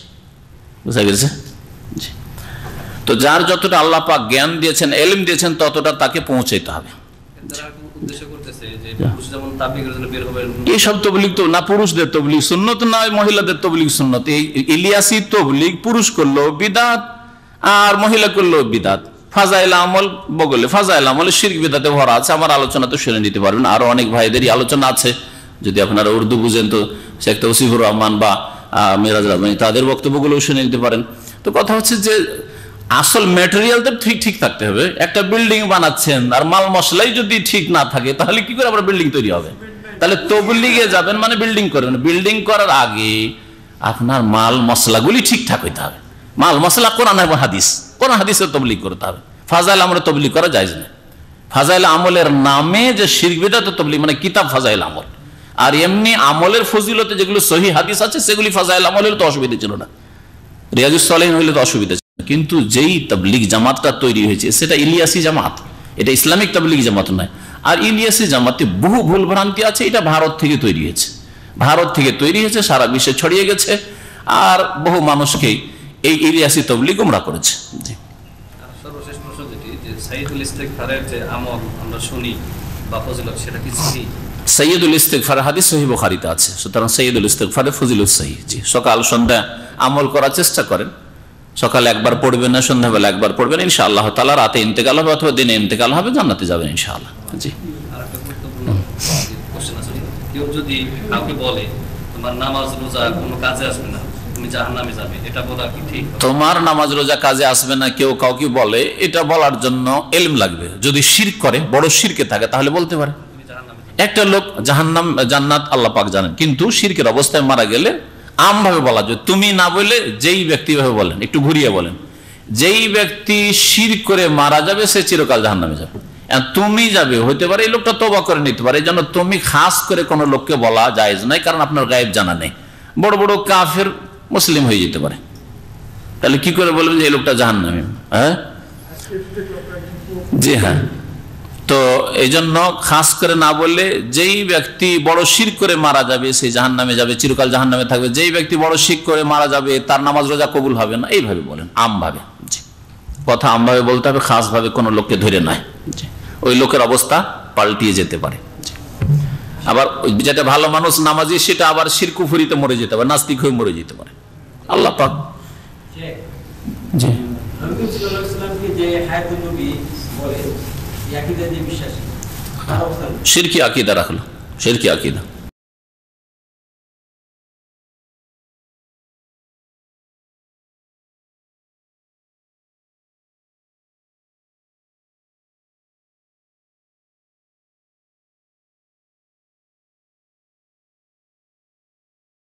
বুঝা গেছে? তো যার যতটা আল্লাহ পাক জ্ঞান দিয়েছেন, এলম দিয়েছেন, ততটা তাকে পৌঁছাইতে হবে। এইসব তবলিগ তো না পুরুষদের তবলিগ সুন্নত নয়, মহিলাদের তবলিগ সুন্নত। এই ইলিয়াসি তবলিগ পুরুষ করলো বিদাত আর মহিলা করলো বিদাত। ফাজাইল আমল বগলে, ফাজাইল আমলে শিরক বিদাতে ভরা আছে। আমার আলোচনা তো শুনে নিতে পারবেন, আরো অনেক ভাইদেরই আলোচনা আছে যদি আপনারা উর্দু বুঝেন তো শেখ তৌসিফুর রহমান বা মিরাজ রাব্বানী তাদের বক্তব্যগুলো শুনে নিতে পারেন। তো কথা হচ্ছে যে আসল ম্যাটেরিয়াল তো ঠিক থাকতে হবে। একটা বিল্ডিং বানাচ্ছেন আর মাল মশলাই যদি ঠিক না থাকে তাহলে কি করে আবার বিল্ডিং তৈরি হবে? তাহলে তবলিগে যাবেন মানে বিল্ডিং করবেন, বিল্ডিং করার আগে আপনার মাল মশলাগুলি ঠিকঠাক হইতে হবে। মাল মশলা কোরআন এবং হাদিস, কোরআন হাদিসের তবলিগ করতে হবে। ফাজাইল আমলের তবলিগ করা জায়েজ না। ফাজাইল আমলের নামে যে শিরক বিদআত তবলিগ মানে কিতাব ফাজাইল আমল, আর এমনি আমলের ফজিলতে যেগুলো সহিহ হাদিস আছে সেগুলি ফাজাইল আমলের তো অসুবিধা ছিল না, রিয়াজুস সালিহিন হইলে তো অসুবিধা ছিল। কিন্তু যেই তবলিগ জামাতটা তৈরি হয়েছে সেটা ইলিয়াসি জামাত, এটা ইসলামিক তবলিগ জামাত নয়। আর ইলিয়াসি জামাতে বহু ভুল ভ্রান্তি আছে, এটা ভারত থেকে তৈরি হয়েছে, ভারত থেকে তৈরি হয়েছে, সারা বিশ্বে ছড়িয়ে গেছে আর বহু মানুষকে এই ইলিয়াসি তবলিগ গোমরাহ করেছে। জি। সর্বশেষ প্রশ্ন যেটি যে সাইয়্যিদুল ইস্তিগফারের যে আমল আমরা শুনি বা ফজিলত সেটা কি সহিহ? সাইয়্যিদুল ইস্তিগফার হাদিস সহিহ বুখারীতে আছে, সুতরাং সাইয়্যিদুল ইস্তিগফারের ফজিলত সহিহ। জি, সকাল সন্ধ্যা আমল করার চেষ্টা করেন। সকালে একবার পড়বেন না, সন্ধ্যাবেলা একবার পড়বেন, ইনশাআল্লাহ তাআলা রাতে ইন্তেকাল হবে অথবা দিনে ইন্তেকাল হবে, জান্নাতে যাবেন ইনশাআল্লাহ। জি। আরেকটা গুরুত্বপূর্ণ কোশ্চেন আছে, কেউ যদি কাউকে বলে তোমার নামাজ রোজা কোনো কাজে আসবে না, তুমি জাহান্নামে যাবে, এটা বলা কি ঠিক? তোমার নামাজ রোজা কাজে আসবে না কেউ কাউকে বলে, এটা বলার জন্য ইলম লাগবে। যদি শিরক করে, বড় শিরকে থাকে তাহলে বলতে পারে। একটা লোক জাহান্নাম জান্নাত আল্লাহ পাক জানেন, কিন্তু শিরকের অবস্থায় মারা গেলে আমভাবে বলা যায়। তুমি না বলে যেই ব্যক্তি ভাবে বলেন, একটু ঘুরিয়ে বলেন, যেই ব্যক্তি শিরক করে মারা যাবে সে চিরকাল জাহান্নামে যাবে। তুমি যাবে, হইতে পারে এই লোকটা তওবা করে নিতে পারে, এই জন্য তুমি খাস করে কোনো লোককে বলা জায়েজ নাই, কারণ আপনার গায়েব জানা নেই। বড় বড় কাফের মুসলিম হয়ে যেতে পারে, তাহলে কি করে বলবেন যে এই লোকটা জাহান্নামী? হ্যাঁ, জি হ্যাঁ। তো এই জন্য খাস করে না বললে, যেই ব্যক্তি বড় শিরক করে মারা যাবে সে জাহান্নামে যাবে, চিরকাল জাহান্নামে থাকবে। যেই ব্যক্তি বড় শিরক করে মারা যাবে তার নামাজ রোজা কবুল হবে না, এইভাবে বলেন আমভাবে। জি, কথা আমভাবে বলতে হবে, খাস ভাবে কোনো লোককে ধরে নয়। জি, ওই লোকের অবস্থা পাল্টিয়ে যেতে পারে। আবার যেটা ভালো মানুষ নামাজি সেটা আবার শিরক কুফরিতে মরে যেতে পারে, নাস্তিক হয়ে মরে যেতে পারে। আল্লাহ পাক জি শিরকি আকীদা রাখলো, শিরকি আকীদা।